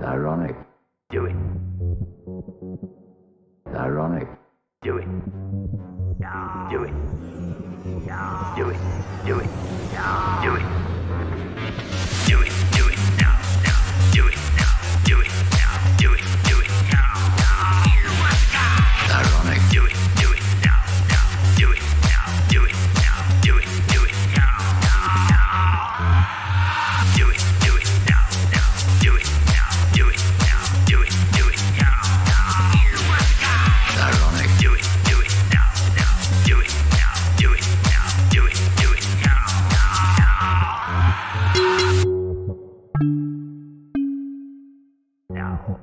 Ironic. Do it. Ironic. Do it. Do it. Do it. Do it. Do it. Do it. Do it now. Now. Do it now. Do it now. Do it. Do it now. Ironic. Do it. Do it now. Now. Do it now. Do it now. Do it. Do it now. Do it. Do it now. Now. Do it now. Do it now. Do it. Do it now. Ironic. Do it. Do it now. Now. Do it now. Do it now. Do it. Do it now. Now.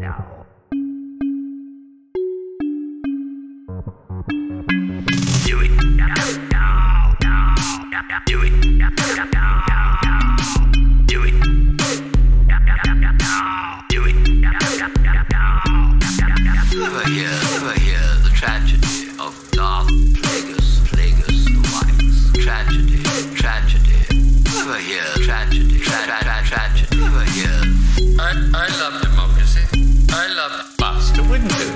Now. Do it now. Now. Now. Do it now. Now. Do it. Do it. Ever hear the tragedy of Darth Plagueis the Wise? Tragedy. Ever hear tragedy? Tragedy. Ever hear? I love democracy. I love Master Windu.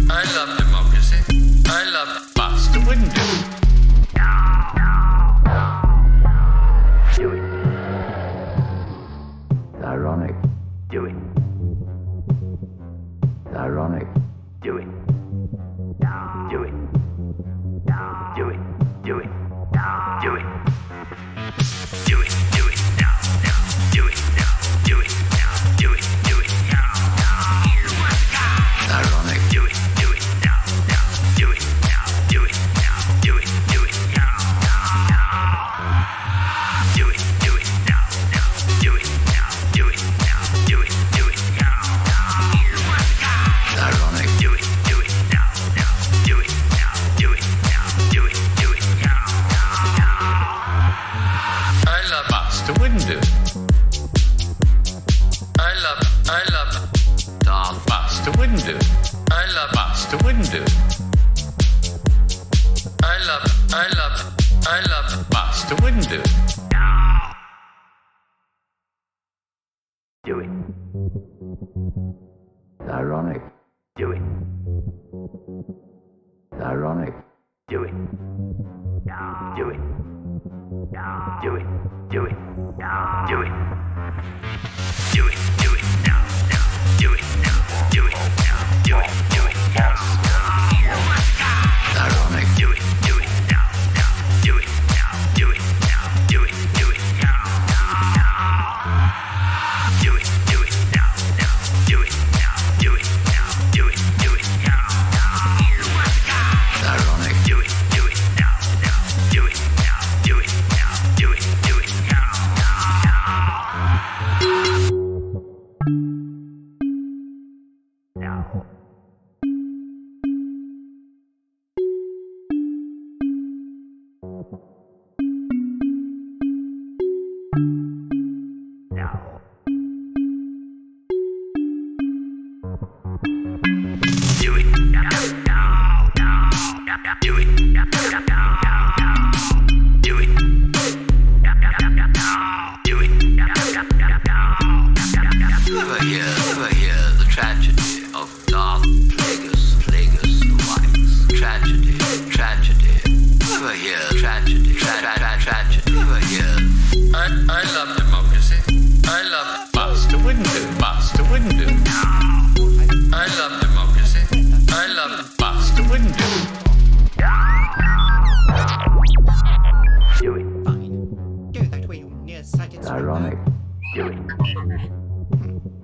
I love democracy. I love Master Windu. Do it. Ironic. Do it. Ironic. Do it. Do it. Do it. Do it. Do it. Do it. Do it now. Now. Do it now. Do it now. Do it. Do it now. Ironic. Do it. Do it now. Now. Do it now. Do it now. Do it. Do it now. Do it. Do it now. Now. Do it now. Do it now. Do it. Do it now. Ironic. Do it. Do it now. Now. Do it now. Do it now. Do it. Do it now. I love Master Windu. I love Darth Master Windu. I love Master Windu. I love Master Windu. Do it. Ironic. Do it. Ironic. Do it. Do it. Do it. Do it. Do it. Do it. Do it now. Now. Do it now. Do it now. Do it. Do it now. Ironic. Do it. Do it now. Now. Do it now. Do it now. Do it. Do it now. Do it. Do it now. Now. Do it now. Do it now. Do it. Do it now. Ironic. Do it. Do it now. Now. Do it now. Do it now. Do it. Do it now. Now. Now. Do it now. Do it. Do it. Do it. Ever hear the tragedy of Darth Plagueis the Wise? Tragedy. Ever hear tragedy? Tragedy. Ever hear? I love democracy. I love Master Windu. I love democracy. I love Master Windu. Do it. Fine. Go that way, you nearsighted Ironic. Do it.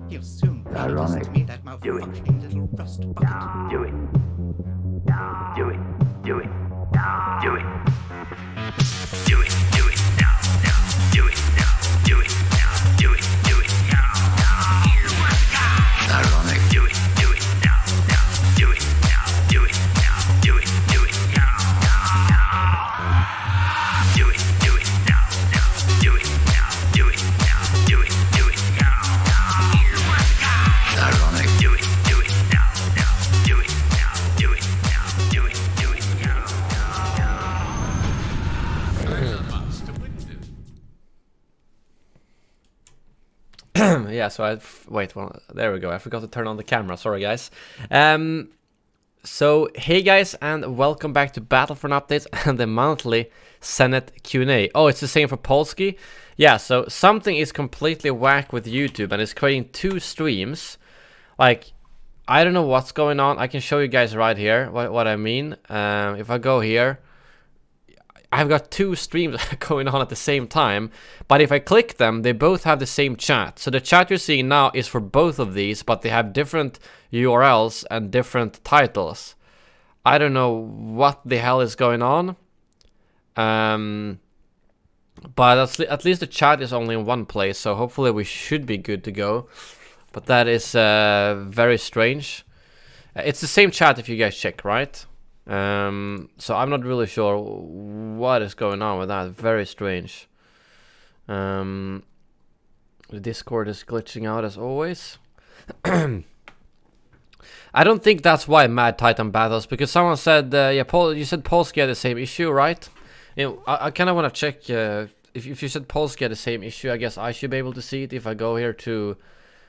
He'll soon Ironic. to me that malfunctioning little rust bucket. Do it. Do it. Do it. Do it. Do it. Do it now. Now. Do it now. Do it now. Do it. Do it now. Ironic. Do it. Do it now. Now. Do it now. Do it now. Do it. Do it now. Do it. Do it now. Now. Do it now. Do it now. Do it. Do it now. Ironic. Do it. yeah, so wait, well, there we go. I forgot to turn on the camera. Sorry, guys. So, hey guys, and welcome back to Battlefront Updates and the monthly Senate Q&A. Oh, it's the same for Polski? Yeah, so something is completely whack with YouTube and it's creating 2 streams. Like, I don't know what's going on. I can show you guys right here what I mean. If I go here, I've got 2 streams going on at the same time, but if I click them, they both have the same chat. So the chat you're seeing now is for both of these, but they have different URLs and different titles. I don't know what the hell is going on. But at least the chat is only in one place, so hopefully we should be good to go. But that is very strange. It's the same chat if you guys check, right? So I'm not really sure what is going on with that. Very strange. The Discord is glitching out as always. I don't think that's why Mad Titan battles, because someone said, yeah, Paul, you said Polski had the same issue, right? You know, I kind of want to check if you said Polski had the same issue. I guess I should be able to see it if I go here to.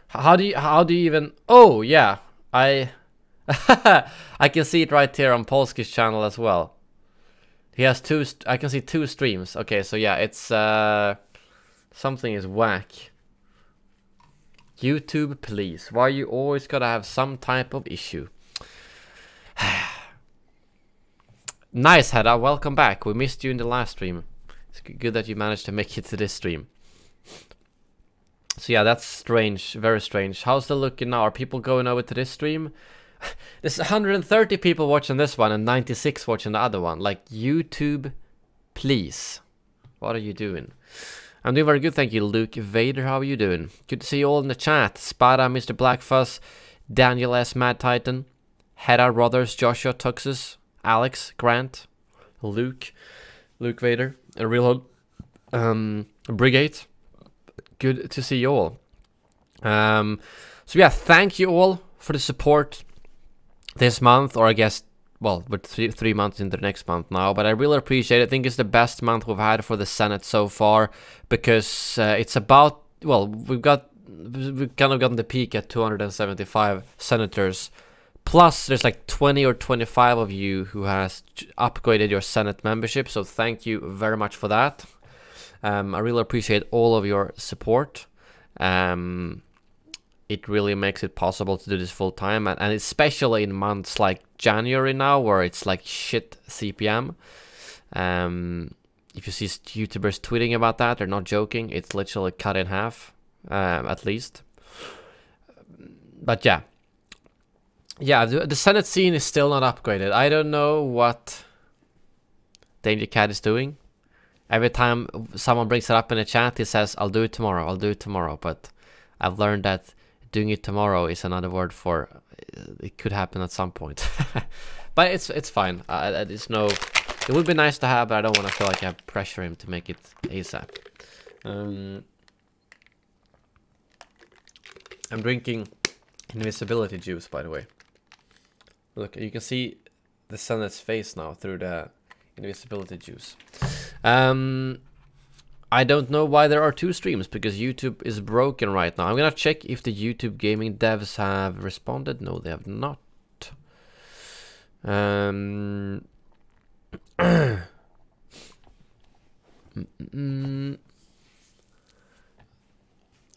How do you even? Oh yeah, I can see it right here on Polski's channel as well. He has 2. I can see 2 streams. Okay, so yeah, it's something is whack. YouTube, please. Why you always gotta have some type of issue? Nice, Hedda. Welcome back. We missed you in the last stream. It's good that you managed to make it to this stream. So yeah, that's strange. Very strange. How's the looking now? Are people going over to this stream? There's 130 people watching this one and 96 watching the other one. Like, YouTube, please. What are you doing? I'm doing very good, thank you, Luke Vader. How are you doing? Good to see you all in the chat. Spada, Mr. Blackfuss, Daniel S. Mad Titan, Hedda Rothers, Joshua Tuxus, Alex Grant, Luke Vader, and Real Brigade. Good to see you all. So yeah, thank you all for the support this month, or I guess, well, we're 3 months into the next month now, but I really appreciate it. I think it's the best month we've had for the Senate so far, because it's about, well, we've kind of gotten the peak at 275 senators, plus there's like 20 or 25 of you who has upgraded your Senate membership, so thank you very much for that. I really appreciate all of your support. It really makes it possible to do this full time, and especially in months like January now, where it's like shit CPM. If you see YouTubers tweeting about that, they're not joking. It's literally cut in half, at least. But yeah, the Senate scene is still not upgraded. I don't know what Danger Cat is doing. Every time someone brings it up in the chat, he says, "I'll do it tomorrow. I'll do it tomorrow." But I've learned that doing it tomorrow is another word for it could happen at some point. But it's fine. It's no. It would be nice to have, but I don't want to feel like I have to pressure him to make it ASAP. I'm drinking invisibility juice, by the way. Look, you can see the Senate's face now through the invisibility juice. I don't know why there are 2 streams, because YouTube is broken right now. I'm gonna check if the YouTube gaming devs have responded. No, they have not.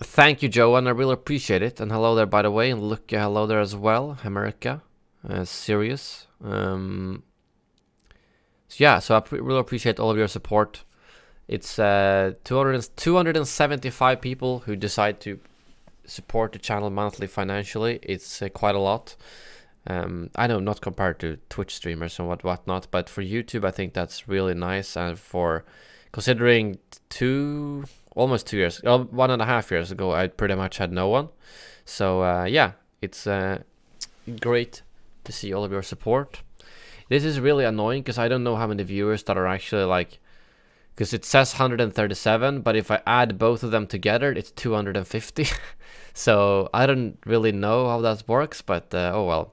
Thank you, Joanne. I really appreciate it. And hello there, by the way. And look, hello there as well, America. Serious. So yeah, so I really appreciate all of your support. It's 275 people who decide to support the channel monthly financially. It's quite a lot. I know, not compared to Twitch streamers and whatnot, but for YouTube, I think that's really nice. And for considering almost 2 years, 1.5 years ago, I pretty much had no one. So yeah, it's great to see all of your support. This is really annoying because I don't know how many viewers that are actually like, because it says 137, but if I add both of them together, it's 250. So I don't really know how that works, but oh well.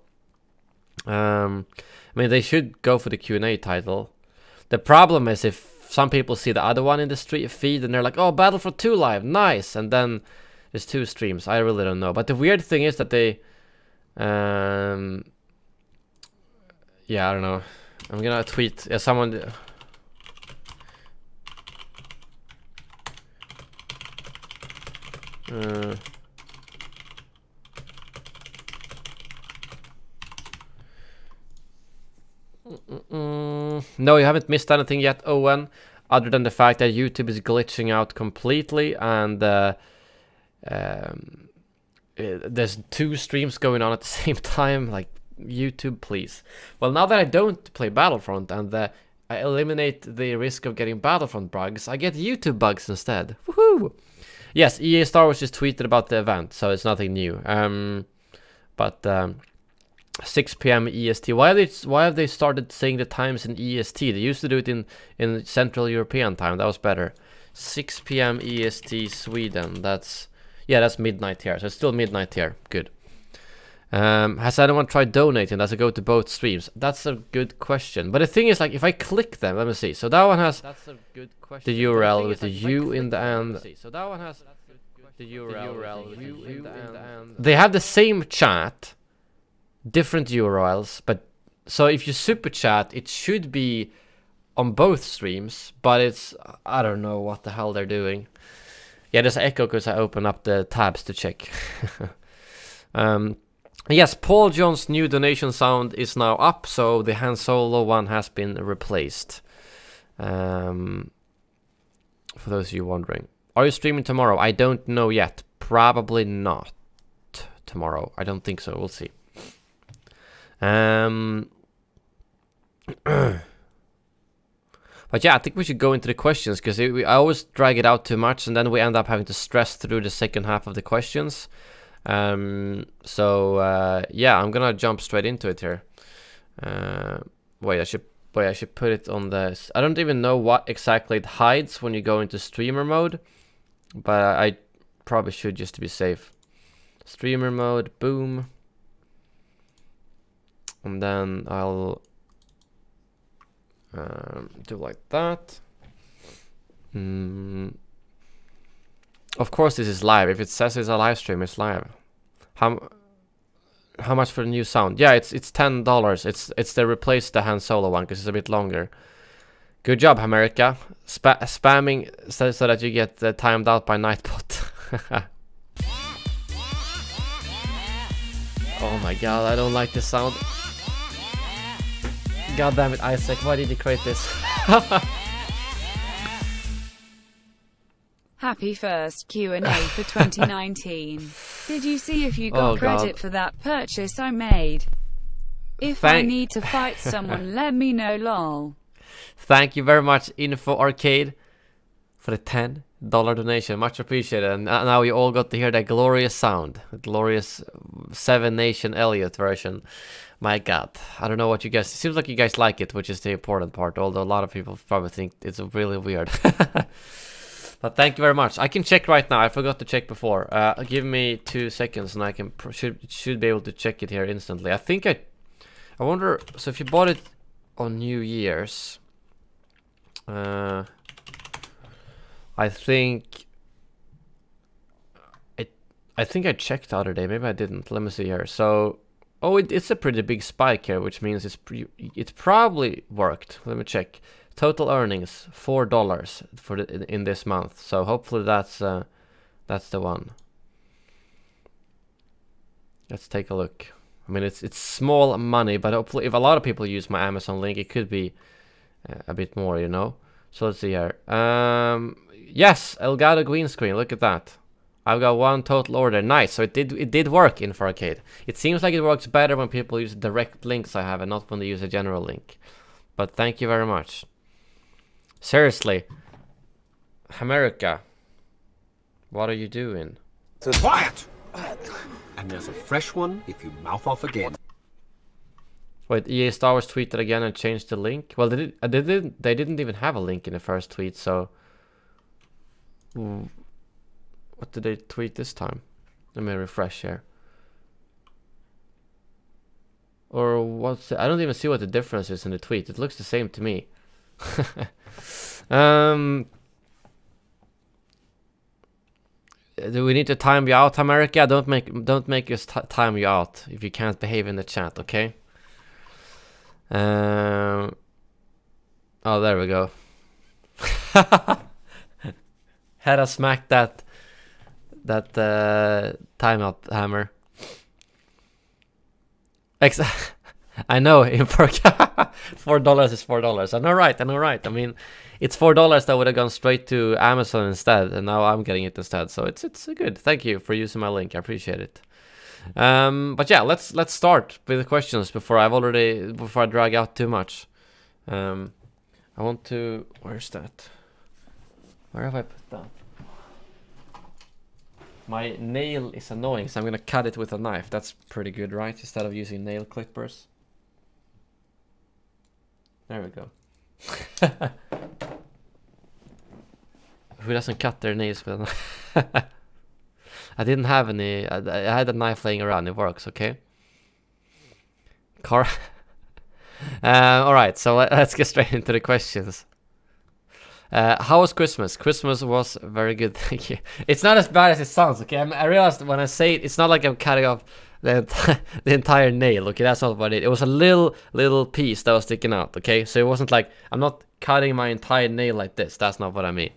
I mean, they should go for the Q&A title. The problem is if some people see the other one in the street feed and they're like, oh, Battlefront 2 live, nice, and then There's 2 streams. I really don't know. But the weird thing is that they... yeah, I don't know. I'm gonna tweet... Yeah, someone... No, you haven't missed anything yet, Owen, other than the fact that YouTube is glitching out completely, and there's 2 streams going on at the same time. Like, YouTube, please. Well, now that I don't play Battlefront and I eliminate the risk of getting Battlefront bugs, I get YouTube bugs instead. Woohoo! Yes, EA Star Wars just tweeted about the event, so it's nothing new. But 6 p.m. EST. Why have they started saying the times in EST? They used to do it in Central European time. That was better. 6 p.m. EST Sweden. That's midnight here. So it's still midnight here. Good. Has anyone tried donating? Does it go to both streams? That's a good question. But the thing is, like, if I click them, let me see. So that one has the URL with the U in the end. So that one has the URL with the U in the end. They have the same chat, different URLs, but so if you super chat, it should be on both streams, but it's, I don't know what the hell they're doing. Yeah, there's echo because I open up the tabs to check. Yes, Paul John's new donation sound is now up, so the Han Solo one has been replaced. For those of you wondering. Are you streaming tomorrow? I don't know yet. Probably not tomorrow. I don't think so. We'll see. But yeah, I think we should go into the questions, because I always drag it out too much, and then we end up having to stress through the second half of the questions. Yeah, I'm gonna jump straight into it here. Wait, I should put it on this. I don't even know what exactly it hides when you go into streamer mode, but I probably should, just to be safe. Streamer mode, boom. And then I'll do like that. Of course this is live. If it says it's a live stream, it's live. How much for the new sound? Yeah, it's $10. It's the replace the Han Solo one, because it's a bit longer. Good job, America. Spamming so that you get timed out by Nightbot. Oh my god, I don't like this sound. God damn it, Isaac, why did you create this? Happy first Q&A for 2019. Did you see if you got credit for that purchase I made? If I need to fight someone, let me know, lol. Thank you very much, Info Arcade, for the $10 donation. Much appreciated. And now you all got to hear that glorious sound. The glorious 7 Nation Elliot version. My god. I don't know what you guys... It seems like you guys like it, which is the important part. Although a lot of people probably think it's really weird. But thank you very much. I can check right now. I forgot to check before. Give me 2 seconds and I can should be able to check it here instantly. I think I wonder... So if you bought it on New Year's... I think I checked the other day. Maybe I didn't. Let me see here. So, it's a pretty big spike here, which means it's probably worked. Let me check. Total earnings $4 for in this month. So hopefully that's the one. Let's take a look. I mean, it's small money, but hopefully if a lot of people use my Amazon link, it could be a bit more, you know. So let's see here. Yes, Elgato green screen. Look at that. I've got 1 total order. Nice. So it did work in for Arcade. It seems like it works better when people use direct links I have and not when they use a general link. But thank you very much. Seriously, America, what are you doing? Quiet! And there's a fresh one if you mouth off again. Wait, EA Star Wars tweeted again and changed the link? Well, they didn't even have a link in the first tweet, so... What did they tweet this time? Let me refresh here. Or what's it? I don't even see what the difference is in the tweet. It looks the same to me. Do we need to time you out, America? Don't make us time you out if you can't behave in the chat, okay? Oh, there we go. Had I smacked that timeout hammer. I know, $4 is $4. I know, right? I mean, it's $4 that would have gone straight to Amazon instead, and now I'm getting it instead. So it's good. Thank you for using my link. I appreciate it. But yeah, let's start with the questions before I drag out too much. I want to. Where's that? Where have I put that? My nail is annoying, so I'm gonna cut it with a knife. That's pretty good, right? Instead of using nail clippers. There we go. Who doesn't cut their nails with a knife? I didn't have any. I had a knife laying around. It works, okay? All right, so let's get straight into the questions. How was Christmas? Christmas was very good, thank you. It's not as bad as it sounds, okay? I realized when I say it, it's not like I'm cutting off the entire nail, okay? That's not what it is. It was a little piece that was sticking out, okay? So it wasn't like, I'm not cutting my entire nail like this. That's not what I mean.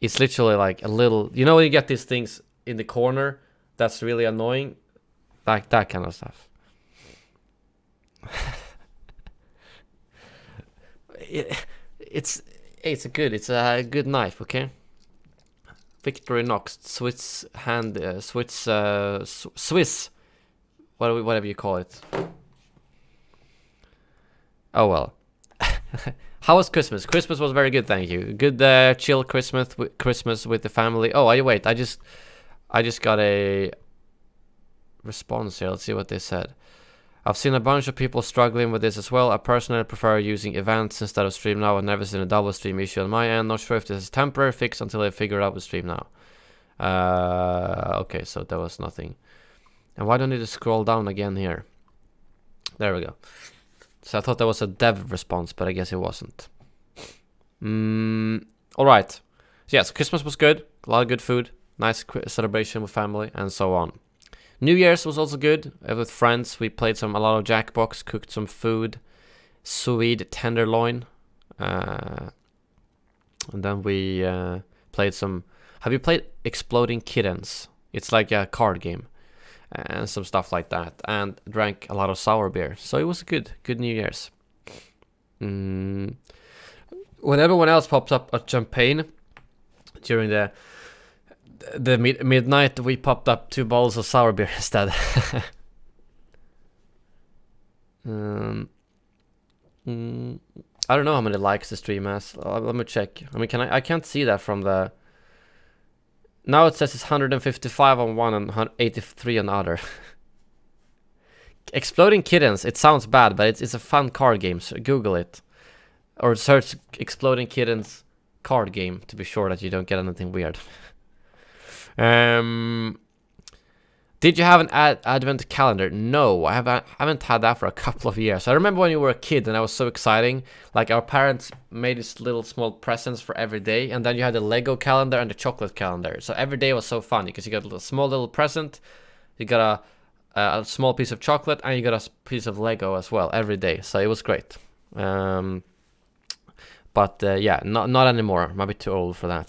It's literally like a little, you know when you get these things in the corner that's really annoying? Like that kind of stuff. It's a good knife, okay? Victorinox Swiss Swiss whatever you call it. Oh well. How was Christmas? Christmas was very good, thank you. Good chill Christmas with the family. Oh, wait, I just got a response here. Let's see what they said. I've seen a bunch of people struggling with this as well. I personally prefer using events instead of Stream Now. I've never seen a double stream issue on my end. Not sure if this is a temporary fix until I figure out with Stream Now. Okay, so there was nothing. And why don't you just scroll down again here? There we go. So I thought that was a dev response, but I guess it wasn't. Alright. So yes, Christmas was good. A lot of good food. Nice celebration with family and so on. New Year's was also good. With friends, we played a lot of Jackbox, cooked some food, sous vide tenderloin, and then we played some. Have you played Exploding Kittens? It's like a card game, and some stuff like that. And drank a lot of sour beer, so it was a good New Year's. When everyone else pops up a champagne during the midnight, we popped up 2 bottles of sour beer instead. I don't know how many likes the stream has. Let me check. I mean, I can't see that from the. Now it says it's 155 on one and 183 on the other. Exploding Kittens. It sounds bad, but it's a fun card game. So Google it, or search Exploding Kittens card game to be sure that you don't get anything weird. Did you have an advent calendar? No, I haven't had that for a couple of years. I remember when you were a kid and that was so exciting. Like our parents made this little small presents for every day, and then you had the Lego calendar and the chocolate calendar. So every day was so fun because you got a small little present, you got a small piece of chocolate, and you got a piece of Lego as well every day. So it was great. But yeah, not anymore. Might be too old for that.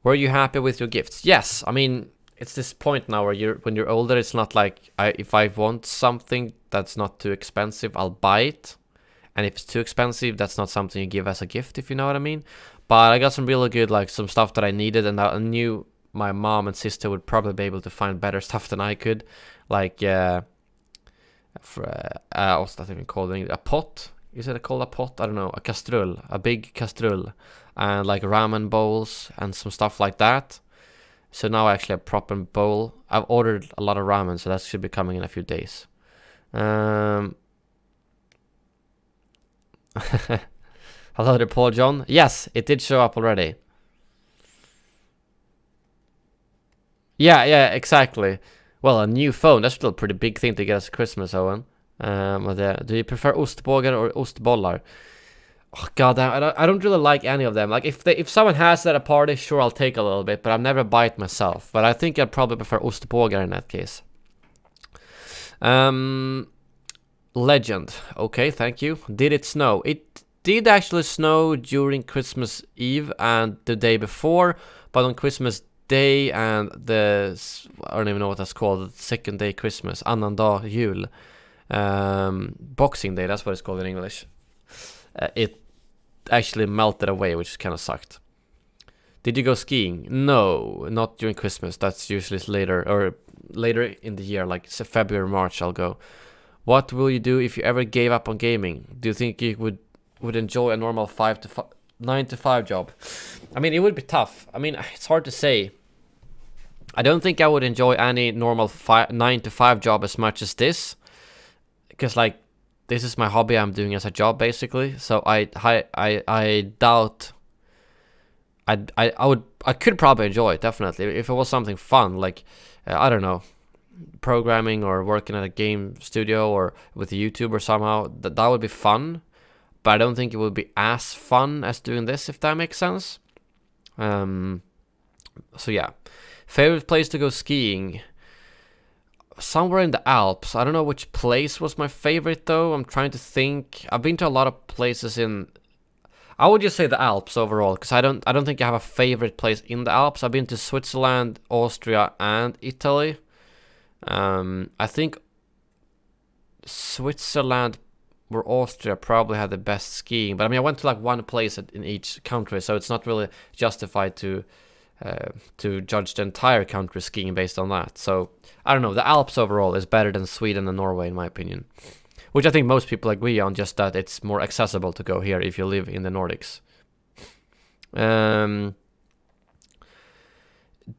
Were you happy with your gifts? Yes, I mean, it's this point now where when you're older, it's not like if I want something that's not too expensive, I'll buy it. And if it's too expensive, that's not something you give as a gift, if you know what I mean. But I got some really good, like, some stuff that I needed, and I knew my mom and sister would probably be able to find better stuff than I could. Like, what's that even called? A pot? Is it called a pot? I don't know. A castrol. A big castrol. And like ramen bowls and some stuff like that. So now I actually have a proper bowl. I've ordered a lot of ramen, so that should be coming in a few days. Hello there, Paul John. Yes, it did show up already. Yeah, exactly. Well, a new phone. That's still a pretty big thing to get as Christmas, Owen. Do you prefer ostbågar or ostbollar? Oh, God, I don't really like any of them. Like, if someone has that at a party, sure, I'll take a little bit, but I've never buy it myself. But I think I'd probably prefer ostbågar in that case. Legend. Okay, thank you. Did it snow? It did actually snow during Christmas Eve and the day before, but on Christmas Day and I don't even know what that's called, the second day Christmas, annandag jul, Boxing Day, that's what it's called in English. It actually melted away, which kind of sucked. Did you go skiing? No, not during Christmas. That's usually later in the year, like February, March. I'll go. What will you do if you ever gave up on gaming? Do you think you would enjoy a normal 9 to 5 job? I mean, it would be tough. I mean, it's hard to say. I don't think I would enjoy any normal 9 to 5 job as much as this, because like this is my hobby. I'm doing as a job basically. So I doubt. I could probably enjoy it, definitely, if it was something fun, like I don't know, programming or working at a game studio or with YouTube or somehow. That would be fun, but I don't think it would be as fun as doing this, if that makes sense. So yeah, favorite place to go skiing, somewhere in the Alps. I don't know which place was my favorite though. I'm trying to think. I've been to a lot of places in, I would just say the Alps overall, because I don't think I have a favorite place in the Alps. I've been to Switzerland, Austria, and Italy. I think Switzerland or Austria probably had the best skiing, but I mean, I went to like one place in each country, so it's not really justified to judge the entire country skiing based on that. So I don't know. The Alps overall is better than Sweden and Norway, in my opinion. Which I think most people agree on, just that it's more accessible to go here if you live in the Nordics.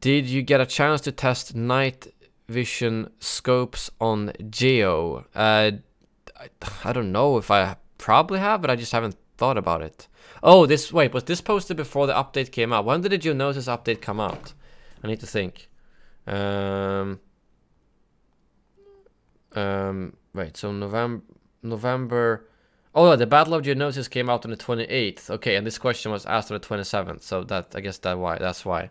Did you get a chance to test night vision scopes on Geo? I don't know if I probably have, but I just haven't thought about it. Oh, wait, was this posted before the update came out? When did you notice update come out? I need to think. Right, so November. Oh, the Battle of Geonosis came out on the 28th. Okay, and this question was asked on the 27th, so I guess that's why.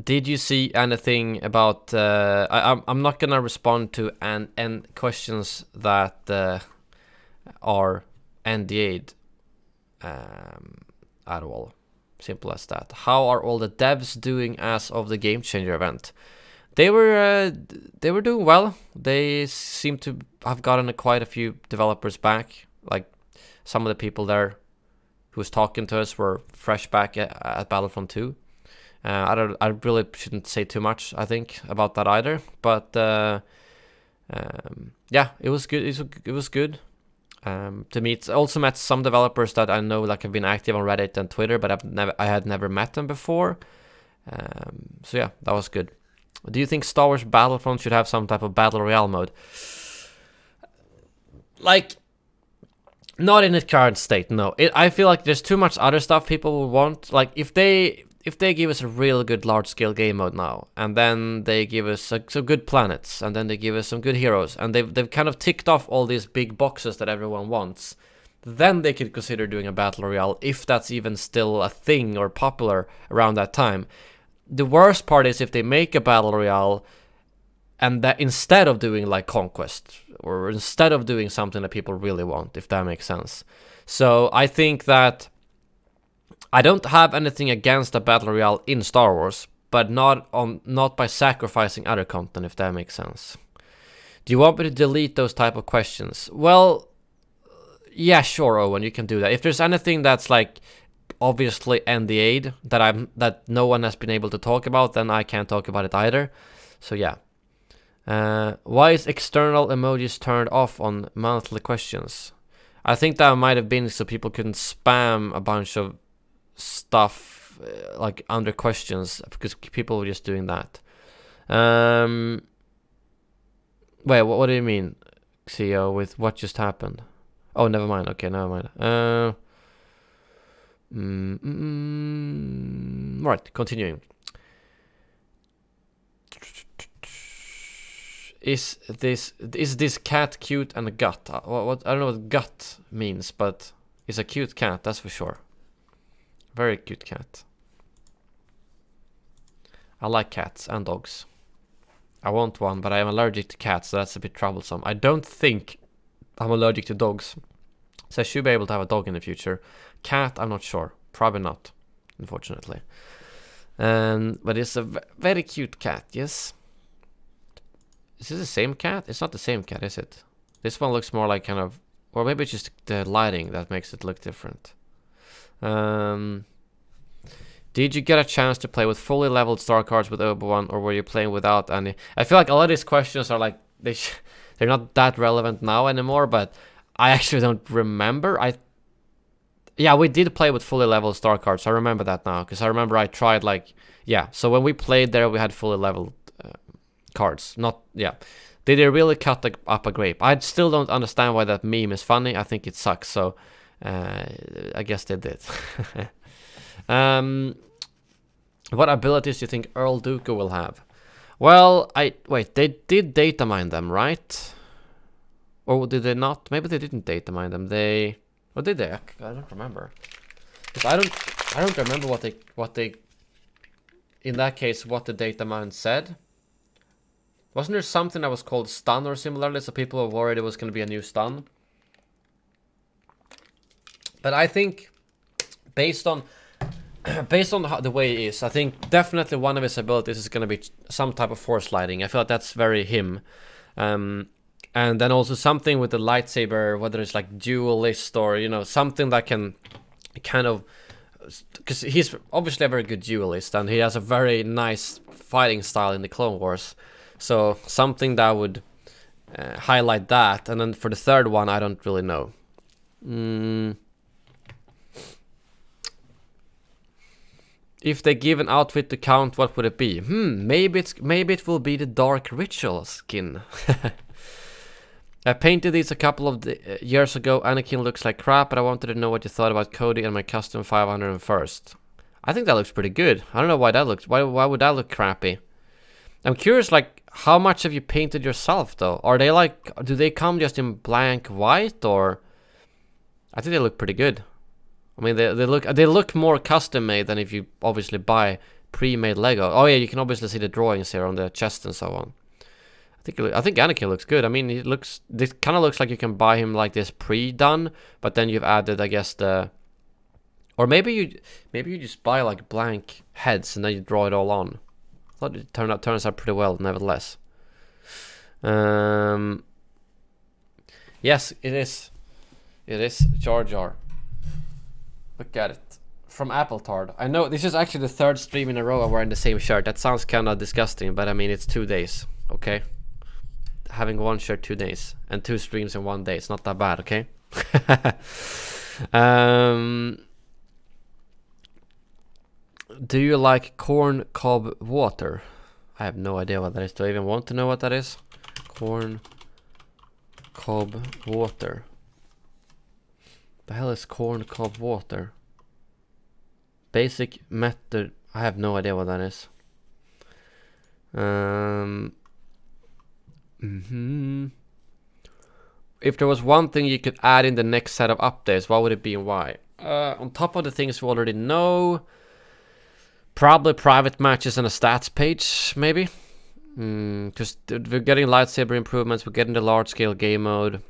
Did you see anything about? I'm not gonna respond to and questions that are NDA'd at all. Simple as that. How are all the devs doing as of the Game Changer event? They were doing well. They seem to have gotten quite a few developers back. Like some of the people there who was talking to us were fresh back at Battlefront 2. I really shouldn't say too much, I think, about that either. But yeah, it was good. It was good to meet. Also met some developers that I know like have been active on Reddit and Twitter, but I had never met them before. So yeah, that was good. Do you think Star Wars Battlefront should have some type of Battle Royale mode? Like, not in its current state, no. I feel like there's too much other stuff people will want. Like, if they give us a real good large-scale game mode now, and then they give us some good planets, and then they give us some good heroes, and they've kind of ticked off all these big boxes that everyone wants, then they could consider doing a Battle Royale, if that's even still a thing or popular around that time. The worst part is if they make a Battle Royale and that instead of doing like Conquest, or instead of doing something that people really want, if that makes sense. So I think that I don't have anything against a Battle Royale in Star Wars, but not by sacrificing other content, if that makes sense. Do you want me to delete those type of questions? Well, yeah, sure, Owen, you can do that. If there's anything that's like obviously NDA'd that no one has been able to talk about, then I can't talk about it either. So yeah. Why is external emojis turned off on monthly questions? I think that might have been so people couldn't spam a bunch of stuff like under questions, because people were just doing that. Wait, what do you mean, CEO, with what just happened? Oh, never mind. Okay, never mind. Right, continuing. is this cat cute and a gut? What I don't know what gut means, but it's a cute cat, that's for sure. Very cute cat. I like cats and dogs. I want one, but I am allergic to cats, so that's a bit troublesome. I don't think I'm allergic to dogs, so I should be able to have a dog in the future. Cat, I'm not sure. Probably not, unfortunately. But it's a very cute cat, yes. Is this the same cat? It's not the same cat, is it? This one looks more like kind of... Or maybe it's just the lighting that makes it look different. Did you get a chance to play with fully leveled star cards with Obi-Wan, or were you playing without any? I feel like a lot of these questions are like... They're not that relevant now anymore, but I actually don't remember. Yeah, we did play with fully leveled star cards. I remember that now, because I remember I tried like... Yeah, so when we played there, we had fully leveled cards. Not... Yeah. Did they really cut up a grape? I still don't understand why that meme is funny. I think it sucks, so... I guess they did. What abilities do you think Earl Dooku will have? Well, wait, they did data mine them, right? Or did they not? Maybe they didn't data mine them. Or did they? I don't remember. I don't remember what they in that case what the data mine said. Wasn't there something that was called stun or similarly, so people were worried it was going to be a new stun? But I think based on the way it is, I think definitely one of his abilities is going to be some type of force lighting. I feel like that's very him. And then also something with the lightsaber, whether it's like duelist or, you know, something that can kind of... Because he's obviously a very good duelist, and he has a very nice fighting style in the Clone Wars. So something that would highlight that. And then for the third one, I don't really know. If they give an outfit to count, what would it be? Maybe it will be the Dark Ritual skin. I painted these a couple of years ago. Anakin looks like crap, but I wanted to know what you thought about Cody and my custom 501st. I think that looks pretty good. I don't know why that looks... Why would that look crappy? I'm curious, like, how much have you painted yourself, though? Are they like... Do they come just in blank white, or... I think they look pretty good. I mean, they look more custom made than if you obviously buy pre-made Lego. Oh yeah, you can obviously see the drawings here on the chest and so on. I think Anakin looks good. I mean, this kind of looks like you can buy him like this pre-done, but then you've added, I guess, the... Or maybe you just buy like blank heads and then you draw it all on. I thought it turns out pretty well, nevertheless. Yes, it is. It is Jar Jar. Look at it. From Appletard. I know this is actually the third stream in a row I'm wearing the same shirt. That sounds kind of disgusting, but I mean, it's 2 days, okay? Having one shirt 2 days and 2 streams in 1 day. It's not that bad, okay? Do you like corn cob water? I have no idea what that is. Do I even want to know what that is? Corn cob water. The hell is corn cob water? Basic method. I have no idea what that is. If there was one thing you could add in the next set of updates, what would it be and why? On top of the things we already know, probably private matches and a stats page, maybe. Because we're getting lightsaber improvements, we're getting the large scale game mode.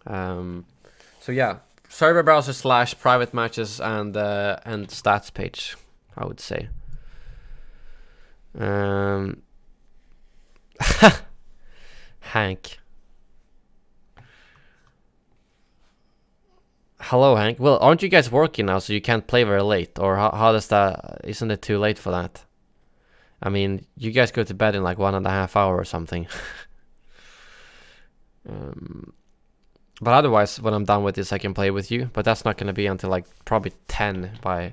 So yeah, server browser / private matches and stats page, I would say. Hank. Hello, Hank. Well, aren't you guys working now, so you can't play very late? Or how does that... Isn't it too late for that? I mean, you guys go to bed in like 1.5 hours or something. But otherwise, when I'm done with this, I can play with you. But that's not going to be until like probably 10 by...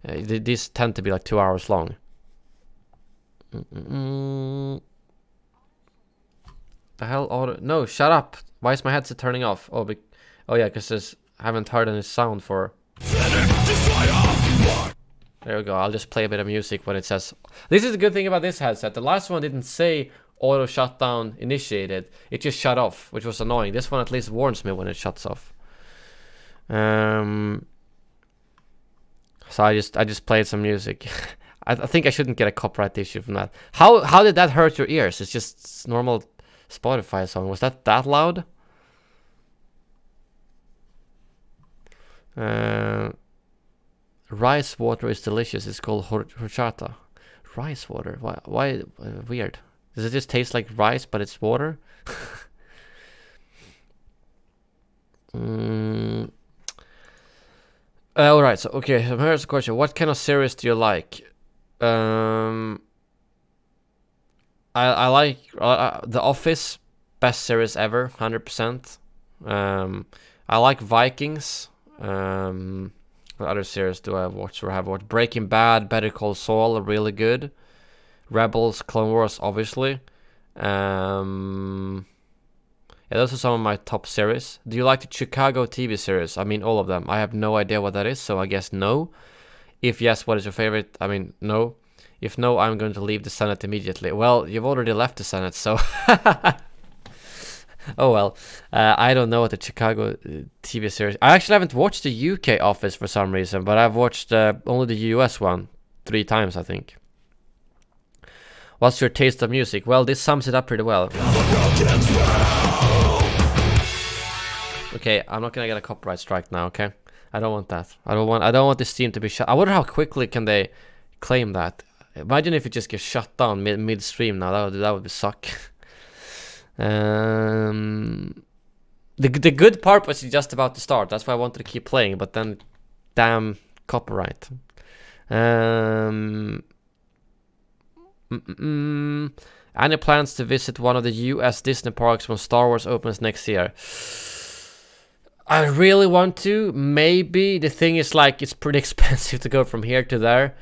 these tend to be like 2 hours long. The hell? No, shut up. Why is my headset turning off? Oh yeah, because I haven't heard any sound for... There we go. I'll just play a bit of music when it says... This is the good thing about this headset. The last one didn't say auto shutdown initiated, it just shut off, which was annoying. This one at least warns me when it shuts off. So I just played some music. I think I shouldn't get a copyright issue from that. How did that hurt your ears? It's just normal Spotify song. Was that loud? Rice water is delicious. It's called horchata. Rice water. Why weird. Does it just taste like rice, but it's water? Alright, so okay, so here's a question. What kind of series do you like? I like The Office, best series ever, 100%. I like Vikings. What other series do I have watched or have watched? Breaking Bad, Better Call Saul, really good. Rebels, Clone Wars, obviously. Yeah, those are some of my top series. Do you like the Chicago TV series? I mean, all of them. I have no idea what that is, so I guess no. If yes, what is your favorite? I mean, no. If no, I'm going to leave the Senate immediately. Well, you've already left the Senate, so... Oh well, I don't know what the Chicago TV series... I actually haven't watched the UK Office for some reason, but I've watched only the US one 3 times, I think. What's your taste of music? Well, this sums it up pretty well. Okay, I'm not gonna get a copyright strike now, okay? I don't want that. I don't want this Steam to be shut. I wonder how quickly can they claim that. Imagine if it just gets shut down mid-stream now. That would suck. The good part was just about to start. That's why I wanted to keep playing, but then damn copyright. Any plans to visit one of the US Disney parks when Star Wars opens next year? I really want to. Maybe. The thing is, like, it's pretty expensive to go from here to there.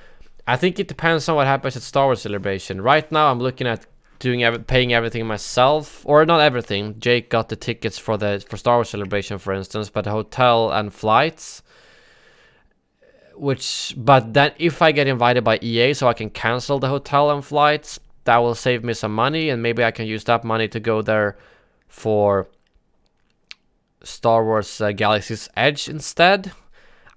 I think it depends on what happens at Star Wars Celebration. Right now, I'm looking at paying everything myself, or not everything. Jake got the tickets for Star Wars Celebration, for instance, but the hotel and flights. But then if I get invited by EA, so I can cancel the hotel and flights, that will save me some money, and maybe I can use that money to go there for Star Wars Galaxy's Edge instead.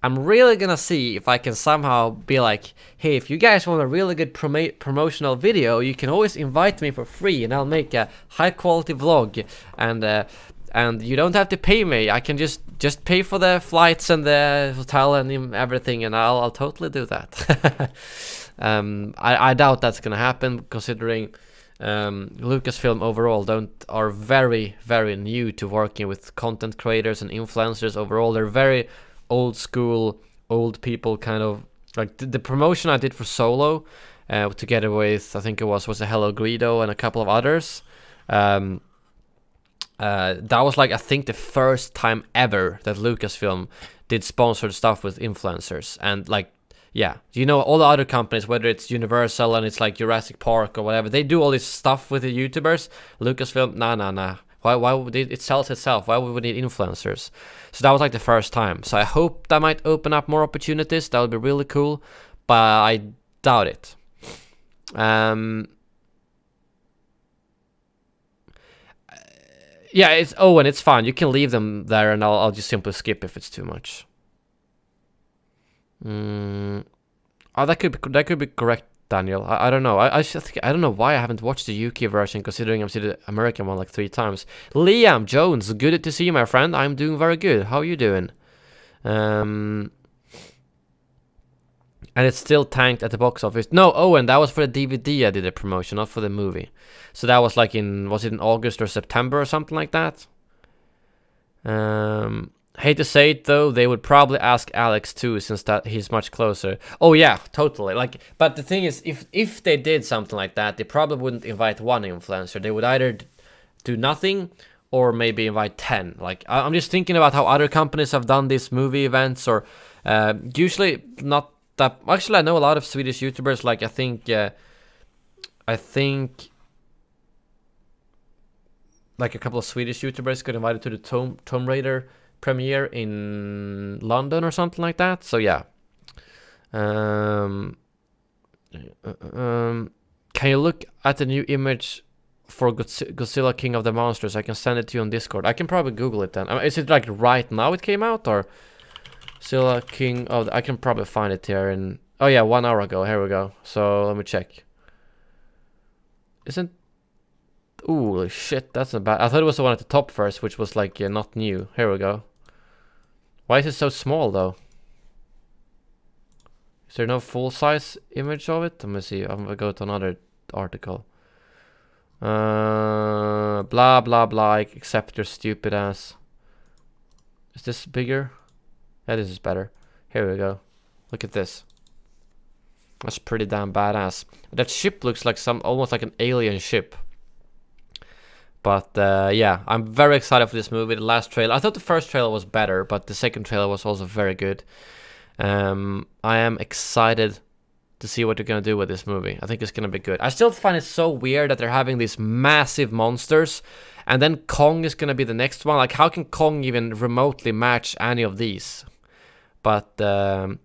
I'm really gonna see if I can somehow be like, hey, if you guys want a really good promotional video, you can always invite me for free, and I'll make a high quality vlog, and you don't have to pay me. I can just pay for the flights and the hotel and everything, and I'll totally do that. I doubt that's gonna happen, considering Lucasfilm overall are very, very new to working with content creators and influencers overall. They're very old school, old people kind of. Like the promotion I did for Solo, together with, I think it was a Hello Greedo and a couple of others. That was like, I think, the first time ever that Lucasfilm did sponsored stuff with influencers. And like, yeah, you know, all the other companies, whether it's Universal and it's like Jurassic Park or whatever, they do all this stuff with the YouTubers. Lucasfilm, nah. Why would it sells itself? Why would we need influencers? So that was like the first time. So I hope that might open up more opportunities. That would be really cool, but I doubt it. Yeah, and it's fine. You can leave them there, and I'll just simply skip if it's too much. Oh, that could be correct, Daniel. I don't know. I don't know why I haven't watched the UK version, considering I've seen the American one like 3 times. Liam Jones, good to see you, my friend. I'm doing very good. How are you doing? And it's still tanked at the box office. No, Owen, that was for the DVD I did a promotion, not for the movie. So that was like was it in August or September or something like that? Hate to say it though, they would probably ask Alex too, since that he's much closer. Oh yeah, totally. Like, but the thing is, if they did something like that, they probably wouldn't invite one influencer. They would either do nothing or maybe invite 10. Like, I'm just thinking about how other companies have done these movie events, or usually not that. Actually, I know a lot of Swedish YouTubers. Like, I think like a couple of Swedish YouTubers got invited to the Tomb Raider premiere in London or something like that. So yeah. Can you look at the new image for Godzilla King of the Monsters. I can send it to you on Discord. I can probably Google it then. Is it like right now it came out, or Godzilla King of I can probably find it here in... Oh yeah, 1 hour ago. Here we go. So let me check. Isn't... Ooh, shit, that's not bad. I thought it was the one at the top first, which was like not new. Here we go. Why is it so small though? Is there no full-size image of it? Let me see. I'm gonna go to another article. Blah blah blah. Accept your stupid ass. Is this bigger? Yeah, this is better. Here we go. Look at this. That's pretty damn badass. That ship looks like almost like an alien ship. But yeah, I'm very excited for this movie. The last trailer, I thought the first trailer was better, but the second trailer was also very good. I am excited to see what they're gonna do with this movie. I think it's gonna be good. I still find it so weird that they're having these massive monsters, and then Kong is gonna be the next one. Like, how can Kong even remotely match any of these? But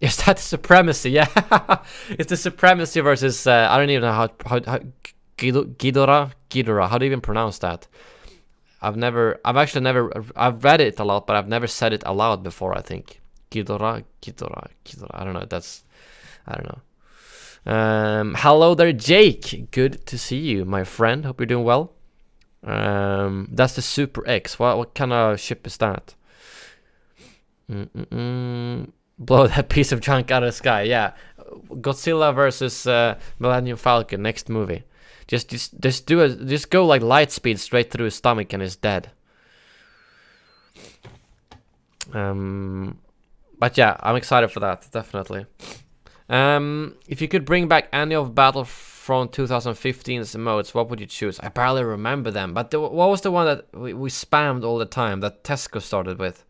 is that the supremacy? Yeah, it's the supremacy versus I don't even know how Ghidorah. How do you even pronounce that? I've read it a lot, but I've never said it aloud before. I think Ghidorah. I don't know. I don't know. Hello there, Jake. Good to see you, my friend. Hope you're doing well. That's the Super X. What kind of ship is that? Blow that piece of junk out of the sky. Yeah, Godzilla versus Millennium Falcon. Next movie. Just go like light speed straight through his stomach and he's dead. But yeah, I'm excited for that, definitely. If you could bring back any of Battlefront 2015's modes, what would you choose? I barely remember them, but what was the one that we spammed all the time, that Tesco started with?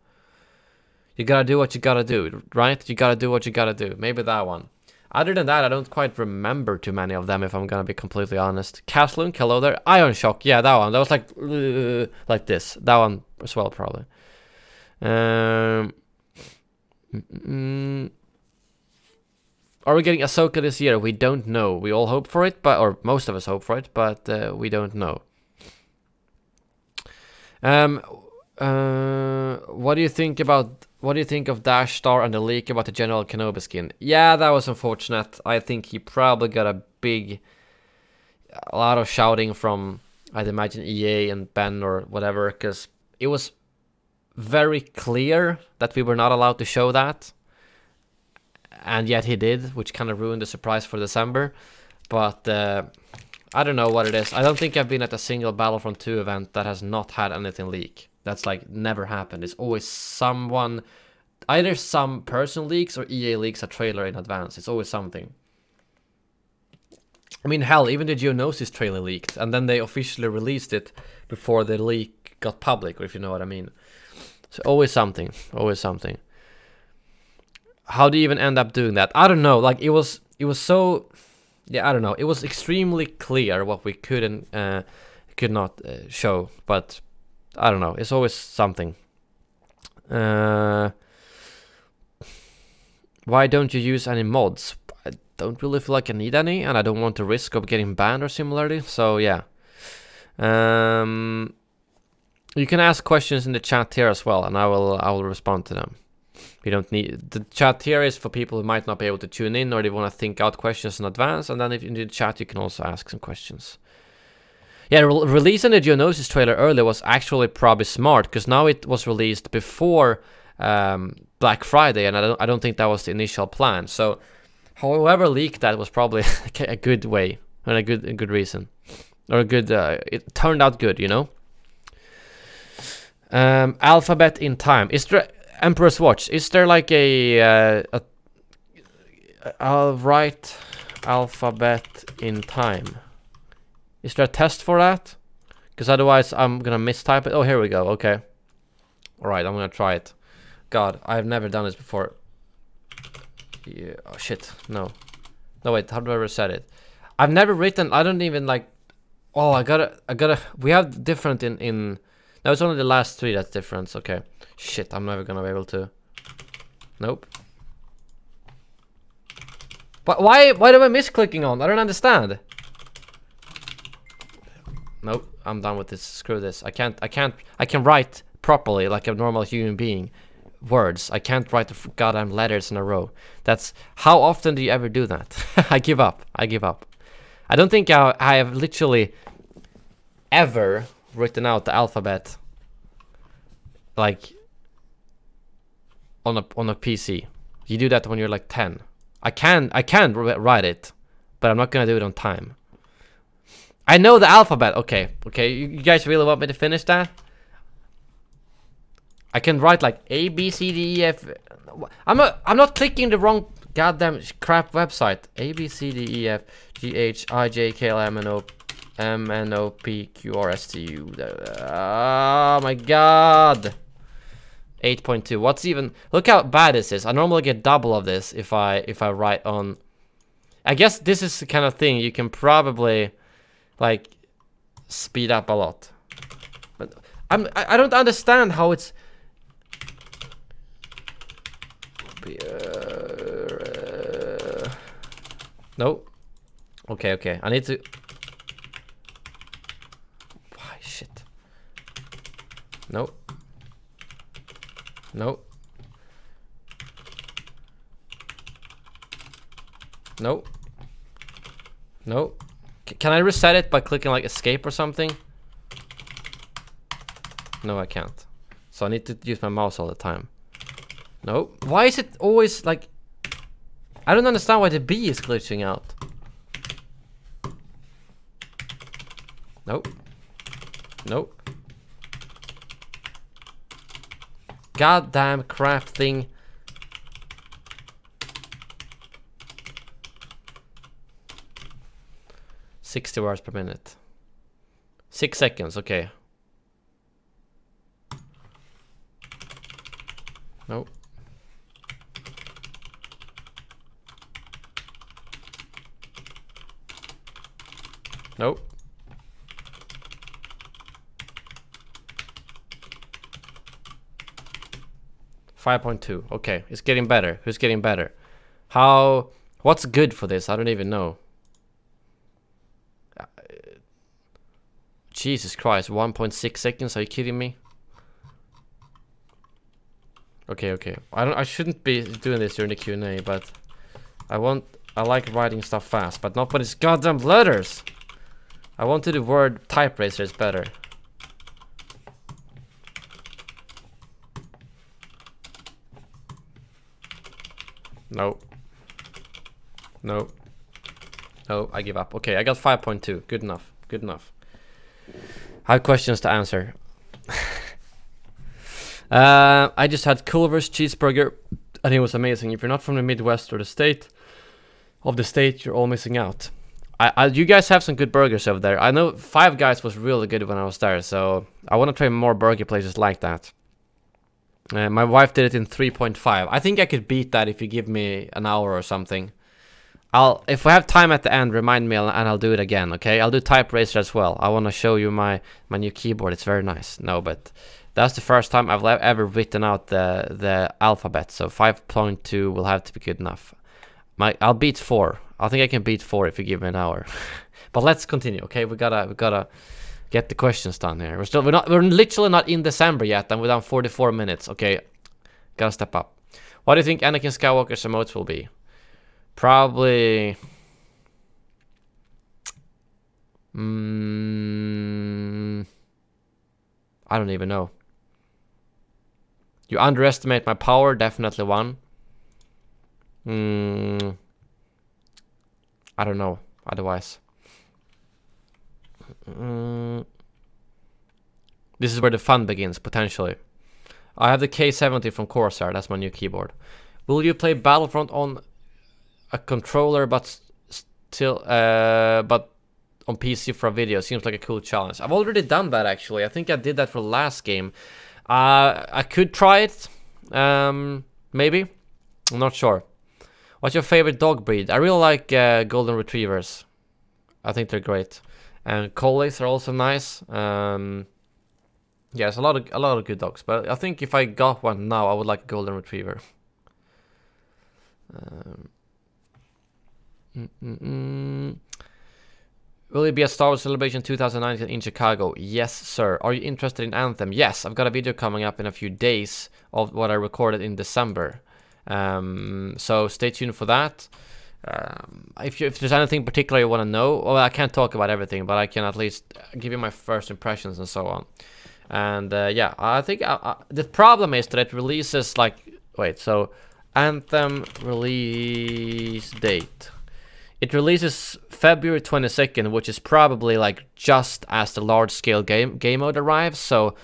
You gotta do what you gotta do, right? You gotta do what you gotta do. Maybe that one. Other than that, I don't quite remember too many of them, if I'm gonna be completely honest. Castlunk, hello there. Iron Shock, yeah, that one. That was like this. That one as well, probably. Are we getting Ahsoka this year? We don't know. We all hope for it, or most of us hope for it, but we don't know. What do you think of Dash Star and the leak about the General Kenobi skin? Yeah, that was unfortunate. I think he probably got a lot of shouting from, I'd imagine, EA and Ben or whatever, because it was very clear that we were not allowed to show that. And yet he did, which kind of ruined the surprise for December. But I don't know what it is. I don't think I've been at a single Battlefront 2 event that has not had anything leak. That's like never happened. It's always someone, either some person leaks or EA leaks a trailer in advance. It's always something. I mean, hell, even the Geonosis trailer leaked, and then they officially released it before the leak got public, or if you know what I mean. So always something, always something. How do you even end up doing that? I don't know. Like, it was so, yeah, I don't know. It was extremely clear what we could and could not show, but I don't know. It's always something. Why don't you use any mods? I don't really feel like I need any, and I don't want the risk of getting banned or similarly. So yeah. You can ask questions in the chat here as well, and I will respond to them. You don't need, the chat here is for people who might not be able to tune in, or they want to think out questions in advance, and then if in the chat you can also ask some questions. Yeah, releasing the Geonosis trailer earlier was actually probably smart, because now it was released before Black Friday, and I don't think that was the initial plan. So whoever leaked that was probably a good way, and a good reason, or a good it turned out good, you know. Alphabet in time. Is there Emperor's Watch? Is there like I'll write alphabet in time? Is there a test for that? Because otherwise I'm gonna mistype it. Oh, here we go. Okay. Alright, I'm gonna try it. God, I've never done this before. Yeah, oh shit, no. No, wait, how do I reset it? I've never written, I don't even like... Oh, I gotta... We have different in... No, it's only the last three that's different. Okay. Shit, I'm never gonna be able to... Nope. But why am I misclicking on? I don't understand. Nope, I'm done with this. Screw this. I can write properly like a normal human being. Words. I can't write the goddamn letters in a row. That's how often do you ever do that? I give up. I give up. I don't think I have literally ever written out the alphabet like on a PC. You do that when you're like 10. I can write it, but I'm not gonna do it on time. I know the alphabet. Okay, you guys really want me to finish that? I can write like A, B, C, D, E, F. I'm not clicking the wrong goddamn crap website. A, B, C, D, E, F, G, H, I, J, K, L, M, N, O, P, Q, R, S, T, U. Oh my god. 8.2. What's even? Look how bad this is. I normally get double of this if I write on. I guess this is the kind of thing you can probably like speed up a lot. But I don't understand how it's. No. Okay. I need to. Why shit? No. No. No. No. Can I reset it by clicking like escape or something? No, I can't. So I need to use my mouse all the time. No. Why is it always like... I don't understand why the B is glitching out. Nope. Nope. Goddamn crap thing. $60 words per minute. 6 seconds, okay. Nope. Nope. $5.2. Okay, it's getting better. Who's getting better? How? What's good for this? I don't even know. Jesus Christ, 1.6 seconds. Are you kidding me? Okay. I shouldn't be doing this during the Q&A, but I like writing stuff fast, but not with these goddamn letters. I want to do word type racers better. No. No. No, I give up. Okay, I got 5.2. Good enough. Good enough. I have questions to answer. I just had Culver's cheeseburger and it was amazing. If you're not from the Midwest or the state, you're all missing out. You guys have some good burgers over there. I know Five Guys was really good when I was there, so I want to try more burger places like that. My wife did it in 3.5. I think I could beat that if you give me an hour or something. If we have time at the end, remind me and I'll do it again, okay? I'll do Type Racer as well. I want to show you my new keyboard. It's very nice. No, but that's the first time I've ever written out the alphabet. So 5.2 will have to be good enough. I'll beat 4. I think I can beat 4 if you give me an hour. But let's continue, okay? We gotta get the questions done here. We're literally not in December yet, and we're down 44 minutes. Okay, gotta step up. What do you think Anakin Skywalker's emotes will be? Probably. I don't even know. You underestimate my power, definitely one. I don't know, otherwise. This is where the fun begins, potentially. I have the K70 from Corsair, that's my new keyboard. Will you play Battlefront on a controller but still but on PC for a video? Seems like a cool challenge. I've already done that actually. I think I did that for the last game. I could try it. Maybe. I'm not sure. What's your favorite dog breed? I really like golden retrievers. I think they're great. And collies are also nice. Yes, a lot of good dogs. But I think if I got one now, I would like a golden retriever. Will it be a Star Wars Celebration 2019 in Chicago? Yes, sir. Are you interested in Anthem? Yes, I've got a video coming up in a few days of what I recorded in December. So stay tuned for that. If there's anything particular you want to know, well, I can't talk about everything, but I can at least give you my first impressions and so on. And yeah, I think the problem is that it releases like... Wait, so Anthem release date. It releases February 22nd, which is probably like just as the large-scale game mode arrives. So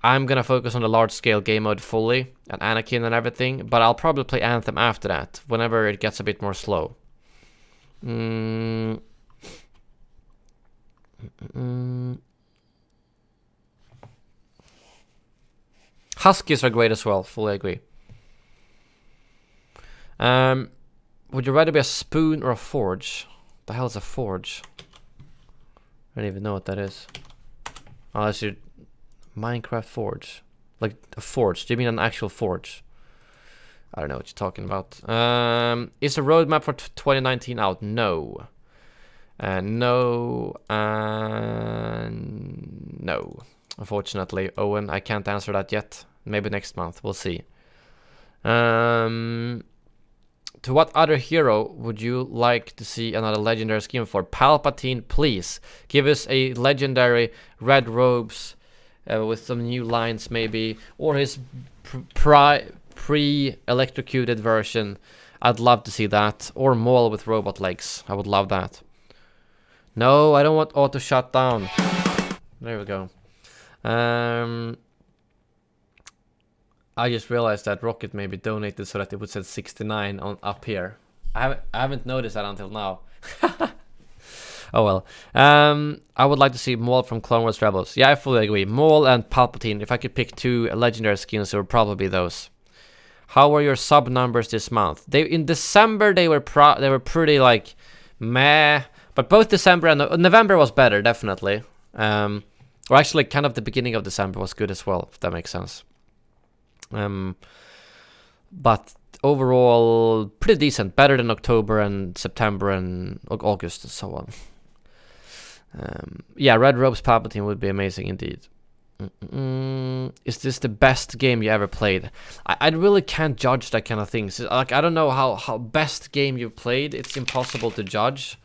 I'm gonna focus on the large-scale game mode fully and Anakin and everything. But I'll probably play Anthem after that, whenever it gets a bit more slow. Huskies are great as well. Fully agree. Would you rather be a spoon or a forge? The hell is a forge? I don't even know what that is. Oh, that's your Minecraft forge. Like a forge. Do you mean an actual forge? I don't know what you're talking about. Is the roadmap for 2019 out? No. No. No. Unfortunately, Owen, I can't answer that yet. Maybe next month. We'll see. To what other hero would you like to see another legendary skin for? Palpatine, please. Give us a legendary red robes with some new lines maybe. Or his pre-electrocuted version. I'd love to see that. Or Maul with robot legs. I would love that. No, I don't want auto shutdown. There we go. I just realized that Rocket maybe donated so that it would say 69 on up here. I haven't noticed that until now. Oh well. I would like to see Maul from Clone Wars Rebels. Yeah, I fully agree. Maul and Palpatine. If I could pick two legendary skins, it would probably be those. How were your sub numbers this month? In December they were pretty like meh, but both December and November was better, definitely. Or actually, kind of the beginning of December was good as well, if that makes sense. But overall, pretty decent. Better than October and September and August and so on. Yeah, Red Robes Palpatine would be amazing indeed. Is this the best game you ever played? I really can't judge that kind of thing. So, like, I don't know how best game you've played. It's impossible to judge.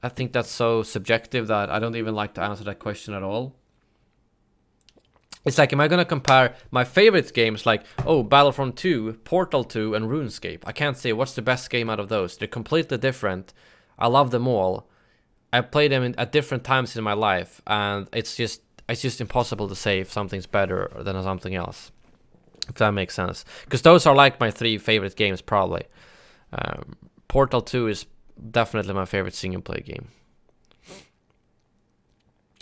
I think that's so subjective that I don't even like to answer that question at all. It's like, am I gonna compare my favorite games like, oh, Battlefront 2, Portal 2, and RuneScape? I can't say what's the best game out of those. They're completely different. I love them all. I played them at different times in my life, and it's just impossible to say if something's better than something else. If that makes sense. Because those are like my three favorite games, probably. Portal 2 is definitely my favorite single-player game.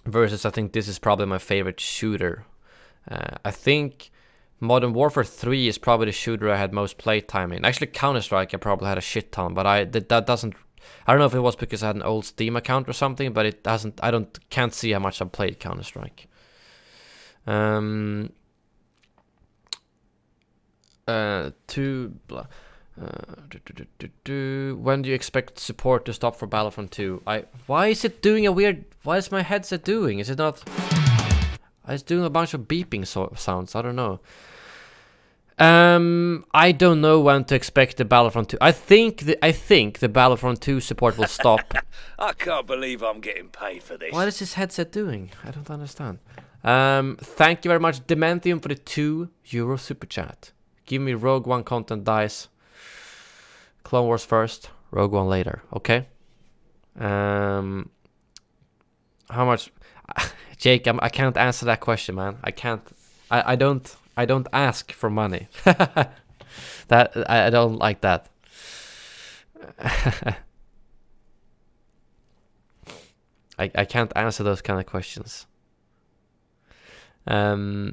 Versus, I think this is probably my favorite shooter. I think Modern Warfare 3 is probably the shooter I had most playtime in. Actually, Counter-Strike I probably had a shit ton, but I don't know if it was because I had an old Steam account or something, but it doesn't. Can't see how much I've played Counter-Strike. When do you expect support to stop for Battlefront 2? Why is it doing a weird? What is my headset doing? Is it not? It's doing a bunch of beeping sounds. I don't know. I don't know when to expect the Battlefront 2. I think the Battlefront 2 support will stop. I can't believe I'm getting paid for this. What is this headset doing? I don't understand. Thank you very much, Dementium, for the €2 super chat. Give me Rogue One content, dice. Clone Wars first, Rogue One later. Okay. How much? Jake, I can't answer that question, man. I can't. I don't ask for money. That I don't like that. I can't answer those kind of questions. Yeah,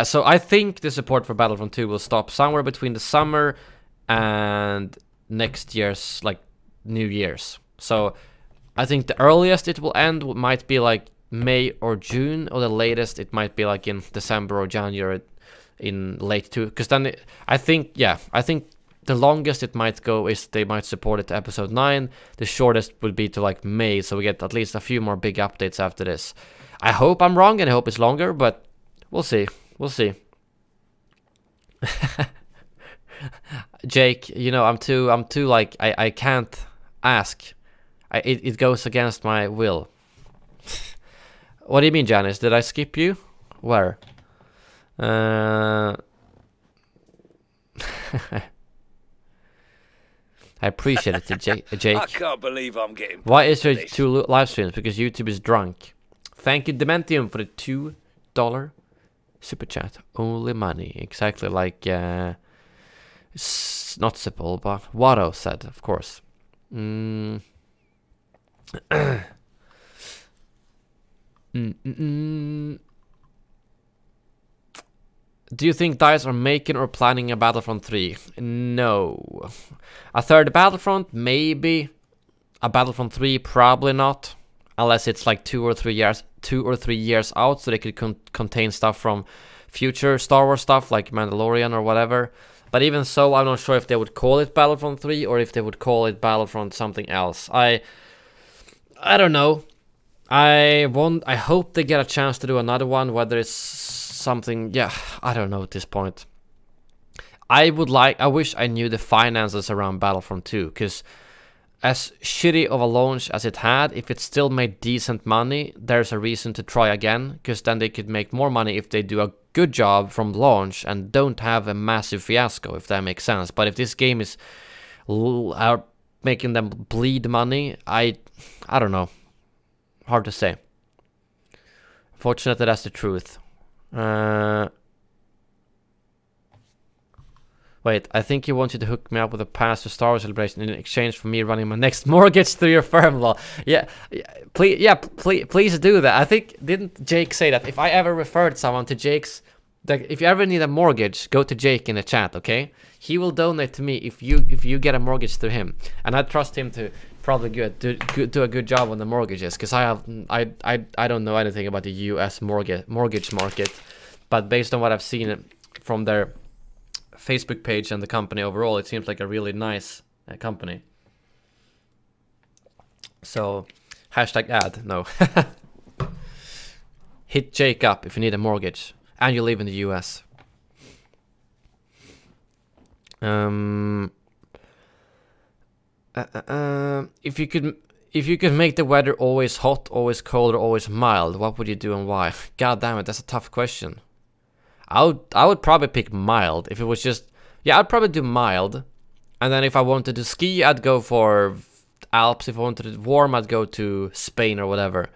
so I think the support for Battlefront 2 will stop somewhere between the summer and next year's, like, New Year's. So I think the earliest it will end might be like May or June, or the latest it might be like in December or January in late 2. Because then I think the longest it might go is they might support it to episode 9. The shortest would be to like May, so we get at least a few more big updates after this. I hope I'm wrong, and I hope it's longer, but we'll see. We'll see. Jake, you know, I'm too like, I can't ask. It goes against my will. What do you mean, Janice? Did I skip you? Where? I appreciate it, Jake. I can't believe I'm getting. Why is there 2 live streams? Because YouTube is drunk. Thank you, Dementium, for the $2 super chat. Only money, exactly like not Sipple, but Watto said, of course. Do you think DICE are making or planning a Battlefront 3? No. A third Battlefront? Maybe. A Battlefront 3? Probably not. Unless it's like 2 or 3 years out, so they could contain stuff from future Star Wars stuff, like Mandalorian or whatever. But even so, I'm not sure if they would call it Battlefront 3 or if they would call it Battlefront something else. I don't know. I hope they get a chance to do another one, whether it's something, yeah, I don't know at this point. I wish I knew the finances around Battlefront 2, because as shitty of a launch as it had, if it still made decent money, there's a reason to try again, because then they could make more money if they do a good job from launch and don't have a massive fiasco, if that makes sense. But if this game is making them bleed money, I don't know. Hard to say. Fortunately, that's the truth. Wait, I think you want you to hook me up with a pass to Star Wars Celebration in exchange for me running my next mortgage through your firm. Law. Please do that. I think, didn't Jake say that if I ever referred someone to Jake's, that if you ever need a mortgage, go to Jake in the chat, okay? He will donate to me if you get a mortgage through him, and I trust him to probably do a good job on the mortgages, because I don't know anything about the U.S. mortgage market, but based on what I've seen from their Facebook page and the company overall, it seems like a really nice company. So hashtag ad, no. Hit Jake up if you need a mortgage and you live in the US. If you could make the weather always hot, always cold, or always mild, what would you do and why? God damn it, that's a tough question. I would probably pick mild. If it was just, yeah, I'd probably do mild. And then if I wanted to ski, I'd go for Alps. If I wanted it warm, I'd go to Spain or whatever.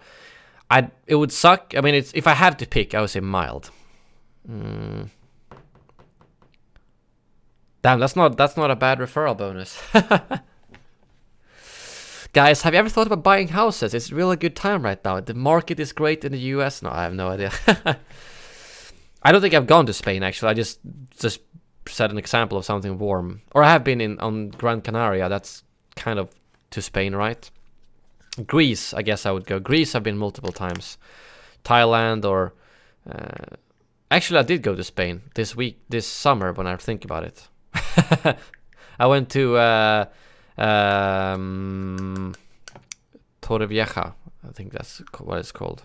It would suck. I mean, if I have to pick, I would say mild. Damn, that's not a bad referral bonus. Guys, have you ever thought about buying houses? It's a really good time right now. The market is great in the US. No, I have no idea. I don't think I've gone to Spain, actually. I just set an example of something warm. Or I have been on Gran Canaria. That's kind of to Spain, right? Greece, I guess I would go. Greece I've been multiple times. Thailand or... actually, I did go to Spain this summer when I think about it. I went to Torrevieja. I think that's what it's called.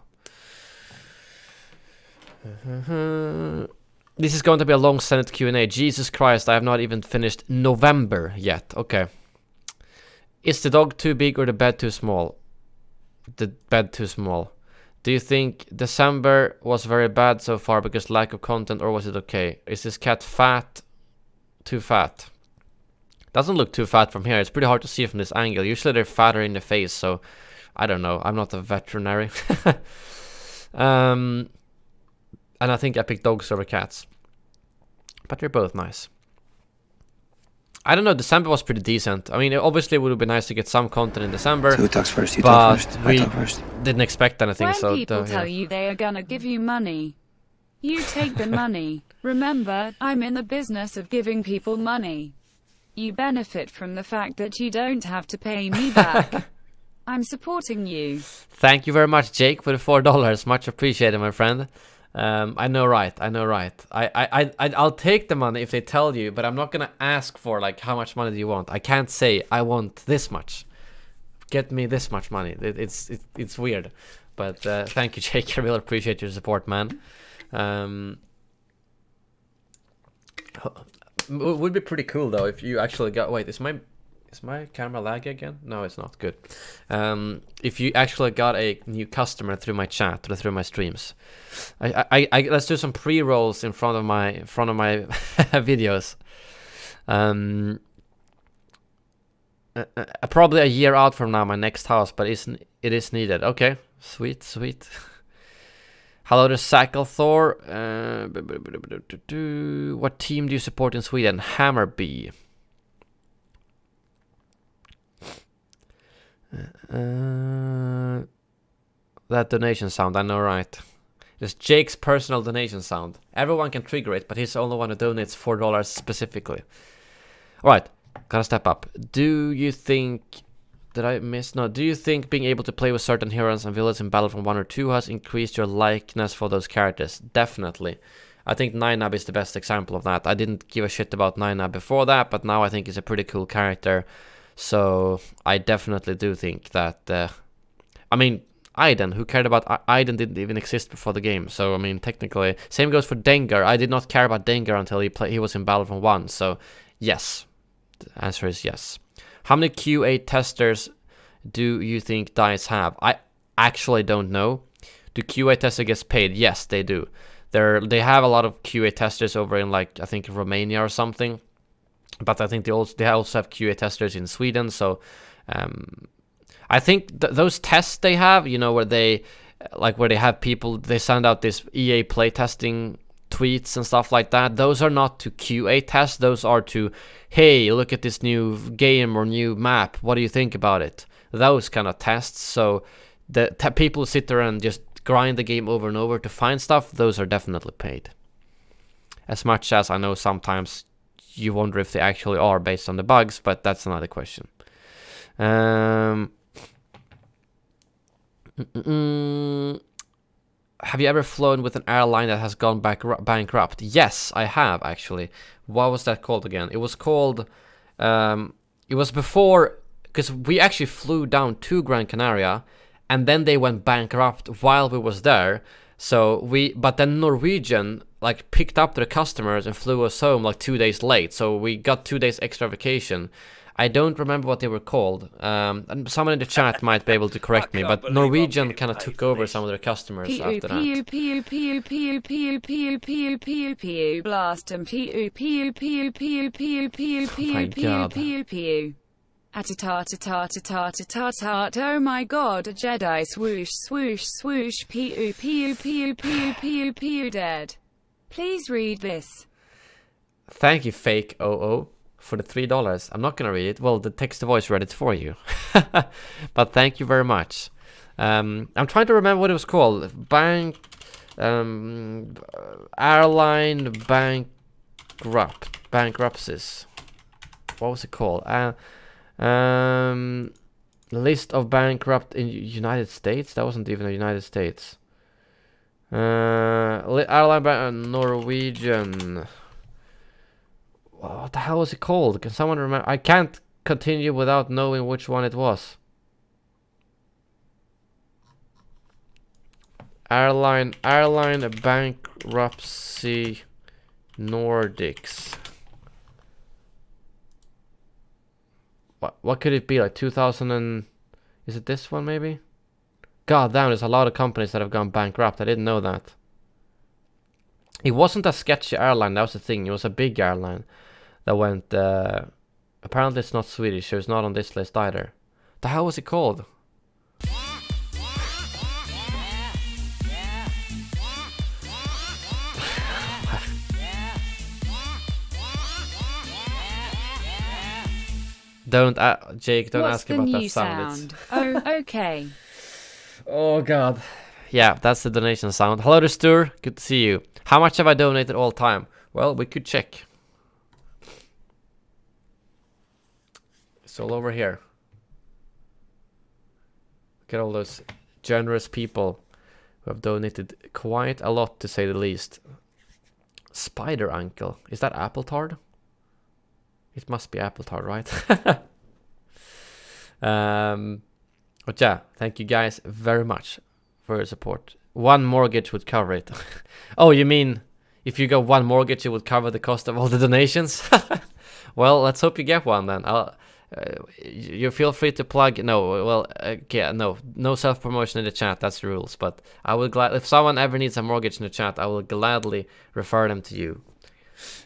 This is going to be a long Senate Q&A. Jesus Christ, I have not even finished November yet. Okay. Is the dog too big or the bed too small? The bed too small. Do you think December was very bad so far because lack of content, or was it okay? Is this cat fat? Too fat? Doesn't look too fat from here. It's pretty hard to see from this angle. Usually they're fatter in the face, so I don't know. I'm not a veterinary. And I think I picked dogs over cats. But they're both nice. I don't know, December was pretty decent. I mean, obviously it would be nice to get some content in December. So who talks first? You talk first. We I talk first. didn't expect anything, when so... people tell you they are gonna give you money, you take the money. Remember, I'm in the business of giving people money. You benefit from the fact that you don't have to pay me back. I'm supporting you. Thank you very much, Jake, for the $4. Much appreciated, my friend. I know, right? I know, right? I'll take the money if they tell you, but I'm not gonna ask for like how much money do you want. I can't say I want this much. Get me this much money. It's weird, but thank you, Jake. I really appreciate your support, man. It would be pretty cool though if you actually got. Wait, is my camera lag again? No, it's not. Good. If you actually got a new customer through my chat or through my streams, let's do some pre-rolls in front of my videos. Probably a year out from now, my next house, but it is needed. Okay, sweet. Hello to Thor. What team do you support in Sweden? Hammarby. That donation sound, I know, right? It's Jake's personal donation sound. Everyone can trigger it, but he's the only one who donates $4 specifically. Alright, gotta step up. Do you think... Did I miss? No. Do you think being able to play with certain heroes and villains in Battlefront 1 or 2 has increased your likeness for those characters? Definitely. I think Ninab is the best example of that. I didn't give a shit about Ninab before that, but now I think he's a pretty cool character. So I definitely do think that... I mean, Aiden, who cared about... Aiden didn't even exist before the game. So, I mean, technically... Same goes for Dengar. I did not care about Dengar until he was in Battlefront 1. So, yes. The answer is yes. How many QA testers do you think DICE have? I actually don't know. Do QA testers get paid? Yes, they do. They have a lot of QA testers over in, like, I think Romania or something. But I think they also have QA testers in Sweden. So I think those tests they have, you know, where they have people, they send out this EA playtesting tweets and stuff like that. Those are not to QA tests. Those are to, hey, look at this new game or new map. What do you think about it? Those kind of tests. So the people sit there and just grind the game over and over to find stuff. Those are definitely paid. As much as I know sometimes you wonder if they actually are based on the bugs, but that's another question. Have you ever flown with an airline that has gone bankrupt? Yes, I have, actually. What was that called again? It was called... it was before... Because we actually flew down to Gran Canaria, and then they went bankrupt while we was there. So but then Norwegian, like, picked up their customers and flew us home, like, 2 days late. So we got 2 days extra vacation. I don't remember what they were called. And someone in the chat might be able to correct me, but Norwegian kind of took over some of their customers after that. Blast and oh my god, a Jedi swoosh swoosh swoosh dead. Please read this. Thank you, fake OO, for the $3. I'm not gonna read it. Well, the text-to-voice read it for you. But thank you very much. I'm trying to remember what it was called. Airline bankruptcies. What was it called? List of bankrupt in United States. That wasn't even the United States. Airline Norwegian. What the hell was it called? Can someone remember? I can't continue without knowing which one it was. Airline bankruptcy Nordics. What could it be? Like 2000 and... Is it this one maybe? God damn, there's a lot of companies that have gone bankrupt. I didn't know that. It wasn't a sketchy airline, that was the thing. It was a big airline that went... apparently it's not Swedish, so it's not on this list either. The hell was it called? Jake, don't ask about that sound. Oh, okay. Oh god. Yeah, that's the donation sound. Hello to Stur, good to see you. How much have I donated all time? Well, we could check. It's all over here. Look at all those generous people who who have donated quite a lot, to say the least. Spider Uncle. Is that Apple Tart? It must be Apple Tart, right? But yeah, thank you guys very much for your support. One mortgage would cover it. Oh, you mean if you got one mortgage, it would cover the cost of all the donations? Well, let's hope you get one then. You feel free to plug. No, well, yeah, no self-promotion in the chat. That's the rules. But I will if someone ever needs a mortgage in the chat, I will gladly refer them to you.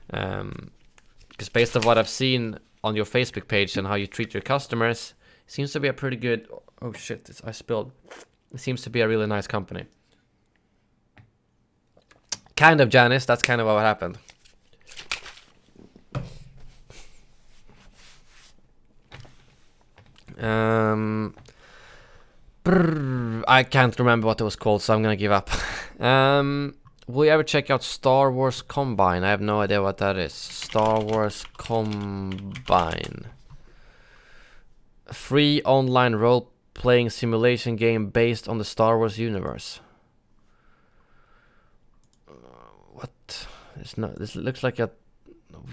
Because based on what I've seen on your Facebook page and how you treat your customers, it seems to be a pretty good. Oh shit! I spilled. It seems to be a really nice company. Kind of, Janice. That's kind of what happened. I can't remember what it was called, so I'm gonna give up. Will you ever check out Star Wars Combine? I have no idea what that is. Star Wars Combine. A free online role-playing simulation game based on the Star Wars universe. What? It's not. This looks like a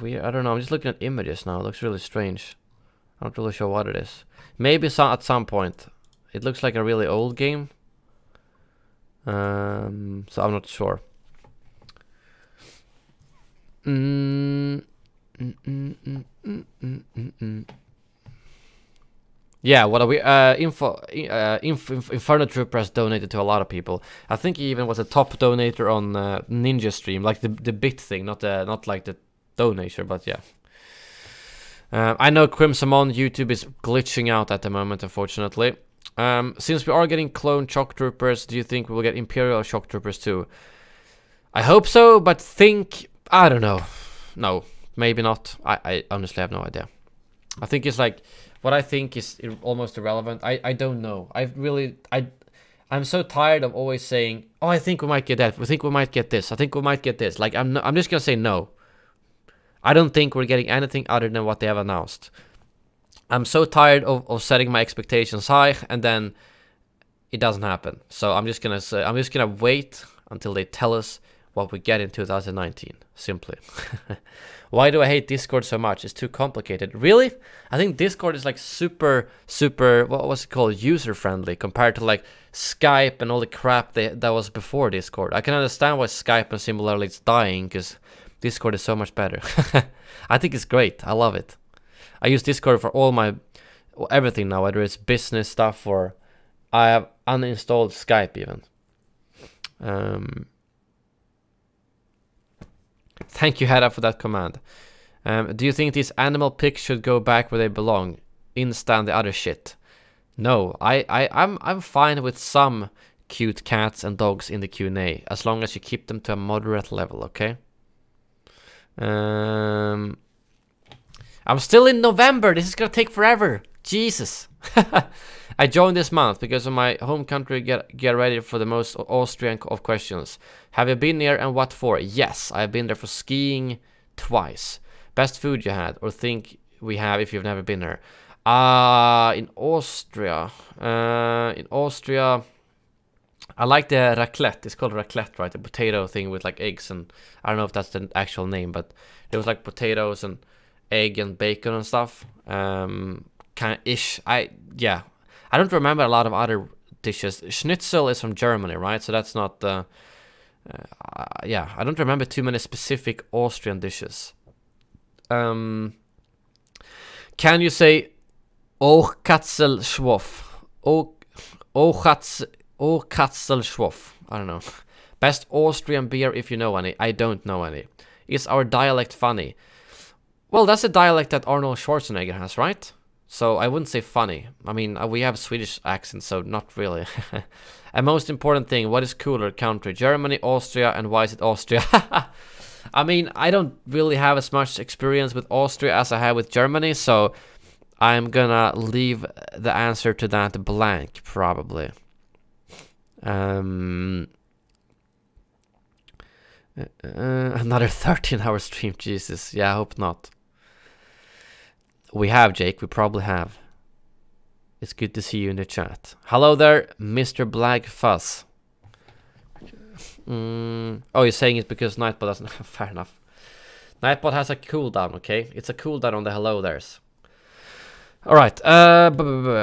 weird. I don't know. I'm just looking at images now. It looks really strange. I'm not really sure what it is. Maybe at some point. It looks like a really old game. So I'm not sure. Yeah, what are we? Inferno Troopers donated to a lot of people. I think he even was a top donator on Ninja Stream, like the bit thing, not like the donation, but yeah. I know Crimson on YouTube is glitching out at the moment, unfortunately. Since we are getting clone shock troopers, do you think we will get Imperial shock troopers too? I hope so, but I don't know. No, maybe not. I honestly have no idea. I think it's like, what I think is almost irrelevant. I don't know. I'm so tired of always saying, oh, I think we might get that. We think we might get this. I think we might get this. Like, I'm just gonna say no. I don't think we're getting anything other than what they have announced. I'm so tired of setting my expectations high and then it doesn't happen. So I'm just gonna wait until they tell us what we get in 2019. Simply. Why do I hate Discord so much? It's too complicated. Really? I think Discord is like super, what was it called? User friendly compared to like Skype and all the crap that was before Discord. I can understand why Skype and similarly it's dying because Discord is so much better. I think it's great. I love it. I use Discord for all my everything now, whether it's business stuff or I have uninstalled Skype even. Thank you, Hedda, for that command. Do you think these animal pics should go back where they belong? Insta and the other shit. No, I'm fine with some cute cats and dogs in the Q&A as long as you keep them to a moderate level, okay? I'm still in November. This is gonna take forever. Jesus. I joined this month because of my home country. Get ready for the most Austrian of questions. Have you been here and what for? Yes, I've been there for skiing twice. Best food you had or think we have if you've never been there? In Austria. I like the raclette. It's called raclette, right? The potato thing with like eggs and I don't know if that's the actual name, but there was like potatoes and egg and bacon and stuff. Kind of ish. I don't remember a lot of other dishes. Schnitzel is from Germany, right? So that's not I don't remember too many specific Austrian dishes. Can you say "Oh Katzelschwoff"? Oh Katzelschwoff. I don't know. Best Austrian beer if you know any. I don't know any. Is our dialect funny? Well, that's a dialect that Arnold Schwarzenegger has, right? So I wouldn't say funny. I mean, we have Swedish accents, so not really. And most important thing, what is cooler country? Germany, Austria, and why is it Austria? I mean, I don't really have as much experience with Austria as I have with Germany, so I'm gonna leave the answer to that blank, probably. Another 13-hour stream, Jesus. Yeah, I hope not. We have, Jake. We probably have. It's good to see you in the chat. Hello there, Mr. Black Fuzz. Oh, you're saying it because Nightbot doesn't... Fair enough. Nightbot has a cooldown, okay? It's a cooldown on the hello there's. Alright,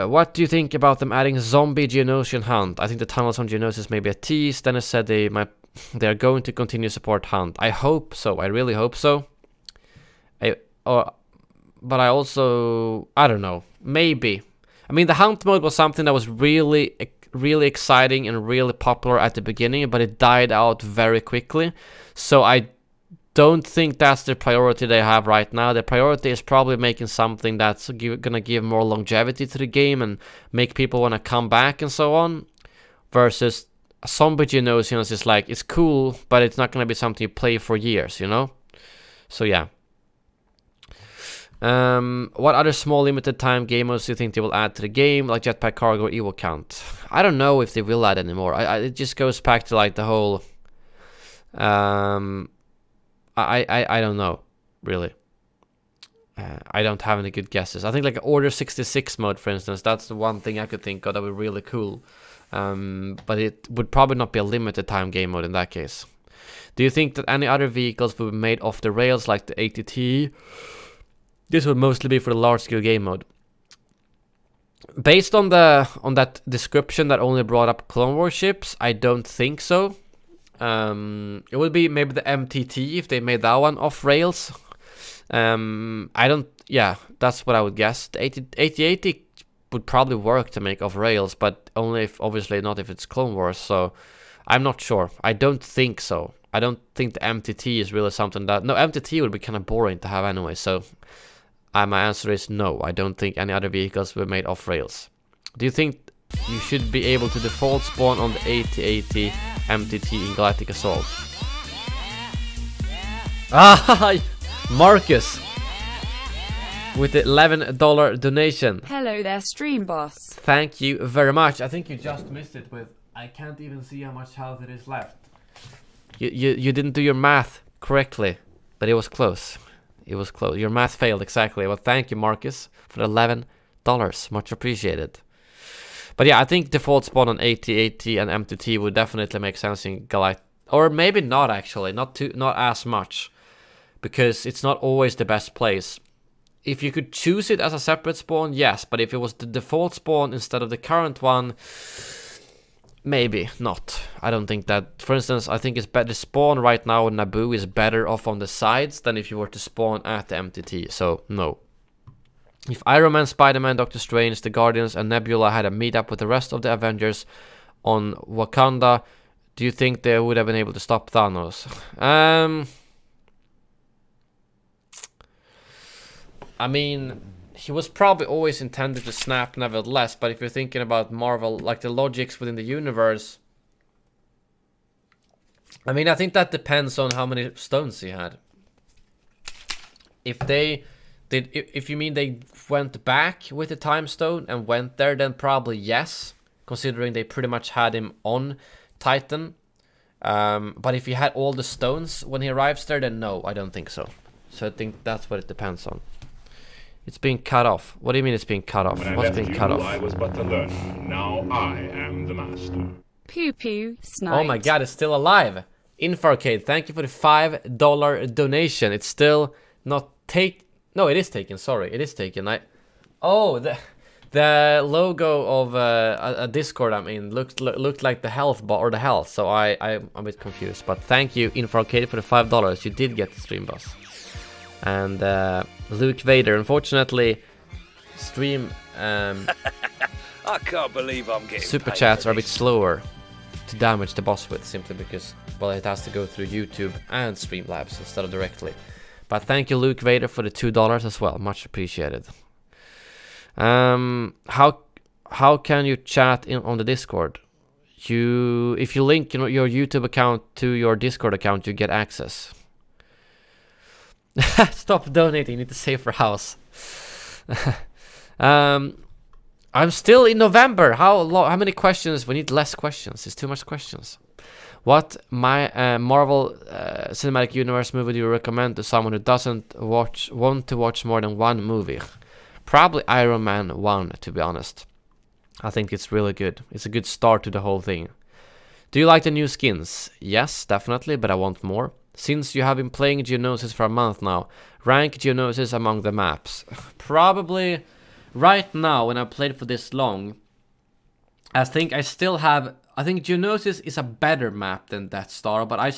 what do you think about them adding zombie Geonosian Hunt? I think the tunnels on Geonosis may be a tease. Dennis said they are going to continue support Hunt. I hope so. I really hope so. But I also... I don't know. Maybe. I mean, the Hunt mode was something that was really exciting and really popular at the beginning, but it died out very quickly. So I don't think that's the priority they have right now. The priority is probably making something that's gonna give more longevity to the game and make people want to come back and so on. Versus Zombie Geonosians is like, it's cool, but it's not gonna be something you play for years, you know? So yeah. What other small limited time game modes do you think they will add to the game, like Jetpack Cargo or Evo Count? I don't know if they will add anymore. It just goes back to like the whole... I don't know, really. I don't have any good guesses. I think like Order 66 mode, for instance, that's the one thing I could think of that would be really cool. But it would probably not be a limited time game mode in that case. Do you think that any other vehicles will be made off the rails like the ATT? This would mostly be for the large scale game mode. Based on that description that only brought up Clone Wars ships, I don't think so. It would be maybe the MTT if they made that one off rails. Yeah, that's what I would guess. The 8080 would probably work to make off rails, but only if, obviously not if it's Clone Wars, so I'm not sure. I don't think so. I don't think the MTT is really something that... No, MTT would be kind of boring to have anyway, so my answer is no. I don't think any other vehicles were made off rails. Do you think you should be able to default spawn on the 8080 MTT in Galactic Assault? Ah, Marcus with the $11 donation. Hello there, Streamboss. Thank you very much. I think you just missed it with... I can't even see how much health it is left. You didn't do your math correctly, but it was close. It was close. Your math failed exactly. Well, thank you, Marcus, for the $11. Much appreciated. But yeah, I think default spawn on 8080 and MTT would definitely make sense in Galactic, or maybe not actually, not as much, because it's not always the best place. If you could choose it as a separate spawn, yes, but if it was the default spawn instead of the current one, maybe not. I don't think that. For instance, I think it's better spawn right now in Naboo is better off on the sides than if you were to spawn at the MTT. So no. If Iron Man, Spider-Man, Doctor Strange, the Guardians, and Nebula had a meetup with the rest of the Avengers on Wakanda, do you think they would have been able to stop Thanos? I mean, he was probably always intended to snap nevertheless, but if you're thinking about Marvel, like the logics within the universe, I mean, I think that depends on how many stones he had. If they did, if you mean they went back with the time stone and went there, then probably yes, considering they pretty much had him on Titan. But if he had all the stones when he arrives there, then no, I don't think so. So I think that's what it depends on. It's being cut off. What do you mean it's being cut off? What's being cut off? I was but a learner. Now I am the master. Pew pew, snipe. Oh my god, it's still alive. Infarcade, thank you for the $5 donation. It's still not No, it is taken. Sorry, it is taken. Oh, the logo of a Discord I'm in looked like the health bar or the health. So I'm a bit confused. But thank you, Infarcade, for the $5. You did get the Streamboss. And Luke Vader, unfortunately, stream I can't believe I'm getting super paid chats for are a bit this. slower to damage the boss with, simply because, well, it has to go through YouTube and Streamlabs instead of directly. But thank you, Luke Vader, for the $2 as well. Much appreciated. How can you chat on the Discord? If you link your YouTube account to your Discord account, you get access. Stop donating. You need to save for house. I'm still in November. How many questions? We need less questions. It's too much questions. What Marvel Cinematic Universe movie do you recommend to someone who doesn't want to watch more than one movie? Probably Iron Man 1, to be honest. I think it's really good. It's a good start to the whole thing. Do you like the new skins? Yes, definitely, but I want more. Since you have been playing Geonosis for a month now, rank Geonosis among the maps. Probably right now, when I've played for this long, I think Geonosis is a better map than Death Star, but I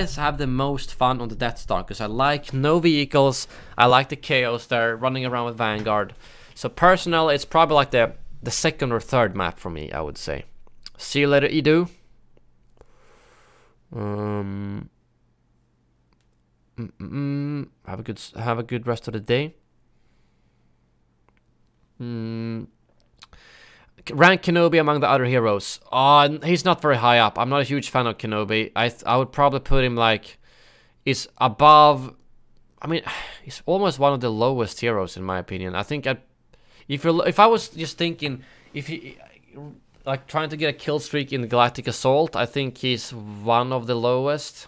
have the most fun on the Death Star because I like no vehicles, I like the chaos there, running around with Vanguard. So personally, it's probably like the second or third map for me, I would say. See you later, Edu. Have a good rest of the day. Rank Kenobi among the other heroes. He's not very high up. I'm not a huge fan of Kenobi. I would probably put him like, he's above. I mean, he's almost one of the lowest heroes in my opinion. I think if I was just thinking, if he like trying to get a kill streak in the Galactic Assault, I think he's one of the lowest.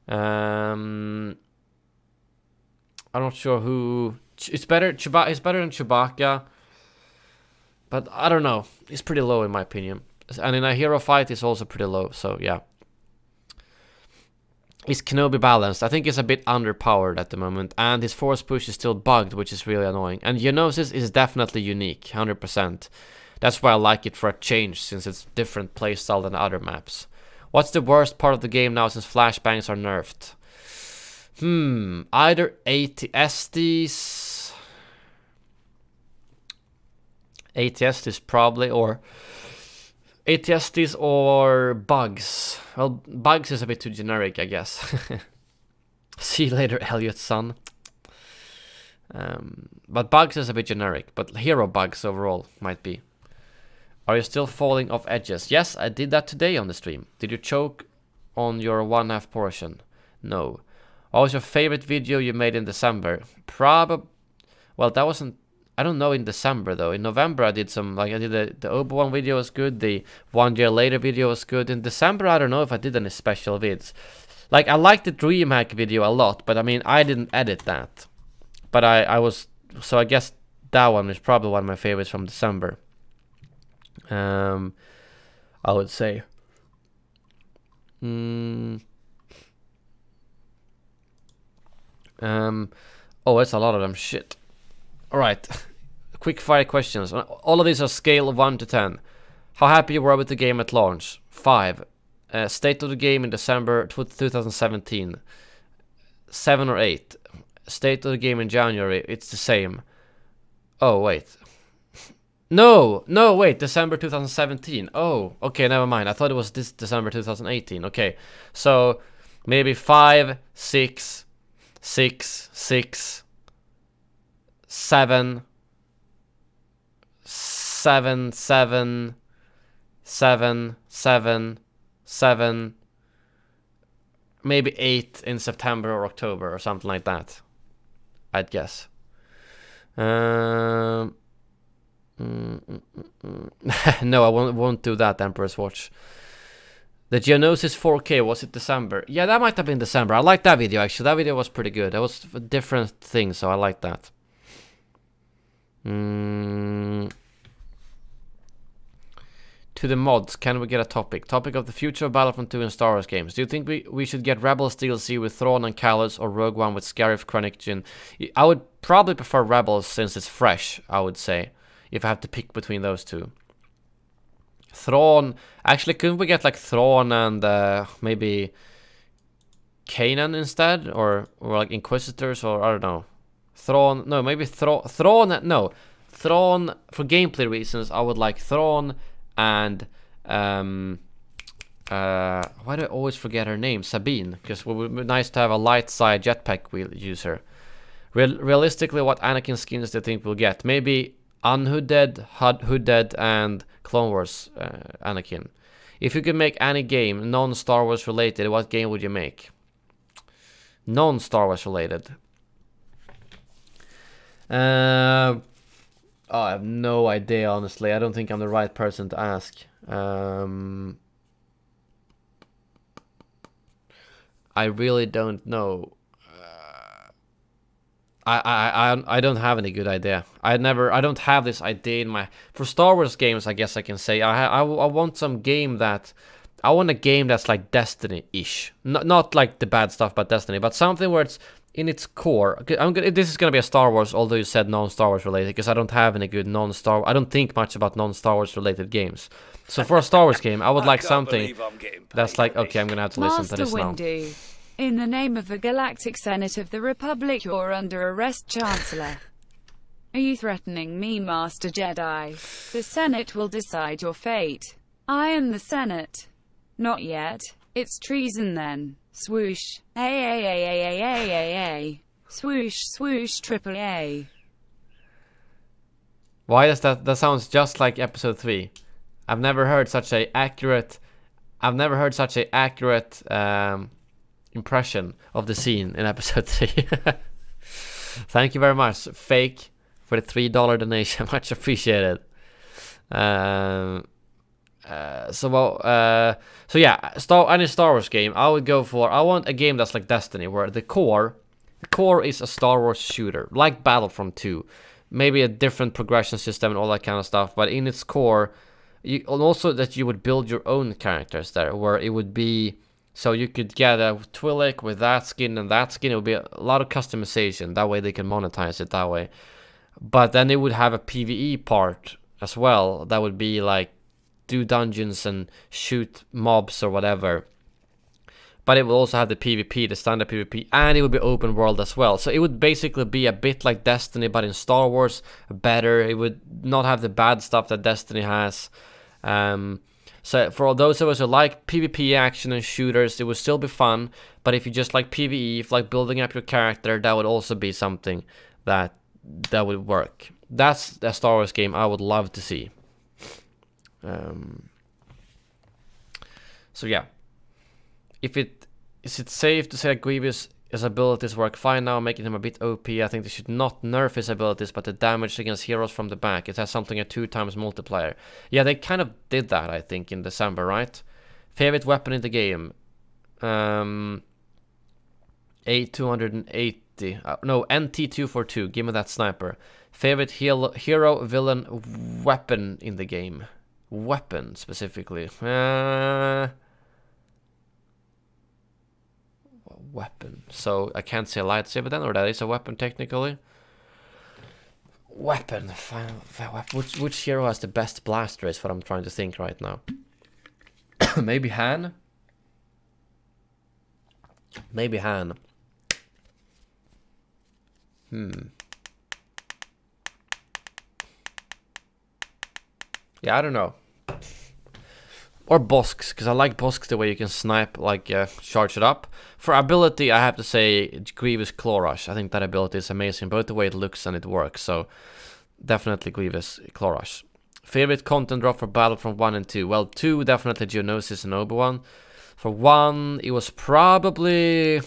I'm not sure who. It's better. It's better than Chewbacca. But I don't know. It's pretty low in my opinion. And in a hero fight, it's also pretty low. So yeah. Is Kenobi balanced? I think he's a bit underpowered at the moment. And his force push is still bugged, which is really annoying. And Geonosis is definitely unique, 100%. That's why I like it for a change, since it's different playstyle than other maps. What's the worst part of the game now since flashbangs are nerfed? Either ATSTs probably, or ATSTs or bugs. Well, bugs is a bit too generic, I guess. See you later, Elliot's son. But bugs is a bit generic, but hero bugs overall might be. Are you still falling off edges? Yes, I did that today on the stream. Did you choke on your 1/2 portion? No. What was your favorite video you made in December? Well, that wasn't. I don't know in December though. In November I did some, like I did the Obi-Wan video was good. The 1 year later video was good. In December I don't know if I did any special vids. Like I liked the DreamHack video a lot, but I mean I didn't edit that. But I was, so I guess that one is probably one of my favorites from December. I would say. Oh, it's a lot of them. Shit. Alright. Quick fire questions. All of these are scale of 1 to 10. How happy you were with the game at launch? 5. State of the game in December 2017. 7 or 8. State of the game in January. It's the same. Oh, wait. No, wait, December 2017. Oh, okay, never mind. I thought it was this December 2018. Okay, so maybe 5, 6, 6, 6, 7, 7, 7, 7, 7, 7, maybe 8 in September or October or something like that, I'd guess. No, I won't do that, Emperor's Watch. The Geonosis 4K, was it December? Yeah, that might have been December. I liked that video, actually. That video was pretty good. That was a different thing, so I liked that. To the mods, can we get a topic? Topic of the future of Battlefront 2 and Star Wars games. Do you think we should get Rebels DLC with Thrawn and Kallus, or Rogue One with Scarif, Krennic, Jyn? I would probably prefer Rebels since it's fresh, I would say. If I have to pick between those two. Thrawn, actually couldn't we get like Thrawn and maybe Kanan instead? Or like Inquisitors, or I don't know. Thrawn, no, maybe Thrawn, no. Thrawn, for gameplay reasons, I would like Thrawn and why do I always forget her name? Sabine, because it would be nice to have a light side jetpack wheel user. Realistically, what Anakin skins do you think we'll get? Maybe Unhooded, Hooded, and Clone Wars Anakin. If you could make any game non-Star Wars related, what game would you make? Non-Star Wars related. I have no idea, honestly. I don't think I'm the right person to ask. I really don't know. I don't have any good idea. I don't have this idea in my. For Star Wars games, I guess I can say I want some game that I want a game that's like Destiny-ish. Not like the bad stuff about Destiny, but something where it's in its core. This is gonna be a Star Wars, although you said non-Star Wars related, because I don't have any good non-Star. I don't think much about non-Star Wars related games. So for a Star Wars game, I would like something that's like, okay, I'm gonna have to listen to this now. In the name of the Galactic Senate of the Republic, you're under arrest, Chancellor. Are you threatening me, Master Jedi? The Senate will decide your fate. I am the Senate. Not yet. It's treason then. Swoosh. A. Swoosh, swoosh, triple A. Why does that sounds just like episode 3. I've never heard such a accurate impression of the scene in episode 3. Thank you very much, Fake, for the $3 donation. Much appreciated. So yeah, any Star Wars game, I would go for. I want a game that's like Destiny, where the core is a Star Wars shooter, like Battlefront 2. Maybe a different progression system and all that kind of stuff, but in its core, and also that you would build your own characters there, where it would be, so you could get a Twi'lek with that skin and that skin. It would be a lot of customization. That way they can monetize it that way. But then it would have a PvE part as well. That would be like do dungeons and shoot mobs or whatever. But it will also have the PvP, the standard PvP, and it would be open world as well. So it would basically be a bit like Destiny, but in Star Wars, better. It would not have the bad stuff that Destiny has. So for those of us who like PvP action and shooters, it would still be fun. But if you just like PvE, if like building up your character, that would also be something that would work. That's a Star Wars game I would love to see. So yeah. Is it safe to say that Grievous' abilities work fine now, making him a bit OP? I think they should not nerf his abilities, but the damage against heroes from the back, it has something at 2 times multiplier. Yeah, they kind of did that, I think, in December, right? Favorite weapon in the game? A280. No, NT242. Give me that sniper. Favorite hero, villain, weapon in the game? Weapon, specifically. Weapon. So I can't say lightsaber then, or that is a weapon technically. Weapon. Which hero has the best blaster is what I'm trying to think right now. Maybe Han? Maybe Han. Yeah, I don't know. Or Bosks, because I like Bosks the way you can snipe, like charge it up. For ability, I have to say Grievous Claw Rush. I think that ability is amazing, both the way it looks and it works. So definitely Grievous Claw Rush. Favorite content drop for Battlefront 1 and 2? Well, 2 definitely Geonosis and Obi-Wan. For 1, it was probably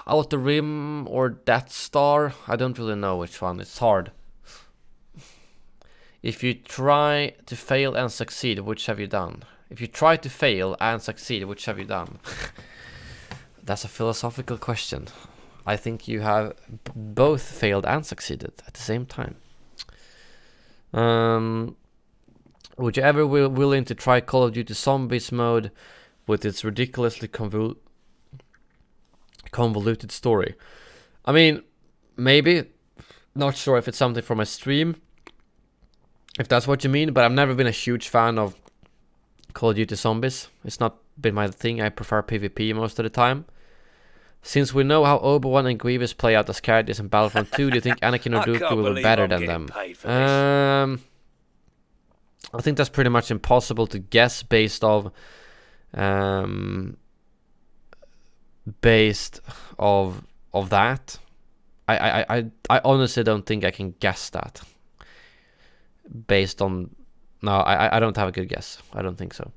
Outer Rim or Death Star. I don't really know which one. It's hard. If you try to fail and succeed, which have you done? If you try to fail and succeed, which have you done? That's a philosophical question. I think you have both failed and succeeded at the same time. Would you ever be willing to try Call of Duty Zombies mode with its ridiculously convoluted story? I mean, maybe. Not sure if it's something for my stream, if that's what you mean, but I've never been a huge fan of Call of Duty Zombies. It's not been my thing. I prefer PvP most of the time. Since we know how Obi-Wan and Grievous play out as characters in Battlefront 2, do you think Anakin or Dooku will be better than them? I think that's pretty much impossible to guess based of that. I honestly don't think I can guess that. Based on... No, I don't have a good guess. I don't think so.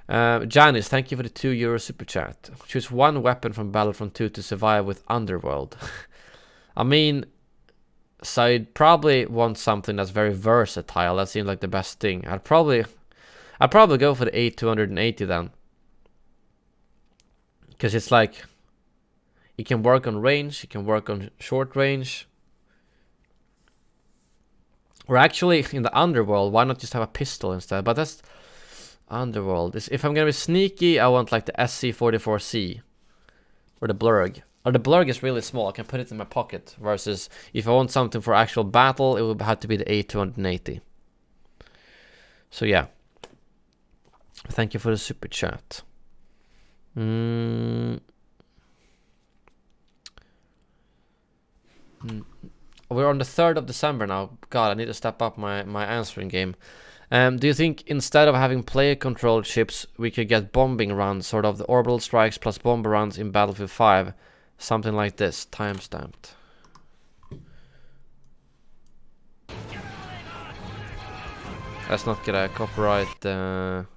Janice, thank you for the €2 super chat. Choose one weapon from Battlefront 2 to survive with Underworld. I mean, so I'd probably want something that's very versatile. That seems like the best thing. I'd probably go for the A280 then. Because it's like, it can work on range, it can work on short range. Or actually, in the underworld, why not just have a pistol instead? But that's underworld. If I'm gonna be sneaky, I want like the SC44C or the Blurg. Or the Blurg is really small. I can put it in my pocket. Versus if I want something for actual battle, it would have to be the A280. So yeah. Thank you for the super chat. We're on the 3rd of December now. God, I need to step up my answering game. Do you think instead of having player-controlled ships, we could get bombing runs, sort of the orbital strikes plus bomber runs in Battlefield 5? Something like this, time-stamped. Let's not get a copyright on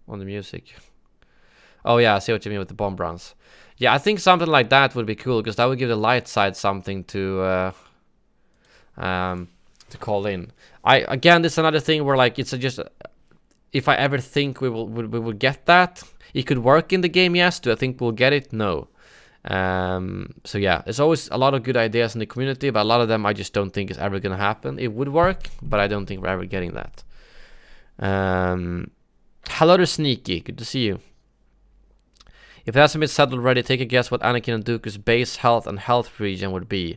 the music. Oh yeah, I see what you mean with the bomb runs. Yeah, I think something like that would be cool, because that would give the light side something to call in. Again, this is another thing where like it's just if I ever think we will get that, it could work in the game. Yes. Do I think we'll get it? No. So yeah, there's always a lot of good ideas in the community, but a lot of them I just don't think is ever gonna happen. It would work, but I don't think we're ever getting that. Hello to Sneaky, good to see you. If it hasn't been said already, take a guess what Anakin and Dooku's base health and health region would be.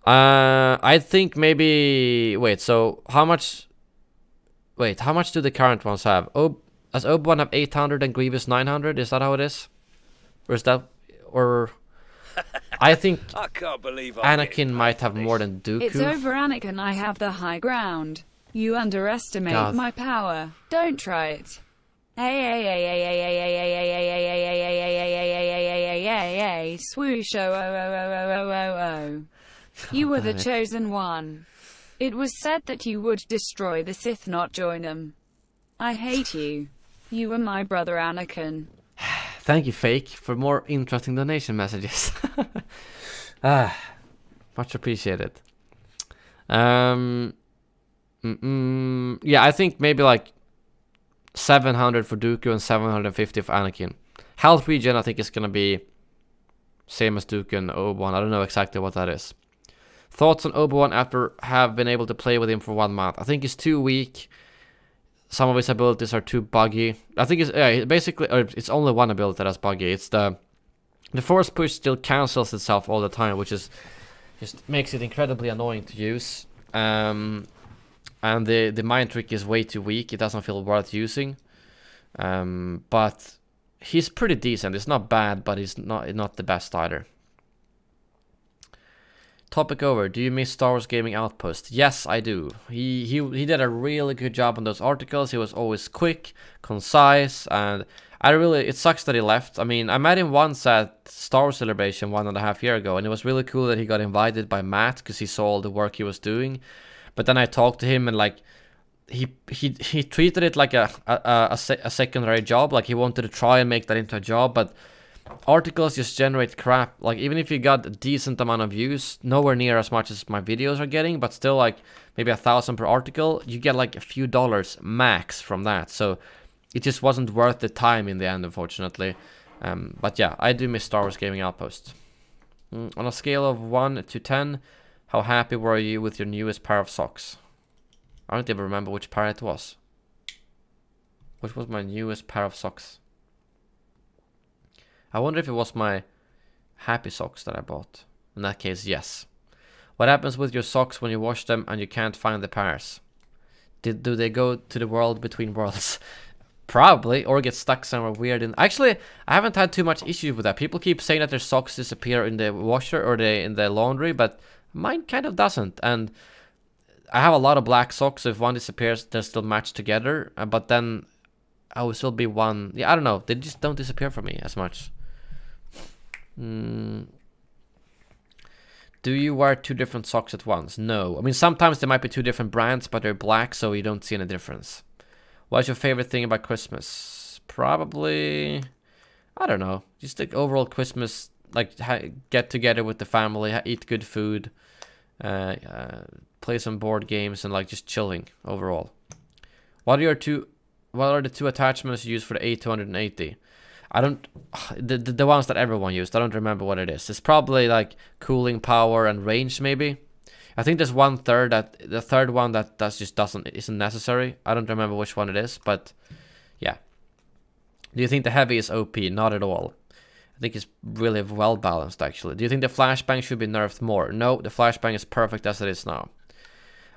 I think maybe... Wait, so how much... Wait, how much do the current ones have? Does Obi-Wan have 800 and Grievous 900? Is that how it is? Or is that... Or... I think I can't believe Anakin might have more than Dooku. It's over, Anakin. I have the high ground. You underestimate my power. Don't try it. Swoosh. You were the chosen one. It was said that you would destroy the Sith, not join them. I hate you. You were my brother, Anakin. Thank you, Fake, for more interesting donation messages. Much appreciated. Yeah, I think maybe like 700 for Dooku and 750 for Anakin. Health region, I think, is gonna be same as Dooku and Obi-Wan. I don't know exactly what that is. Thoughts on Obi-Wan after have been able to play with him for 1 month? I think he's too weak. Some of his abilities are too buggy. I think it's basically it's only one ability that's buggy. It's the force push still cancels itself all the time, which is just makes it incredibly annoying to use. And the mind trick is way too weak. It doesn't feel worth using. But he's pretty decent. It's not bad, but he's not the best either. Topic over. Do you miss Star Wars Gaming Outpost? Yes, I do. He did a really good job on those articles. He was always quick, concise, and it sucks that he left. I mean, I met him once at Star Wars Celebration 1.5 years ago, and it was really cool that he got invited by Matt because he saw all the work he was doing. But then I talked to him, and like he treated it like a secondary job. Like he wanted to try and make that into a job, but articles just generate crap. Like even if you got a decent amount of views, nowhere near as much as my videos are getting, but still like maybe 1,000 per article, you get like a few dollars max from that. So it just wasn't worth the time in the end, unfortunately. But yeah, I do miss Star Wars Gaming Outpost. On a scale of 1 to 10, how happy were you with your newest pair of socks? I don't even remember which pair it was. Which was my newest pair of socks? I wonder if it was my happy socks that I bought. In that case, yes. What happens with your socks when you wash them and you can't find the pairs? Do they go to the world between worlds? Probably, or get stuck somewhere weird. Actually, I haven't had too much issues with that. People keep saying that their socks disappear in the washer or in the laundry, but mine kind of doesn't. And I have a lot of black socks, so if one disappears, they're still matched together. But then I will still be one. Yeah, I don't know. They just don't disappear from me as much. Do you wear 2 different socks at once? No. I mean, sometimes there might be 2 different brands, but they're black, so you don't see any difference. What's your favorite thing about Christmas? Probably, I don't know. Just the overall Christmas, like get together with the family, eat good food, play some board games, and like just chilling overall. What are the 2 attachments you use for the A280? I don't, the ones that everyone used, I don't remember what it is. It's probably like cooling power and range maybe. I think there's one third that the third one that just isn't necessary. I don't remember which one it is, but yeah. Do you think the heavy is OP? Not at all. I think it's really well balanced actually. Do you think the flashbang should be nerfed more? No, the flashbang is perfect as it is now.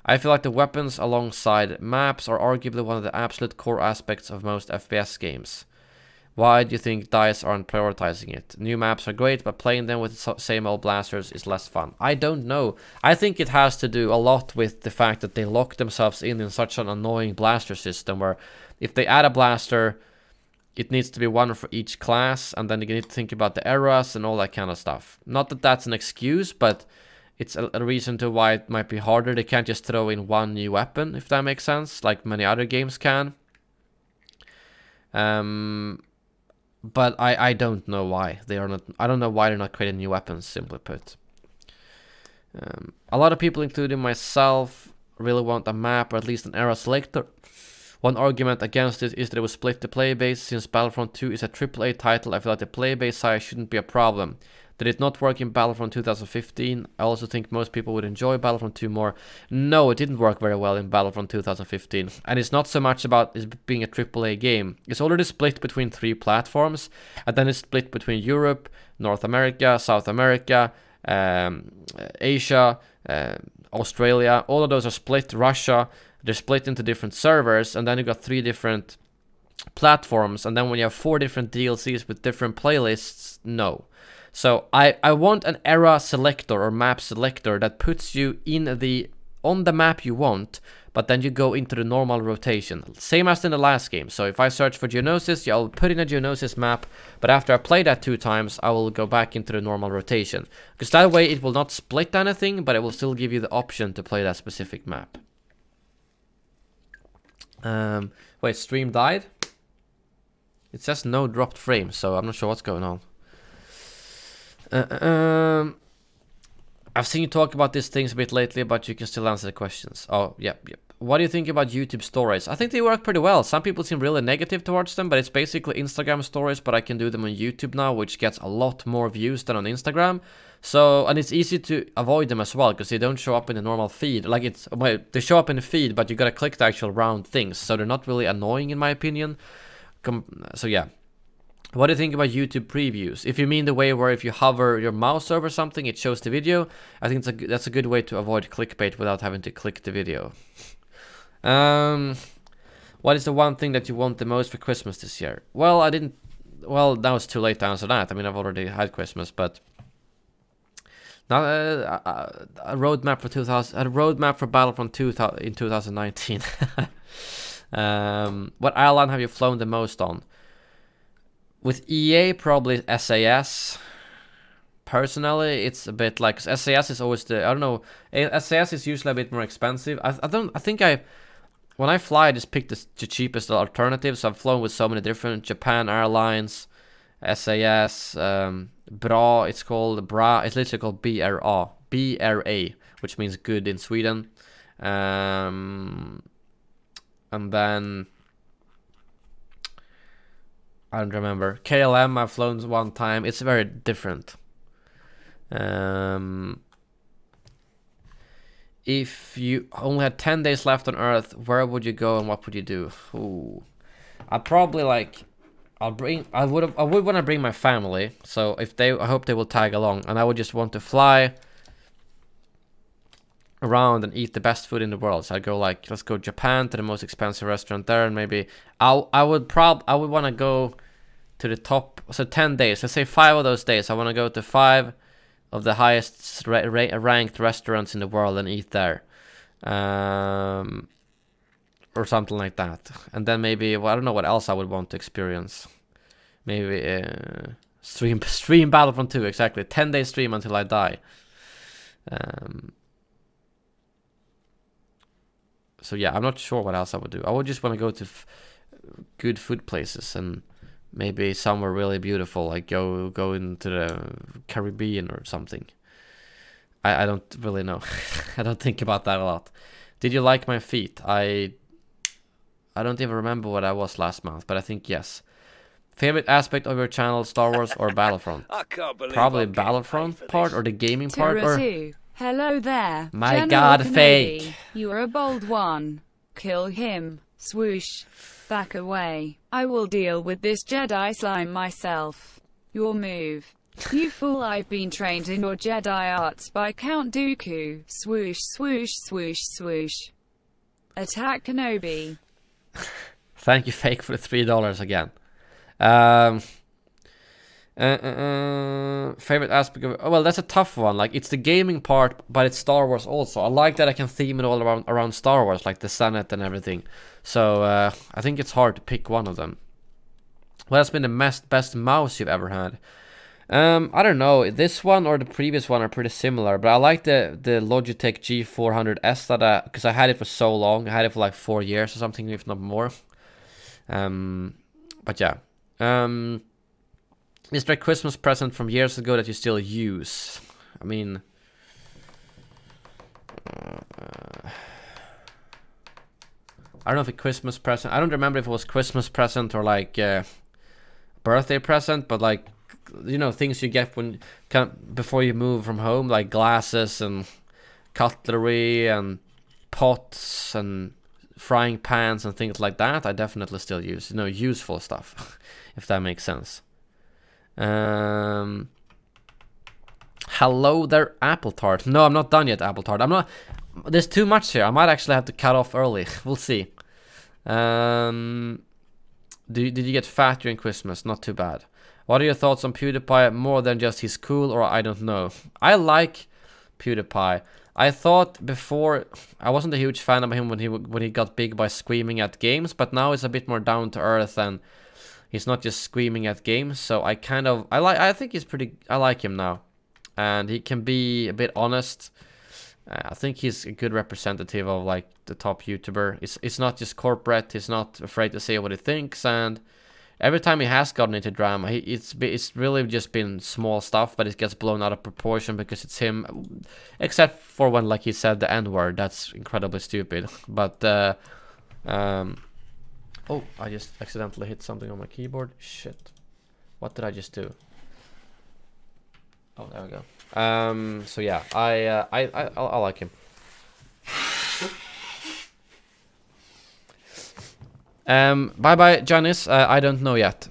I feel like the weapons alongside maps are arguably one of the absolute core aspects of most FPS games. Why do you think DICE aren't prioritizing it? New maps are great, but playing them with the same old blasters is less fun. I don't know. I think it has to do a lot with the fact that they lock themselves in such an annoying blaster system where if they add a blaster, it needs to be one for each class, and then you need to think about the eras and all that kind of stuff. Not that that's an excuse, but it's a reason to why it might be harder. They can't just throw in one new weapon, if that makes sense, like many other games can. But I don't know why they are not. I don't know why they're not creating new weapons. Simply put, a lot of people, including myself, really want a map or at least an era selector. One argument against it is that it will split the player base. Since Battlefront 2 is a AAA title, I feel like the player base size shouldn't be a problem. Did it not work in Battlefront 2015? I also think most people would enjoy Battlefront 2 more. No, it didn't work very well in Battlefront 2015. And it's not so much about it being a AAA game. It's already split between 3 platforms. And then it's split between Europe, North America, South America, Asia, Australia. All of those are split. Russia, they're split into different servers. And then you got 3 different platforms. And then when you have 4 different DLCs with different playlists, no. So I want an era selector or map selector that puts you on the map you want, but then you go into the normal rotation. Same as in the last game. So if I search for Geonosis, I'll put in a Geonosis map, but after I play that 2 times, I will go back into the normal rotation. Because that way it will not split anything, but it will still give you the option to play that specific map. Wait, stream died? It says no dropped frames, so I'm not sure what's going on. I've seen you talk about these things a bit lately, but you can still answer the questions. Oh, yep. What do you think about YouTube stories? I think they work pretty well. Some people seem really negative towards them, but it's basically Instagram stories, but I can do them on YouTube now, which gets a lot more views than on Instagram. So, and it's easy to avoid them as well, because they don't show up in the normal feed. Like well, they show up in the feed, but you gotta click the actual round things, so they're not really annoying in my opinion. So yeah. What do you think about YouTube previews? If you mean the way where if you hover your mouse over something, it shows the video, I think that's a good way to avoid clickbait without having to click the video. What is the one thing that you want the most for Christmas this year? Well, now it's too late to answer that. I mean, I've already had Christmas, but now a roadmap for Battlefront 2 in 2019. What airline have you flown the most on? With EA, probably SAS. Personally, it's a bit like SAS is always I don't know. SAS is usually a bit more expensive. When I fly, I just pick the cheapest alternative. So I've flown with so many different Japan Airlines, SAS, BRA. It's called BRA. It's literally called BRA, which means good in Sweden. And then I don't remember. KLM I've flown one time. It's very different. If you only had 10 days left on Earth, where would you go and what would you do? Ooh. I'd probably I would want to bring my family. So I hope they will tag along, and I would just want to fly around and eat the best food in the world. So I'd go let's go Japan to the most expensive restaurant there, and maybe I would want to go to the top. So 10 days, let's say 5 of those days I want to go to 5 of the highest ranked restaurants in the world and eat there, or something like that. And then maybe, well, I don't know what else I would want to experience. Maybe stream Battlefront 2, exactly. 10-day stream until I die. So yeah, I'm not sure what else I would do. I would just want to go to good food places and maybe somewhere really beautiful, like go into the Caribbean or something. I don't really know. I don't think about that a lot. Did you like my feet? I don't even remember what I was last month, but I think yes. Favorite aspect of your channel, Star Wars or Battlefront? I can't believe Probably I'm getting Battlefront paid for part this. or the gaming part, or Hello there. My General God, Kenobi. fake. You are a bold one. Kill him. Swoosh. Back away. I will deal with this Jedi slime myself. Your move. You fool, I've been trained in your Jedi arts by Count Dooku. Swoosh, swoosh, swoosh, swoosh. Attack Kenobi. Thank you, fake, for the $3 again. Favorite aspect of well, that's a tough one. Like, it's the gaming part, but it's Star Wars also. I like that I can theme it all around Star Wars, like the Senate and everything. So I think it's hard to pick one of them. What has been the best mouse you've ever had? I don't know. This one or the previous one are pretty similar, but I like the Logitech G400S that because I had it for so long. I had it for like 4 years or something, if not more. But yeah. Is there a Christmas present from years ago that you still use? I mean, I don't know if a Christmas present. I don't remember if it was Christmas present or like birthday present, but like, you know, things you get when before you move from home, like glasses and cutlery and pots and frying pans and things like that. I definitely still use, you know, useful stuff, if that makes sense. Hello there, Apple Tart. No, I'm not done yet, Apple Tart. I'm not. There's too much here. I might actually have to cut off early. We'll see. Did you get fat during Christmas? Not too bad. What are your thoughts on PewDiePie? More than just he's cool, or I don't know. I like PewDiePie. I thought before I wasn't a huge fan of him when he got big by screaming at games, but now he's a bit more down to earth and he's not just screaming at games. So I think he's pretty. I like him now, and he can be a bit honest. I think he's a good representative of like the top YouTuber. It's not just corporate. He's not afraid to say what he thinks, and every time he has gotten into drama, it's really just been small stuff, but it gets blown out of proportion because it's him. Except for when, like, he said the N-word. That's incredibly stupid. But oh, I just accidentally hit something on my keyboard. Shit. What did I just do? Oh, there we go. So yeah, I like him. Bye bye, Janice. I don't know yet.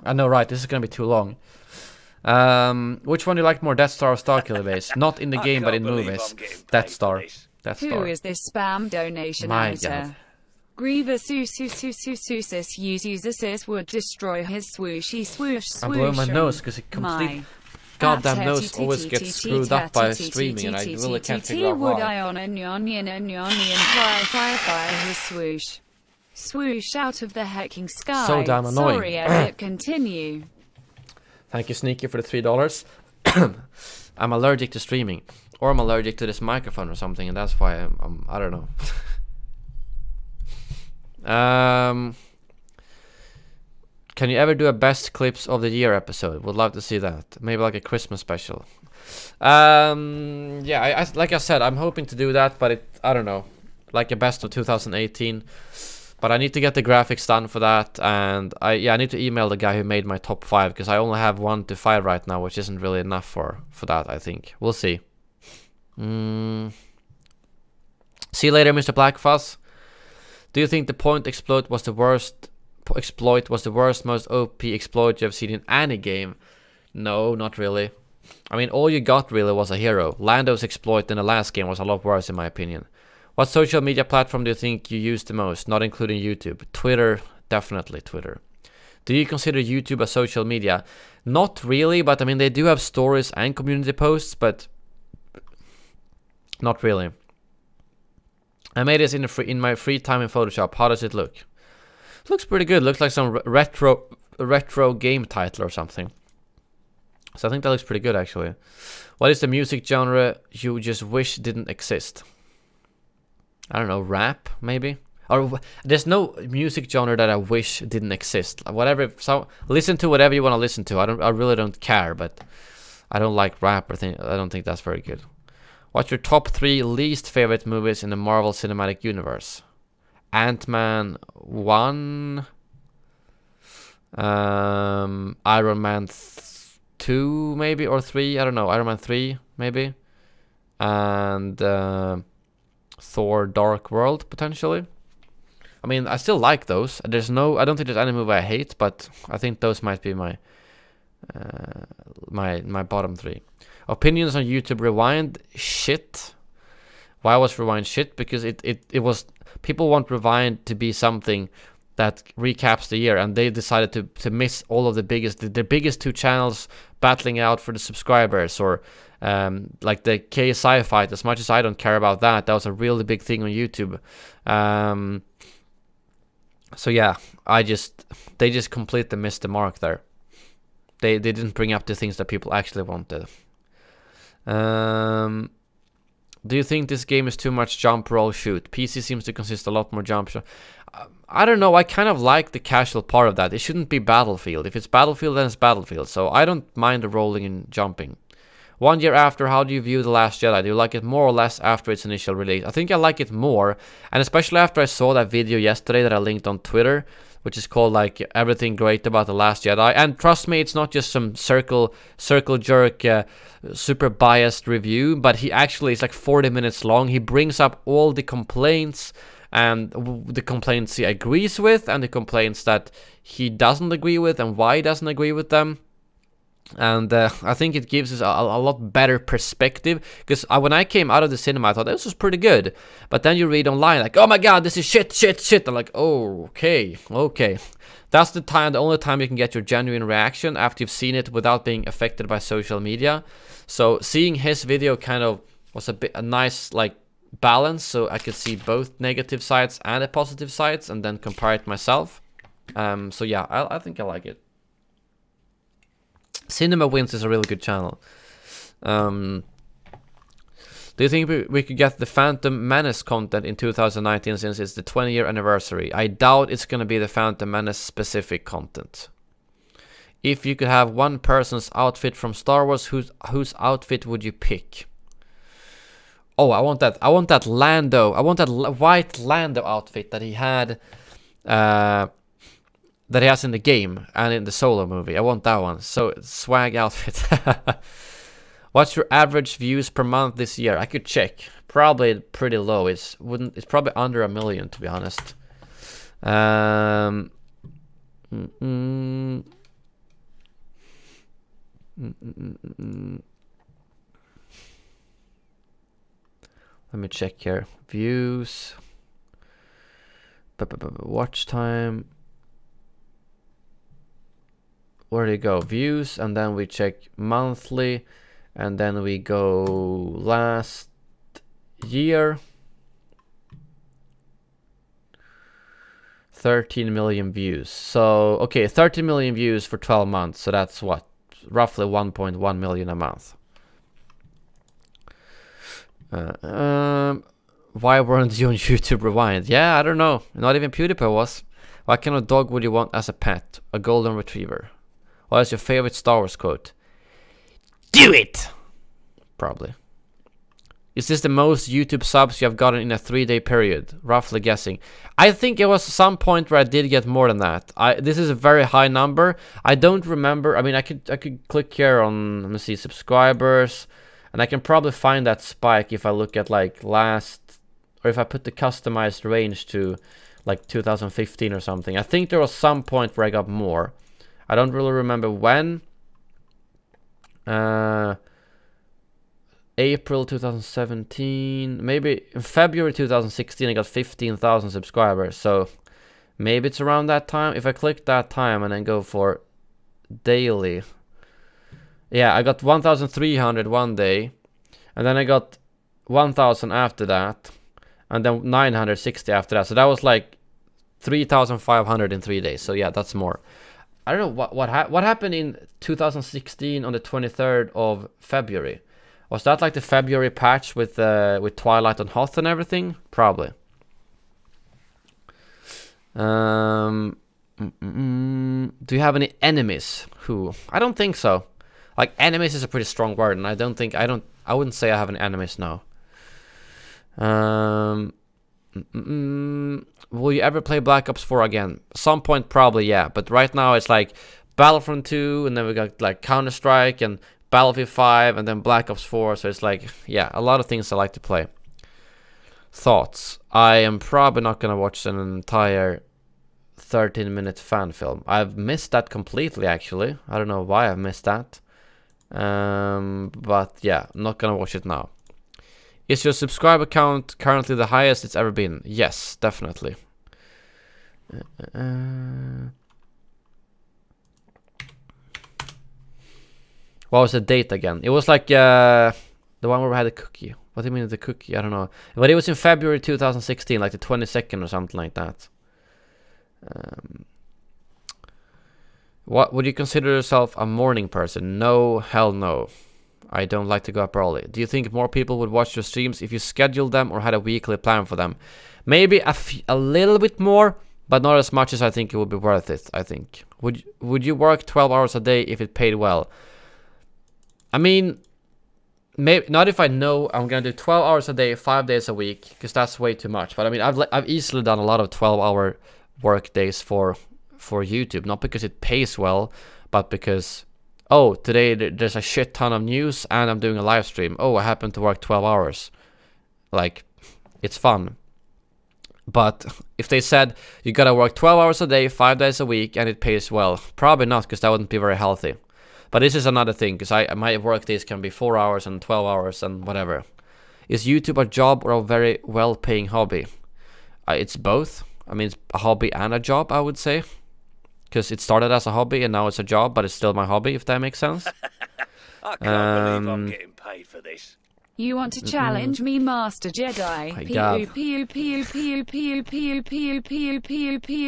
I know, right? This is gonna be too long. Which one do you like more, Death Star or Starkiller Base? Not in the game, but in movies. Death Star. Death Star. Who is this spam donation My outer? God. Grievous uses would destroy his swooshy swoosh swoosh. I'm blowing my nose because it completely goddamn nose always gets screwed up by streaming, and I really can't figure out Would why. I on and fire his swoosh. Swoosh out of the hecking sky. So damn annoying. Sorry, edit, continue. Thank you, Sneaky, for the $3. I'm allergic to streaming, or I'm allergic to this microphone or something, and that's why I don't know. Can you ever do a best clips of the year episode? Would love to see that. Maybe like a Christmas special. Yeah, like I said, I'm hoping to do that, but I don't know, like a best of 2018. But I need to get the graphics done for that, and I need to email the guy who made my top 5, because I only have 1 to 5 right now, which isn't really enough for that, I think. We'll see. See you later, Mr. Blackfuss. Do you think the point exploit was the worst, most OP exploit you have seen in any game? No, not really. I mean, all you got really was a hero. Lando's exploit in the last game was a lot worse in my opinion. What social media platform do you think you use the most, not including YouTube? Twitter, definitely Twitter. Do you consider YouTube a social media? Not really, but I mean, they do have stories and community posts, but not really. I made this in my free time in Photoshop. How does it look? It looks pretty good. Looks like some retro game title or something. So I think that looks pretty good, actually. What is the music genre you just wish didn't exist? I don't know, rap, maybe? Or there's no music genre that I wish didn't exist. Whatever, so listen to whatever you want to listen to. I really don't care, but I don't like rap or I don't think that's very good. What's your top 3 least favorite movies in the Marvel Cinematic Universe? Ant-Man 1, Iron Man 2 maybe, or 3, I don't know, Iron Man 3 maybe, and Thor Dark World potentially. I mean, I still like those. I don't think there's any movie I hate, but I think those might be my my bottom 3. Opinions on YouTube Rewind, shit. Why was Rewind shit? Because it was, people want Rewind to be something that recaps the year, and they decided to miss all of the biggest 2 channels battling out for the subscribers, or like the KSI fight. As much as I don't care about that, that was a really big thing on YouTube. So yeah, they just completely missed the mark there. They didn't bring up the things that people actually wanted. Do you think this game is too much jump, roll, shoot? PC seems to consist a lot more jump. I don't know, I kind of like the casual part of that. It shouldn't be Battlefield. If it's Battlefield, then it's Battlefield. So I don't mind the rolling and jumping. 1 year after, how do you view The Last Jedi? Do you like it more or less after its initial release? I think I like it more, and especially after I saw that video yesterday that I linked on Twitter, which is called like Everything Great About The Last Jedi. And trust me, it's not just some circle jerk, super biased review, but he actually is like 40 minutes long. He brings up all the complaints, and the complaints he agrees with, and the complaints that he doesn't agree with, and why he doesn't agree with them. And I think it gives us a lot better perspective, because when I came out of the cinema, I thought this was pretty good, but then you read online like, oh my god, this is shit. I'm like, oh, okay. That's the only time you can get your genuine reaction, after you've seen it without being affected by social media. So seeing his video kind of was a nice like balance, so I could see both negative sides and the positive sides, and then compare it myself. So yeah, I think I like it. Cinema Wins is a really good channel. Do you think we could get the Phantom Menace content in 2019, since it's the 20-year anniversary? I doubt it's gonna be the Phantom Menace specific content. If you could have one person's outfit from Star Wars, whose outfit would you pick? Oh, I want that Lando. I want that white Lando outfit that he had, that he has in the game and in the Solo movie. I want that one. So, swag outfit. What's your average views per month this year? I could check. Probably pretty low. It's probably under 1 million, to be honest. Let me check here. Views. Watch time. Where do you go? Views, and then we check monthly, and then we go last year. 13 million views. So, okay, 13 million views for 12 months. So that's what? Roughly 1.1 million a month. Why weren't you on YouTube Rewind? Yeah, I don't know. Not even PewDiePie was. What kind of dog would you want as a pet? A golden retriever. What is your favorite Star Wars quote? Do it! Probably. Is this the most YouTube subs you have gotten in a 3-day period? Roughly guessing. I think it was some point where I did get more than that. This is a very high number. I don't remember. I mean, I could click here on, let me see, subscribers, and I can probably find that spike if I look at like last, or if I put the customized range to like 2015 or something. I think there was some point where I got more. I don't really remember when. April 2017, maybe in February 2016 I got 15,000 subscribers, so maybe it's around that time. If I click that time and then go for daily, yeah, I got 1,300 one day, and then I got 1,000 after that, and then 960 after that, so that was like 3,500 in 3 days. So yeah, that's more. I don't know what happened in 2016 on the 23rd of February. Was that like the February patch with Twilight and Hoth and everything? Probably. Do you have any enemies? Who? I don't think so. Like, enemies is a pretty strong word, and I wouldn't say I have any enemies now. Will you ever play Black Ops 4 again? Some point, probably, yeah. But right now it's like Battlefront 2, and then we got like Counter-Strike and Battlefield 5, and then Black Ops 4. So it's like, yeah, a lot of things I like to play. Thoughts. I am probably not gonna watch an entire 13-minute fan film. I've missed that completely, actually. I don't know why I've missed that. But yeah, I'm not gonna watch it now. Is your subscriber count currently the highest it's ever been? Yes, definitely. What was the date again? It was like the one where we had a cookie. What do you mean the cookie? I don't know. But it was in February 2016, like the 22nd or something like that. What would you consider yourself a morning person? No, hell no. I don't like to go up early. Do you think more people would watch your streams if you scheduled them or had a weekly plan for them? Maybe a little bit more, but not as much as I think it would be worth it, I think. Would you work 12 hours a day if it paid well? I mean, maybe not if I know I'm gonna do 12 hours a day, 5 days a week, because that's way too much. But I mean, I've easily done a lot of 12-hour work days for YouTube, not because it pays well, but because, oh, today there's a shit ton of news and I'm doing a live stream. Oh, I happen to work 12 hours. Like, it's fun. But if they said you gotta work 12 hours a day, 5 days a week, and it pays well, probably not, because that wouldn't be very healthy. But this is another thing, because my work days can be 4 hours and 12 hours and whatever. Is YouTube a job or a very well-paying hobby? It's both. I mean, it's a hobby and a job, I would say. Because it started as a hobby and now it's a job, but it's still my hobby, if that makes sense. I can't believe I'm getting paid for this. You want to challenge me, Master Jedi? My God. Pew.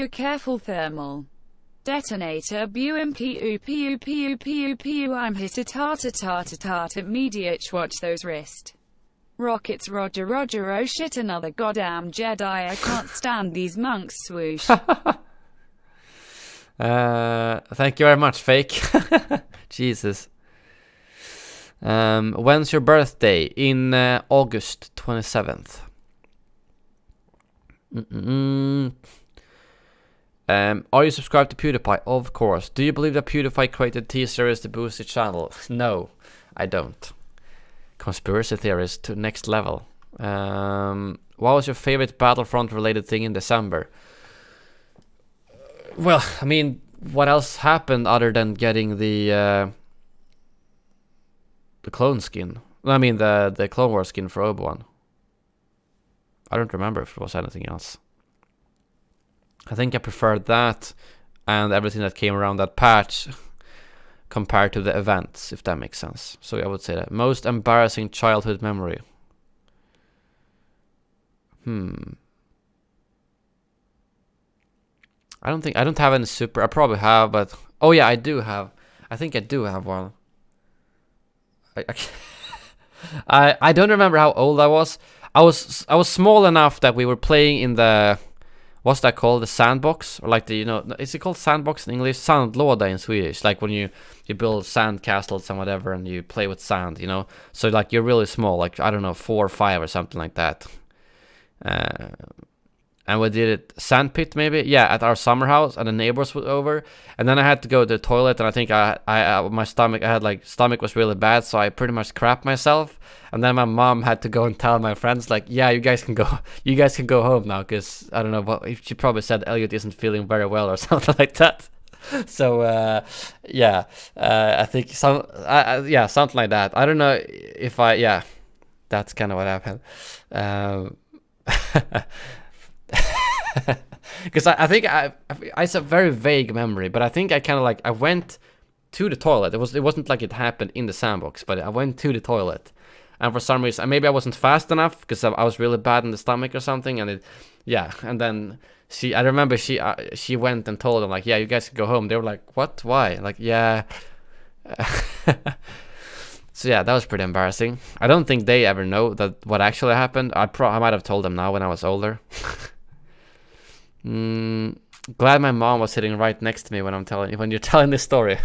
Careful, thermal. Detonator. Pew. I'm hit a tart. Immediate. Watch those wrist. Rockets. Roger. Oh shit, another goddamn Jedi. I can't stand these monks. Swoosh. Thank you very much, fake. Jesus. When's your birthday? In August 27th. Are you subscribed to PewDiePie? Of course. Do you believe that PewDiePie created T-Series to boost his channel? No, I don't. Conspiracy theorist to next level. What was your favorite Battlefront related thing in December? Well, I mean, what else happened other than getting the clone skin? I mean, the Clone Wars skin for Obi-Wan. I don't remember if it was anything else. I think I preferred that and everything that came around that patch compared to the events, if that makes sense. So I would say that. Most embarrassing childhood memory. I don't have any super. I probably have, but oh yeah, I do have. I think I do have one. I don't remember how old I was. I was small enough that we were playing in the, what's that called? The sandbox, or like the, you know, is it called sandbox in English? Sandlåda in Swedish. Like when you build sand castles and whatever, and you play with sand, you know. So like you're really small, like I don't know, 4 or 5 or something like that. And we did it sandpit maybe, yeah, at our summer house, and the neighbors were over, and then I had to go to the toilet, and I think my stomach, I had like, stomach was really bad, so I pretty much crapped myself, and then my mom had to go and tell my friends like, yeah, you guys can go home now, because I don't know what, she probably said Elliot isn't feeling very well or something like that. So yeah, I think yeah, something like that. I don't know if yeah, that's kind of what happened. Because I think it's a very vague memory, but I think I kind of like, I went to the toilet. It wasn't like it happened in the sandbox, but I went to the toilet, and for some reason, maybe I wasn't fast enough because I was really bad in the stomach or something, and yeah, and then I remember she went and told them like, yeah, you guys can go home. They were like, what? Why? Like, yeah. So yeah, that was pretty embarrassing. I don't think they ever know that what actually happened. I might have told them now when I was older. Glad my mom was sitting right next to me when you're telling this story.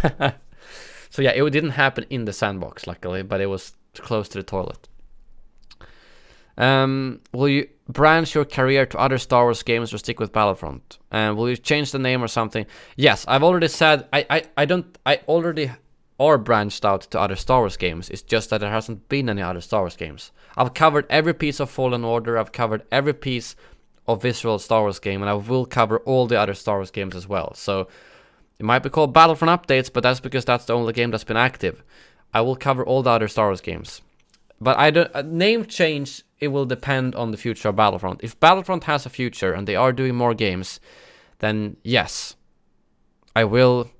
So yeah, it didn't happen in the sandbox, luckily, but it was close to the toilet. Will you branch your career to other Star Wars games or stick with Battlefront? Will you change the name or something? Yes, I've already said I already or branched out to other Star Wars games. It's just that there hasn't been any other Star Wars games. I've covered every piece of Fallen Order, I've covered every piece of visual Star Wars game, and I will cover all the other Star Wars games as well. So it might be called Battlefront Updates, but that's because that's the only game that's been active. I will cover all the other Star Wars games. But I don't, name change, it will depend on the future of Battlefront. If Battlefront has a future and they are doing more games, then yes, I will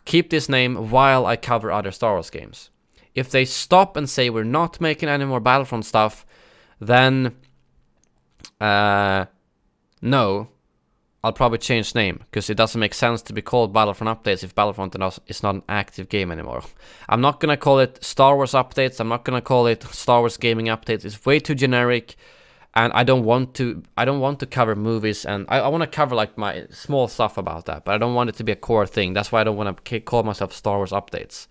keep this name while I cover other Star Wars games. If they stop and say we're not making any more Battlefront stuff, then no, I'll probably change name, because it doesn't make sense to be called Battlefront Updates if Battlefront is not an active game anymore. I'm not gonna call it Star Wars Updates, I'm not gonna call it Star Wars Gaming Updates, it's way too generic, and I don't want to cover movies, and I want to cover like my small stuff about that, but I don't want it to be a core thing. That's why I don't want to call myself Star Wars Updates.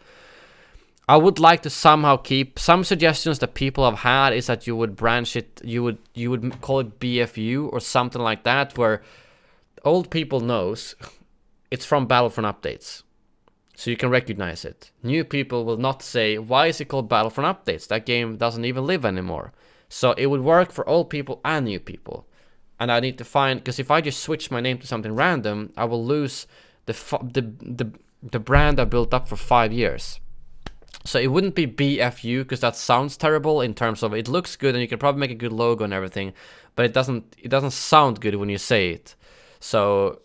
I would like to somehow keep some suggestions that people have had is that you would branch it, you would call it BFU or something like that, where old people knows it's from Battlefront Updates, so you can recognize it. New people will not say, why is it called Battlefront Updates? That game doesn't even live anymore. So it would work for old people and new people. And I need to find, because if I just switch my name to something random, I will lose the brand I built up for 5 years. So it wouldn't be BFU, because that sounds terrible in terms of it looks good and you can probably make a good logo and everything, but it doesn't sound good when you say it. So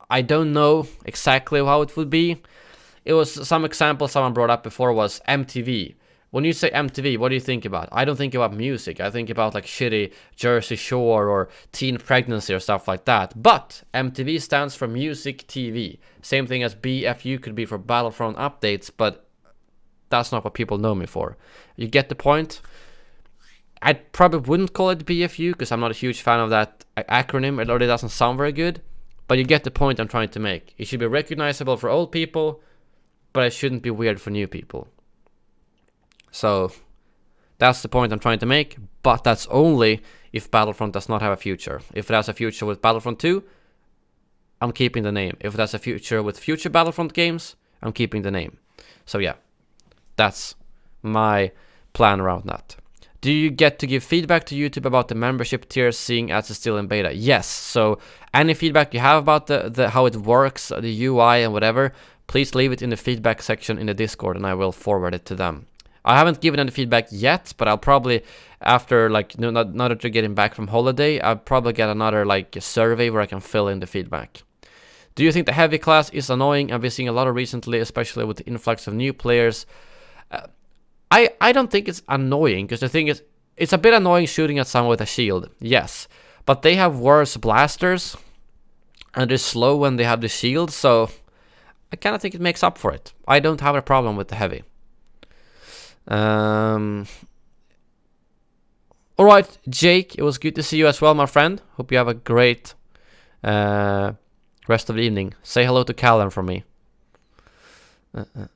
I don't know exactly how it would be. It was some example someone brought up before was MTV. When you say MTV, what do you think about? I don't think about music. I think about like shitty Jersey Shore or teen pregnancy or stuff like that. But MTV stands for Music TV. Same thing as BFU could be for Battlefront Updates, but that's not what people know me for. You get the point? I probably wouldn't call it BFU because I'm not a huge fan of that acronym. It already doesn't sound very good. But you get the point I'm trying to make. It should be recognizable for old people, but it shouldn't be weird for new people. So that's the point I'm trying to make, but that's only if Battlefront does not have a future. If it has a future with Battlefront 2, I'm keeping the name. If it has a future with future Battlefront games, I'm keeping the name. So yeah, that's my plan around that. Do you get to give feedback to YouTube about the membership tiers, seeing as it's still in beta? Yes, so any feedback you have about the how it works, the UI and whatever, please leave it in the feedback section in the Discord and I will forward it to them. I haven't given any feedback yet, but I'll probably, after like, now that you're getting back from holiday, I'll probably get another like survey where I can fill in the feedback. Do you think the heavy class is annoying? I've been seeing a lot of recently, especially with the influx of new players. I don't think it's annoying, because the thing is, it's a bit annoying shooting at someone with a shield, yes. But they have worse blasters, and they're slow when they have the shield, so I kind of think it makes up for it. I don't have a problem with the heavy. Alright, Jake, it was good to see you as well, my friend. Hope you have a great rest of the evening. Say hello to Callan from me.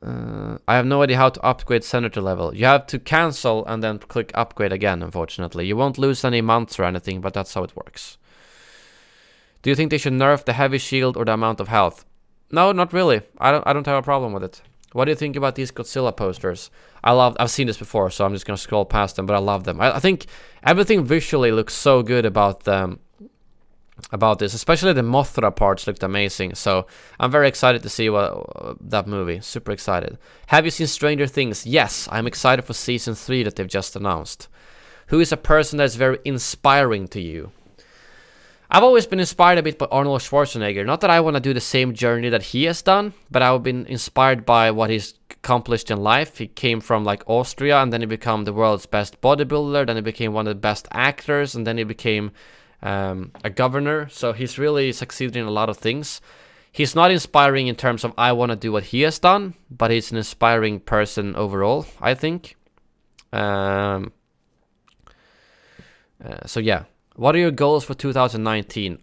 I have no idea how to upgrade Senator level. You have to cancel and then click upgrade again, unfortunately. You won't lose any months or anything, but that's how it works. Do you think they should nerf the heavy shield or the amount of health? No, not really. I don't have a problem with it. What do you think about these Godzilla posters? I've seen this before, so I'm just gonna scroll past them, but I love them. I think everything visually looks so good about them. About this, especially the Mothra parts looked amazing, so I'm very excited to see that movie. Super excited. Have you seen Stranger Things? Yes, I'm excited for season 3 that they've just announced. Who is a person that's very inspiring to you? I've always been inspired a bit by Arnold Schwarzenegger. Not that I want to do the same journey that he has done, but I've been inspired by what he's accomplished in life. He came from like Austria, and then he became the world's best bodybuilder, then he became one of the best actors, and then he became a governor. So he's really succeeded in a lot of things. He's not inspiring in terms of I want to do what he has done, but he's an inspiring person overall, I think. So yeah. What are your goals for 2019?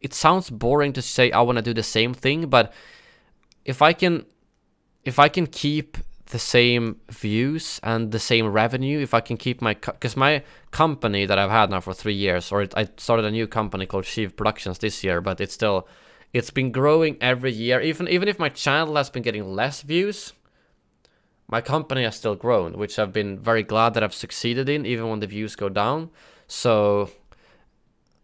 It sounds boring to say I want to do the same thing, but if I can keep the same views and the same revenue, if I can keep because my company that I've had now for 3 years, or I started a new company called Sheev Productions this year, but it's been growing every year. Even if my channel has been getting less views, my company has still grown, which I've been very glad that I've succeeded in, even when the views go down. So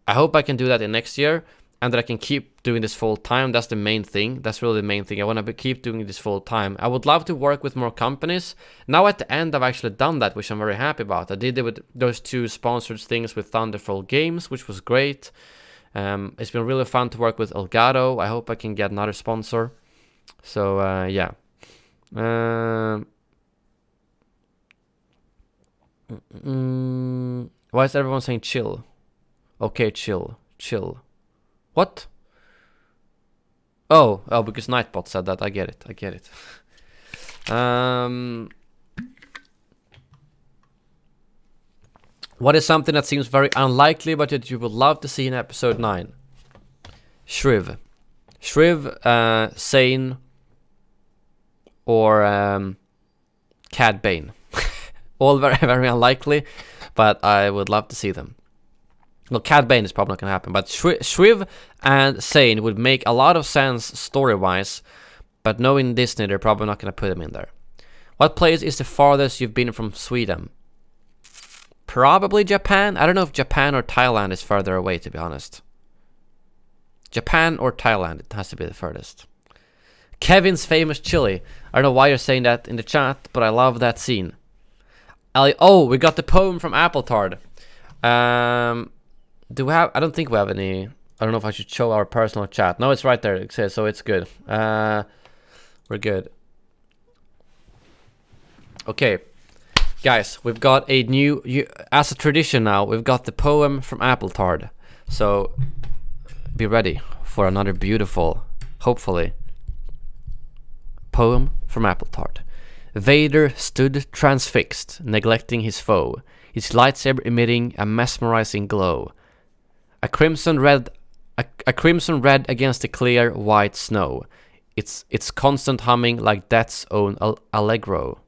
I hope I can do that in next year, and that I can keep doing this full time. That's the main thing. That's really the main thing. I want to keep doing this full time. I would love to work with more companies. Now at the end, I've actually done that, which I'm very happy about. I did it with those 2 sponsored things with Thunderful Games, which was great. It's been really fun to work with Elgato. I hope I can get another sponsor. So yeah. Why is everyone saying chill? Okay, chill. What? Oh, because Nightbot said that. I get it. What is something that seems very unlikely but that you would love to see in episode 9? Shriv, Sane, or Cad Bane. All very, very unlikely, but I would love to see them. Well, Cad Bane is probably not going to happen, but Shriv and Sane would make a lot of sense story-wise, but knowing Disney, they're probably not going to put them in there. What place is the farthest you've been from Sweden? Probably Japan. I don't know if Japan or Thailand is further away, to be honest. Japan or Thailand, it has to be the furthest. Kevin's famous chili. I don't know why you're saying that in the chat, but I love that scene. Oh, we got the poem from Appletard. Do we have? I don't think we have any. I don't know if I should show our personal chat. No, it's right there. It says so. It's good. We're good. Okay, guys, we've got a new. As a tradition now, we've got the poem from Appletard. So be ready for another beautiful, hopefully, poem from Appletard. Vader stood transfixed, neglecting his foe, his lightsaber emitting a mesmerizing glow. A crimson red against the clear white snow. Its constant humming like death's own allegro.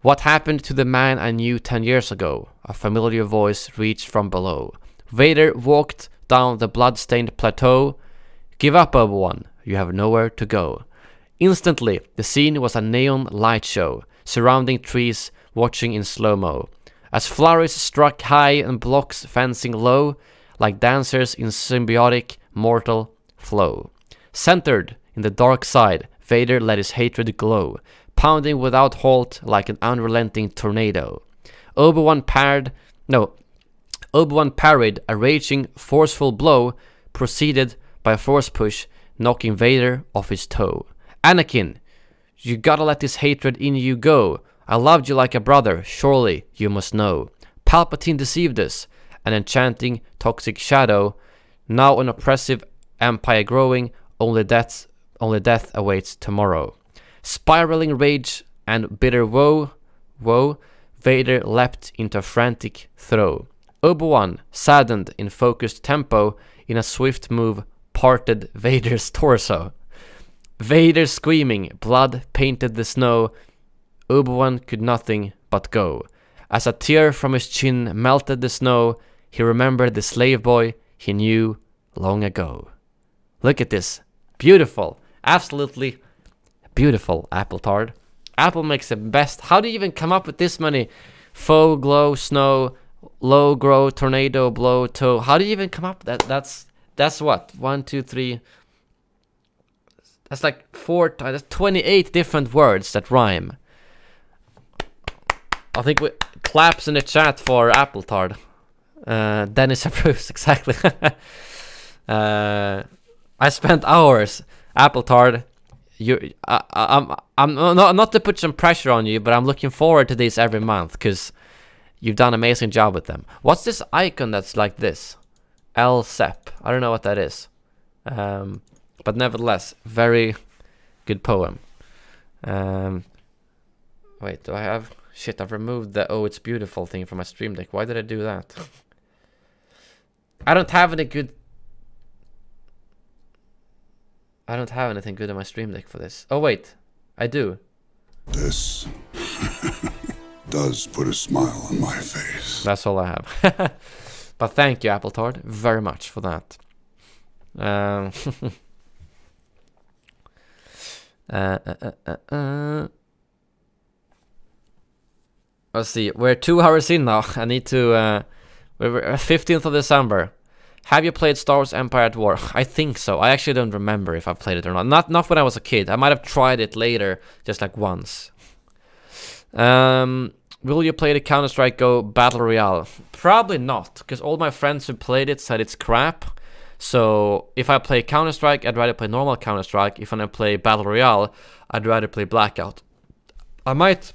What happened to the man I knew 10 years ago? A familiar voice reached from below. Vader walked down the blood-stained plateau. Give up, Obi-Wan. You have nowhere to go. Instantly, the scene was a neon light show, surrounding trees, watching in slow-mo. As flurries struck high and blocks fencing low, like dancers in symbiotic mortal flow. Centered in the dark side, Vader let his hatred glow, pounding without halt like an unrelenting tornado. Obi-Wan parried a raging, forceful blow, proceeded by a force push, knocking Vader off his toe. Anakin, you gotta let this hatred in you go. I loved you like a brother, surely you must know. Palpatine deceived us, an enchanting, toxic shadow. Now an oppressive empire growing, only death awaits tomorrow. Spiraling rage and bitter woe, Vader leapt into a frantic throw. Obi-Wan, saddened in focused tempo, in a swift move, parted Vader's torso. Vader screaming, blood painted the snow. Obi-Wan could nothing but go. As a tear from his chin melted the snow, he remembered the slave boy he knew long ago. Look at this. Beautiful. Absolutely beautiful, Appletard. Apple makes the best. How do you even come up with this many? Foe, glow, snow, low, grow, tornado, blow, toe. How do you even come up with that? That's what? 1, 2, 3. That's like that's 28 different words that rhyme. I think we claps in the chat for Appletard. Dennis approves, exactly. I spent hours. Appletard, I'm not to put some pressure on you, but I'm looking forward to this every month because you've done an amazing job with them. What's this icon that's like this? LSEP. I don't know what that is. But nevertheless, very good poem. Wait, do I have... Shit, I've removed the "Oh, it's beautiful" thing from my Stream Deck. Why did I do that? I don't have any good... I don't have anything good on my Stream Deck for this. Oh, wait. I do. This does put a smile on my face. That's all I have. But thank you, Appletard, very much for that. Let's see. We're 2 hours in now. I need to... we're 15th of December. Have you played Star Wars Empire at War? I think so. I actually don't remember if I've played it or not. Not when I was a kid. I might have tried it later, just like once. Will you play the Counter-Strike Go Battle Royale? Probably not, because all my friends who played it said it's crap. So if I play Counter-Strike, I'd rather play normal Counter-Strike. If I play Battle Royale, I'd rather play Blackout. I might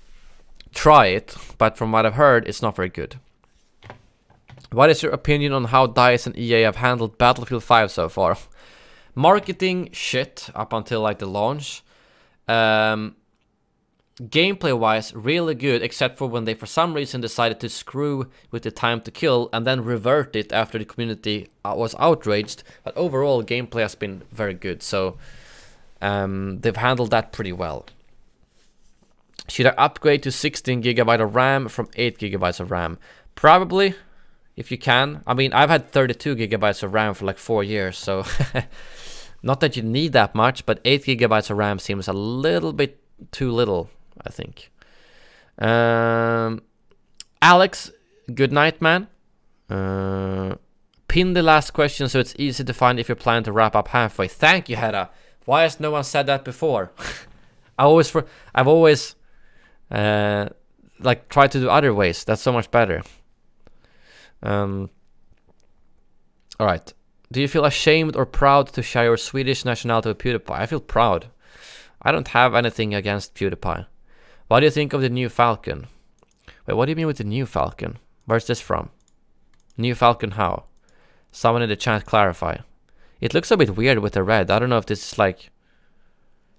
try it, but from what I've heard, it's not very good. What is your opinion on how DICE and EA have handled Battlefield 5 so far? Marketing shit up until like the launch. Gameplay wise, really good, except for when they for some reason decided to screw with the time to kill and then revert it after the community was outraged. But overall, gameplay has been very good, so they've handled that pretty well. Should I upgrade to 16GB of RAM from 8GB of RAM? Probably, if you can. I mean, I've had 32GB of RAM for like 4 years, so not that you need that much, but 8GB of RAM seems a little bit too little, I think. Alex, good night, man. Pin the last question so it's easy to find if you plan to wrap up halfway. Thank you, Hedda. Why has no one said that before? I've always like tried to do other ways. That's so much better. All right. Do you feel ashamed or proud to share your Swedish nationality with PewDiePie? I feel proud. I don't have anything against PewDiePie. What do you think of the new Falcon? Wait, what do you mean with the new Falcon? Where's this from? New Falcon how? Someone in the chat clarify. It looks a bit weird with the red. I don't know if this is like...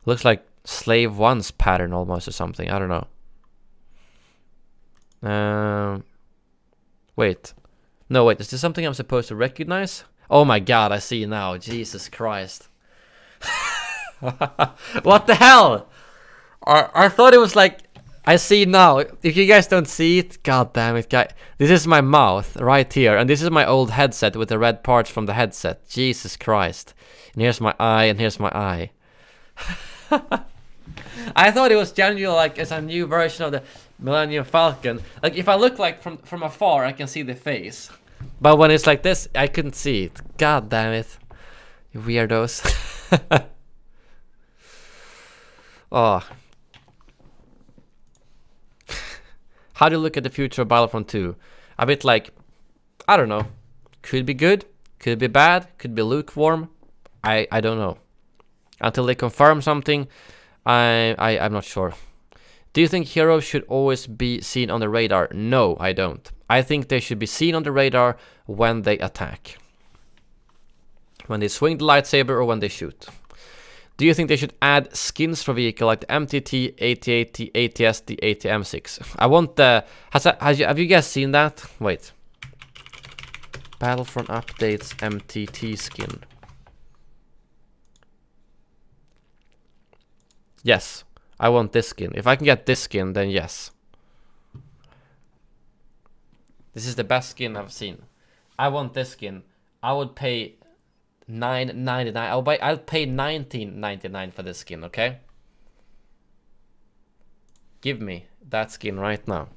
Looks like Slave 1's pattern almost or something. I don't know. Wait. No, wait. Is this something I'm supposed to recognize? Oh my god, I see now. Jesus Christ. What the hell? I thought it was like... I see now. If you guys don't see it, god damn it, guy. This is my mouth right here, and this is my old headset with the red parts from the headset. Jesus Christ. And here's my eye, and here's my eye. I thought it was genuinely like as a new version of the Millennium Falcon. Like if I look like from afar, I can see the face. But when it's like this, I couldn't see it. God damn it. You weirdos. Oh. How do you look at the future of Battlefront 2? A bit like, I don't know. Could be good, could be bad, could be lukewarm. I don't know. Until they confirm something, I'm not sure. Do you think heroes should always be seen on the radar? No, I don't. I think they should be seen on the radar when they attack. When they swing the lightsaber or when they shoot. Do you think they should add skins for vehicle like the MTT, AT-AT, ATS, the ATM6? I want the... Have you guys seen that? Wait. Battlefront updates MTT skin. Yes, I want this skin. If I can get this skin, then yes. This is the best skin I've seen. I want this skin. I would pay $9.99. I'll pay $19.99 for this skin, okay? Give me that skin right now.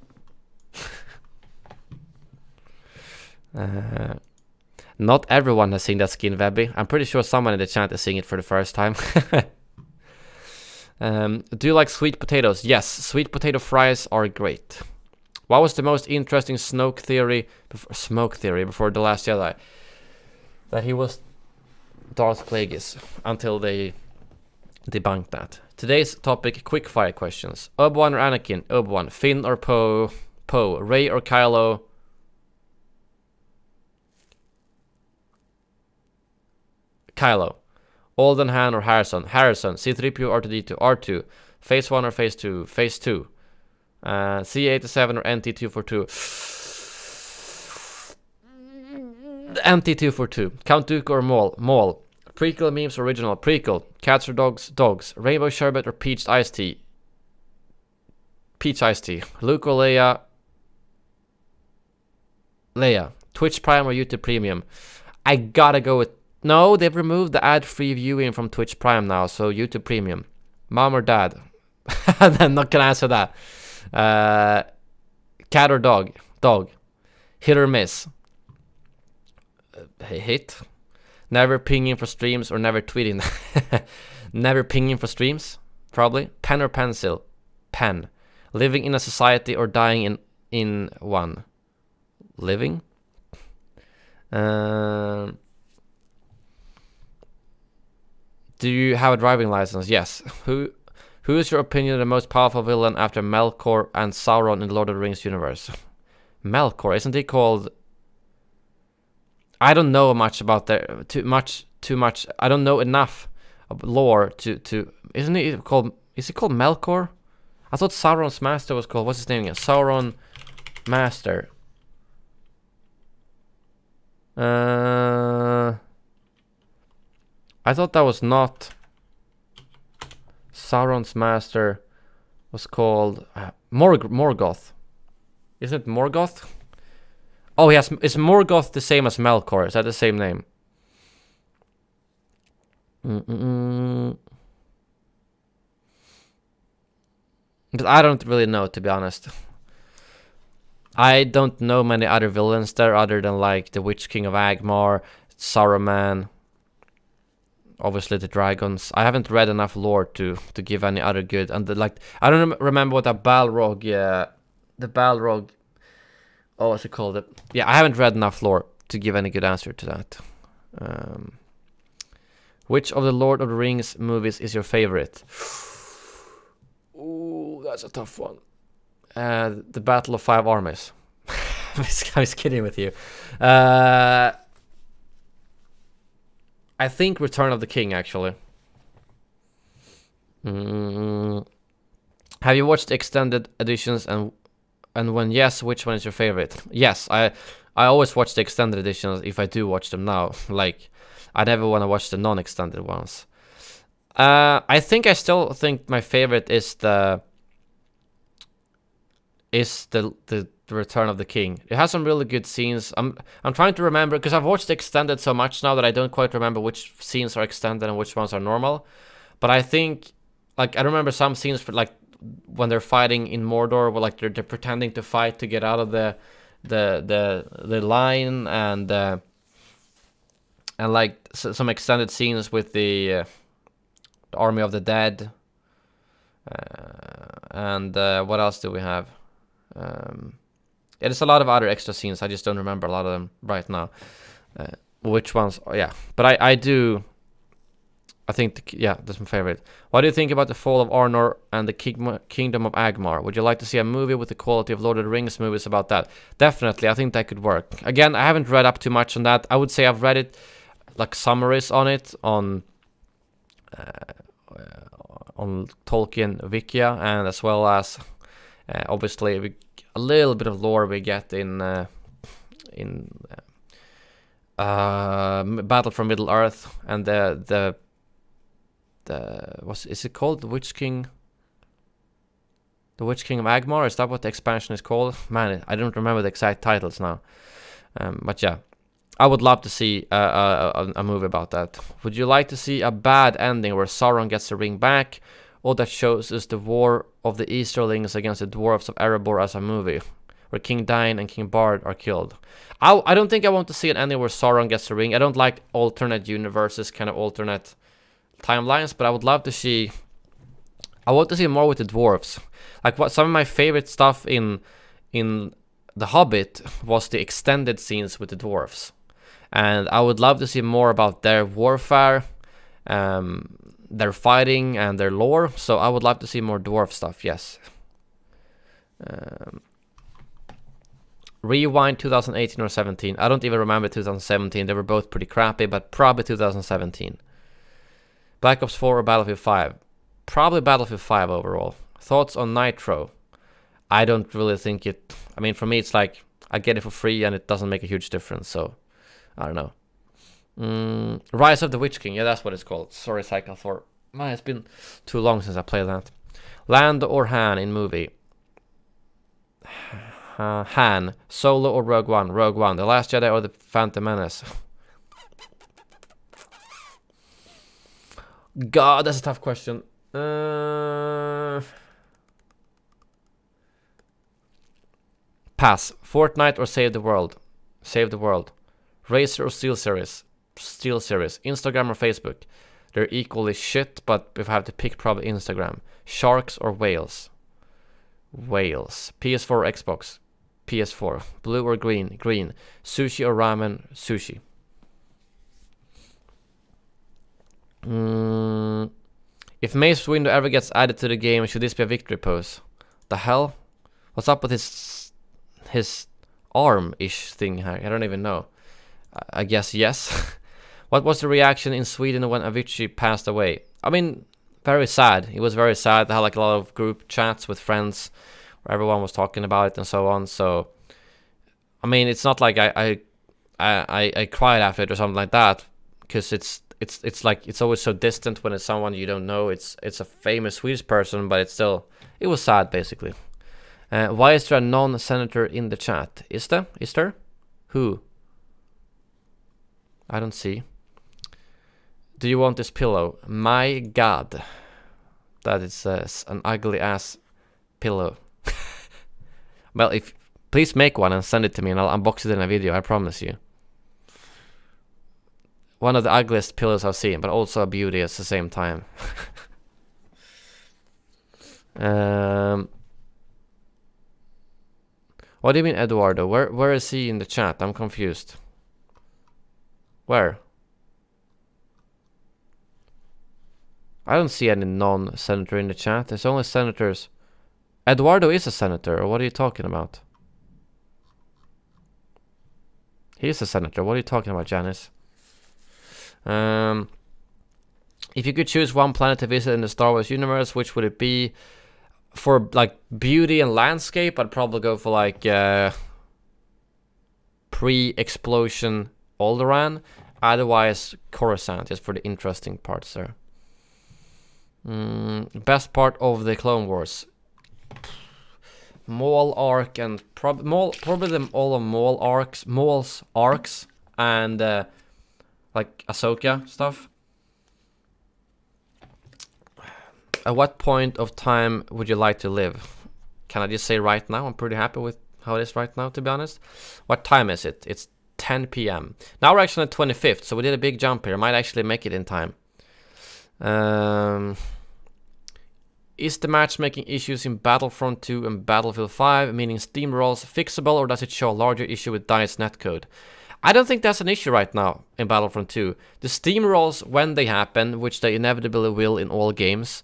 Not everyone has seen that skin, Webby. I'm pretty sure someone in the chat is seeing it for the first time. Do you like sweet potatoes? Yes, sweet potato fries are great. What was the most interesting smoke theory before The Last Jedi? That he was Darth Plagueis until they debunked that. Today's topic, quick fire questions. Obi-Wan or Anakin? Obi-Wan. Finn or Poe? Poe. Rey or Kylo? Kylo. Alden, Han or Harrison? Harrison. C-3PO or R2-D2? R2. Phase 1 or Phase 2? Phase 2. C-87 or NT-242? NT-242. Count Dooku or Maul? Maul. Prequel memes or original? Prequel. Cats or dogs? Dogs. Rainbow Sherbet or Peach Iced Tea? Peach Iced Tea. Luke or Leia? Leia. Twitch Prime or YouTube Premium? I gotta go with... No, they've removed the ad-free viewing from Twitch Prime now, so YouTube Premium. Mom or Dad? I'm not gonna answer that. Cat or dog? Dog. Hit or miss? Hit. Never pinging for streams or never tweeting. Never pinging for streams? Probably. Pen or pencil? Pen. Living in a society or dying in one? Living. Do you have a driving license? Yes. Who is your opinion the most powerful villain after Melkor and Sauron in the Lord of the Rings universe? Melkor, isn't he called? I don't know much about that. Too much. I don't know enough of lore to. Isn't he called? Is he called Melkor? I thought Sauron's master was called. What's his name again? Sauron Master. I thought that was not. Sauron's master was called Morgoth. Isn't it Morgoth? Oh, yes. Is Morgoth the same as Melkor? Is that the same name? But I don't really know, to be honest. I don't know many other villains there other than like the Witch King of Agmar, Saruman, obviously the dragons. I haven't read enough lore to give any other good. And I don't remember what a Balrog, the Balrog. Oh, what's it called? Yeah, I haven't read enough lore to give any good answer to that. Which of the Lord of the Rings movies is your favorite? Ooh, that's a tough one. The Battle of Five Armies. I was kidding with you. I think Return of the King, actually. Have you watched the extended editions, and when yes, which one is your favorite? Yes, I always watch the extended editions if I do watch them now. Like, I never want to watch the non-extended ones. I still think my favorite is the Return of the King. It has some really good scenes. I'm trying to remember, because I've watched extended so much now that I don't quite remember which scenes are extended and which ones are normal. But I think, like, I remember some scenes for like when they're fighting in Mordor, where like they're pretending to fight to get out of the line, and like some extended scenes with the Army of the Dead. And what else do we have? There's a lot of other extra scenes. I just don't remember a lot of them right now. Which ones? Oh, yeah, but I think that's my favorite. What do you think about the fall of Arnor and the Kingdom of Agmar? Would you like to see a movie with the quality of Lord of the Rings movies about that? Definitely, I think that could work. Again, I haven't read up too much on that. I would say I've read it, like summaries on it on Tolkien Wikia, and as well as obviously a little bit of lore we get in Battle for Middle Earth, and the is it called? The Witch King of Agmar? Is that what the expansion is called? Man, I don't remember the exact titles now. But yeah, I would love to see a movie about that. Would you like to see a bad ending where Sauron gets the ring back, or that shows us the war of the Easterlings against the dwarves of Erebor as a movie, where King Dain and King Bard are killed? I don't think I want to see an ending where Sauron gets the ring. I don't like alternate universes, kind of alternate timelines, but I would love to see. I want to see more with the dwarves. Like, what some of my favorite stuff in The Hobbit was the extended scenes with the dwarves, and I would love to see more about their warfare, their fighting, and their lore. So I would love to see more dwarf stuff. Yes. Rewind 2018 or 17. I don't even remember 2017. They were both pretty crappy, but probably 2017. Black Ops 4 or Battlefield 5? Probably Battlefield 5 overall. Thoughts on Nitro? I don't really think it. I mean, for me, it's like I get it for free and it doesn't make a huge difference. So I don't know. Rise of the Witch King. Yeah, that's what it's called. Sorry, Cycle 4. Man, it's been too long since I played that. Land or Han in movie? Han. Solo or Rogue One? Rogue One. The Last Jedi or the Phantom Menace? God, that's a tough question. Pass. Fortnite or Save the World? Save the World. Razer or Steel Series? Steel Series. Instagram or Facebook? They're equally shit, but if I have to pick, probably Instagram. Sharks or whales? Whales. PS4 or Xbox? PS4. Blue or green? Green. Sushi or ramen? Sushi. If Mace Windu ever gets added to the game, should this be a victory pose? The hell? What's up with his arm-ish thing here? I don't even know. I guess yes. What was the reaction in Sweden when Avicii passed away? I mean, very sad. It was very sad. I had like a lot of group chats with friends where everyone was talking about it and so on. So, I mean, it's not like I cried after it or something like that, because it's like it's always so distant when it's someone you don't know. It's a famous Swedish person, but it was sad basically. Why is there a non-senator in the chat? Is there? Is there? Who? I don't see. Do you want this pillow? My God, that is an ugly ass pillow. Well, please make one and send it to me, and I'll unbox it in a video. I promise you. One of the ugliest pillows I've seen, but also a beauty at the same time. What do you mean, Eduardo? Where is he in the chat? I'm confused. Where? I don't see any non-senator in the chat. There's only senators. Eduardo is a senator, or what are you talking about? He is a senator. What are you talking about, Janice? If you could choose one planet to visit in the Star Wars universe, which would it be? For like beauty and landscape, I'd probably go for like pre-explosion Alderaan. Otherwise, Coruscant, just for the interesting parts there. Best part of the Clone Wars. Maul arc and probably all of Maul's arcs and like Ahsoka stuff. At what point of time would you like to live? Can I just say right now? I'm pretty happy with how it is right now, to be honest. What time is it? It's 10 p.m. Now we're actually on the 25th, so we did a big jump here. I might actually make it in time. Is the matchmaking issues in Battlefront 2 and Battlefield 5, meaning Steam rolls, fixable, or does it show a larger issue with DICE netcode? I don't think that's an issue right now in Battlefront 2. The Steam rolls, when they happen, which they inevitably will in all games,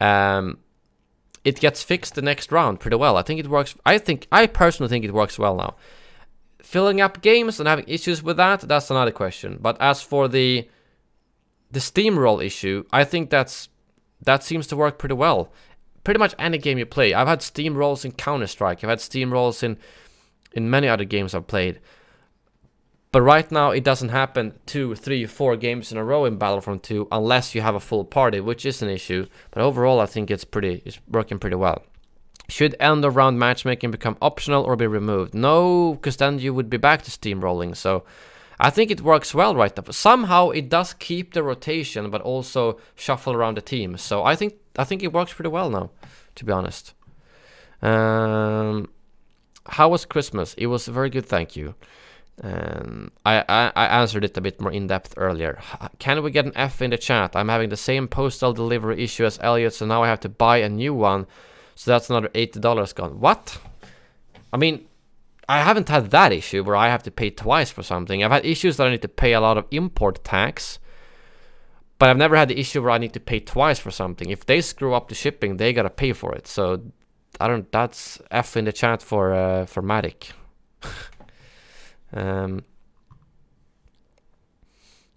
it gets fixed the next round pretty well. I think it works. I personally think it works well now. Filling up games and having issues with that's another question. But as for the steamroll issue, I think that seems to work pretty well. Pretty much any game you play. I've had steamrolls in Counter-Strike. I've had steamrolls in many other games I've played. But right now it doesn't happen 2, 3, 4 games in a row in Battlefront 2 unless you have a full party, which is an issue. But overall I think it's working pretty well. Should end of round matchmaking become optional or be removed? No, because then you would be back to steamrolling. So I think it works well right now. Somehow it does keep the rotation but also shuffle around the team. So I think it works pretty well now, to be honest. How was Christmas? It was very good, thank you. I answered it a bit more in depth earlier. Can we get an F in the chat? I'm having the same postal delivery issue as Elliot, so now I have to buy a new one. So that's another $80 gone. What? I mean, I haven't had that issue where I have to pay twice for something. I've had issues that I need to pay a lot of import tax, but I've never had the issue where I need to pay twice for something. If they screw up the shipping, they gotta pay for it. So that's F in the chat for Matic.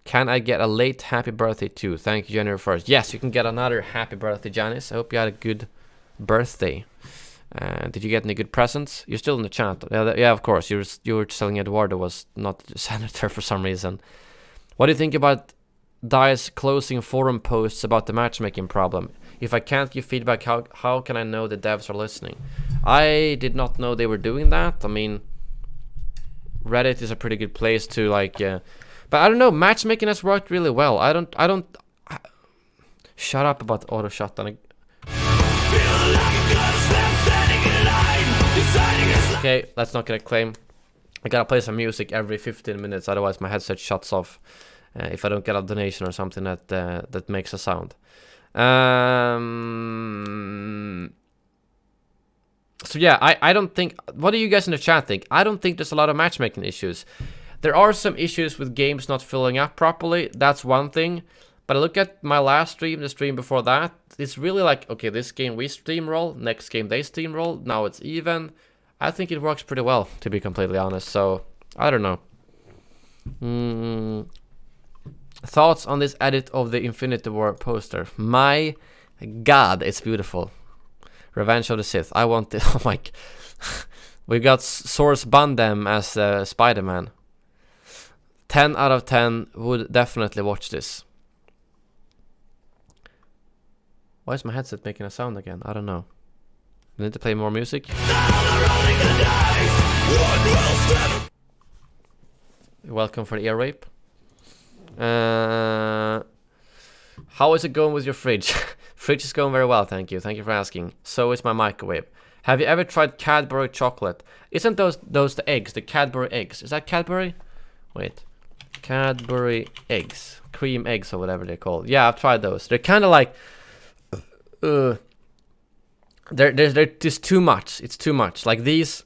Can I get a late happy birthday too? Thank you, January 1st. Yes, you can get another happy birthday, Janice. I hope you had a good birthday. Did you get any good presents? You're still in the chat. Yeah, of course. You were telling Eduardo was not the senator for some reason. What do you think about DICE closing forum posts about the matchmaking problem? If I can't give feedback, how can I know the devs are listening? I did not know they were doing that. I mean, Reddit is a pretty good place to like, but I don't know. Matchmaking has worked really well. I don't. Shut up about auto shutdown. Okay, let's not get a claim. I gotta play some music every 15 minutes, otherwise my headset shuts off. If I don't get a donation or something that that makes a sound. So yeah, I don't think... What do you guys in the chat think? I don't think there's a lot of matchmaking issues. There are some issues with games not filling up properly. That's one thing. But I look at my last stream, the stream before that. It's really like, okay, this game we steamroll, next game they steamroll, now it's even. I think it works pretty well, to be completely honest. So, I don't know. Thoughts on this edit of the Infinity War poster? My God, it's beautiful. Revenge of the Sith. I want it. Oh my... We got Source Bundem as Spider-Man. 10 out of 10 would definitely watch this. Why is my headset making a sound again? I don't know. I need to play more music. Welcome for the ear rape. How is it going with your fridge? Fridge is going very well, thank you. Thank you for asking. So is my microwave. Have you ever tried Cadbury chocolate? Isn't those the eggs? The Cadbury eggs. Is that Cadbury? Wait. Cadbury eggs. Cream eggs or whatever they're called. Yeah, I've tried those. They're kind of like... they're just too much. It's too much. Like these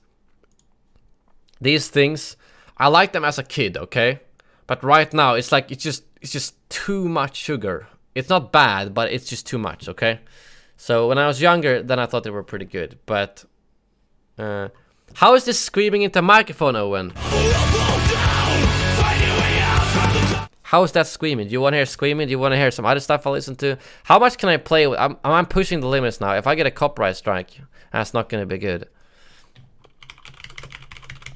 things, I like them as a kid, okay? But right now, it's like, it's just too much sugar. It's not bad, but it's just too much, okay? So when I was younger, then I thought they were pretty good, but... how is this screaming into a microphone, Owen? How is that screaming? Do you want to hear screaming? Do you want to hear some other stuff I listen to? How much can I play with? I'm pushing the limits now. If I get a copyright strike, that's not going to be good.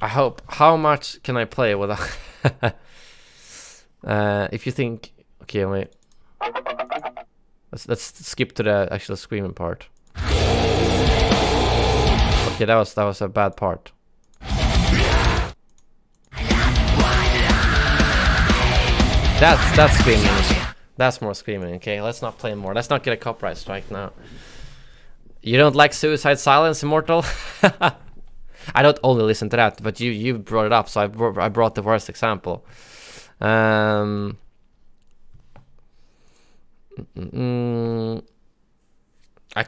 I hope. How much can I play without... if you think... Okay, wait. Let's skip to the actual screaming part. Okay, that was a bad part. That's screaming. That's more screaming. Okay, let's not play more. Let's not get a copyright strike now. You don't like Suicide Silence, Immortal? I don't only listen to that, but you brought it up, so I brought the worst example. I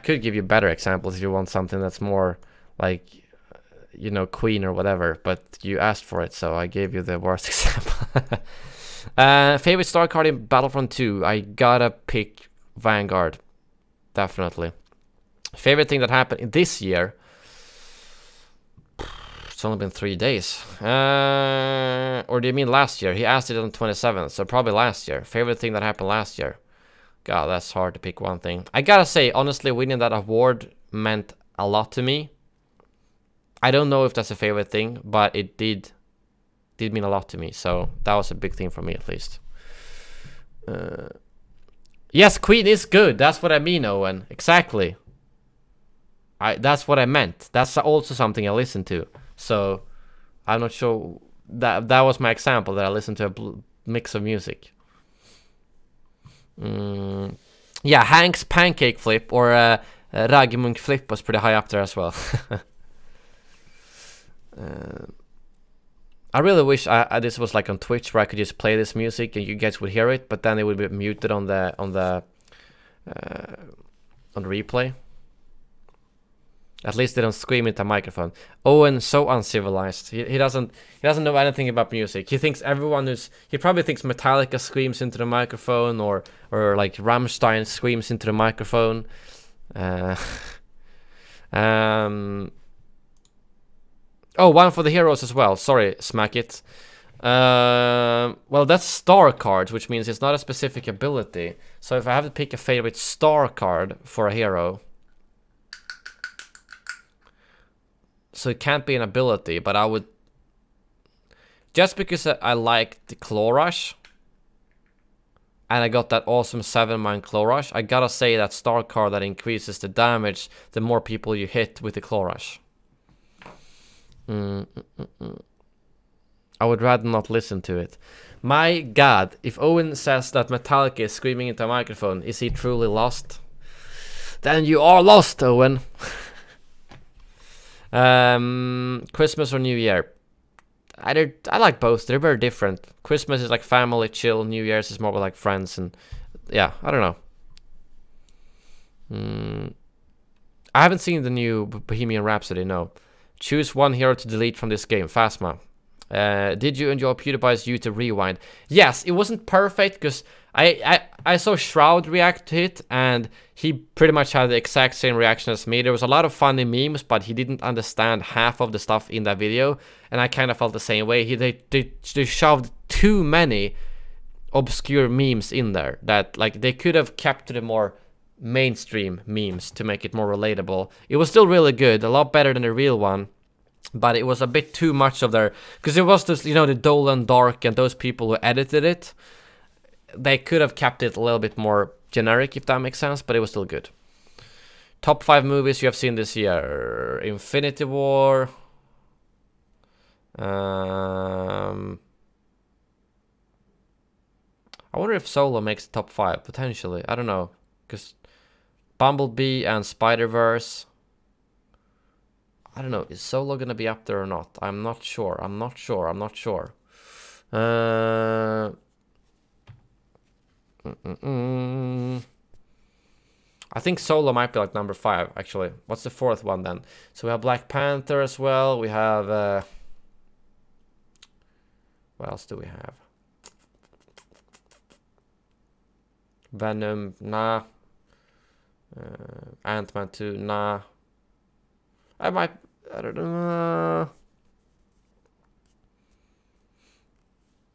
could give you better examples if you want something that's more like, you know, Queen or whatever, but you asked for it, so I gave you the worst example. Favorite star card in Battlefront 2? I gotta pick Vanguard, definitely. Favorite thing that happened this year? It's only been 3 days. Or do you mean last year? He asked it on the 27th, so probably last year. Favorite thing that happened last year? God, that's hard to pick one thing. I gotta say, honestly, winning that award meant a lot to me. I don't know if that's a favorite thing, but it did mean a lot to me. So that was a big thing for me, at least. Yes, Queen is good. That's what I mean, Owen. Exactly. That's what I meant. That's also something I listened to. So I'm not sure that was my example, that I listened to a mix of music. Yeah, Hank's pancake flip or Raggmunk flip was pretty high up there as well. I really wish this was like on Twitch, where I could just play this music and you guys would hear it, but then it would be muted on the replay. At least they don't scream into a microphone. Owen, so uncivilized. He doesn't know anything about music. He thinks he probably thinks Metallica screams into the microphone, or like Rammstein screams into the microphone. Oh, one for the heroes as well. Sorry, smack it. Well, that's star cards, which means it's not a specific ability. So if I have to pick a favorite star card for a hero, so it can't be an ability, but I would, just because I like the Claw Rush, and I got that awesome 7-man Claw Rush, I gotta say that star card that increases the damage the more people you hit with the Claw Rush. I would rather not listen to it. My God, if Owen says that Metallica is screaming into a microphone, is he truly lost? Then you are lost, Owen. Christmas or New Year? I like both. They're very different. Christmas is like family, chill. New Year's is more like friends and yeah, I don't know. I haven't seen the new Bohemian Rhapsody, no. Choose one hero to delete from this game. Phasma. Did you enjoy PewDiePie's YouTube rewind? Yes, it wasn't perfect because I saw Shroud react to it and he pretty much had the exact same reaction as me. There was a lot of funny memes, but he didn't understand half of the stuff in that video, and I kind of felt the same way. They shoved too many obscure memes in there that like they could have kept to the more mainstream memes to make it more relatable. It was still really good, a lot better than the real one. But it was a bit too much of their... Because it was this, you know, the Dolan Dark and those people who edited it. They could have kept it a little bit more generic, if that makes sense, but it was still good. Top 5 movies you have seen this year. Infinity War. I wonder if Solo makes the top 5, potentially. I don't know. Because Bumblebee and Spider-Verse... I don't know, is Solo gonna be up there or not? I'm not sure, I'm not sure. I think Solo might be like number 5, actually. What's the 4th one then? So we have Black Panther as well. We have... what else do we have? Venom, nah. Ant-Man 2, nah. I don't know.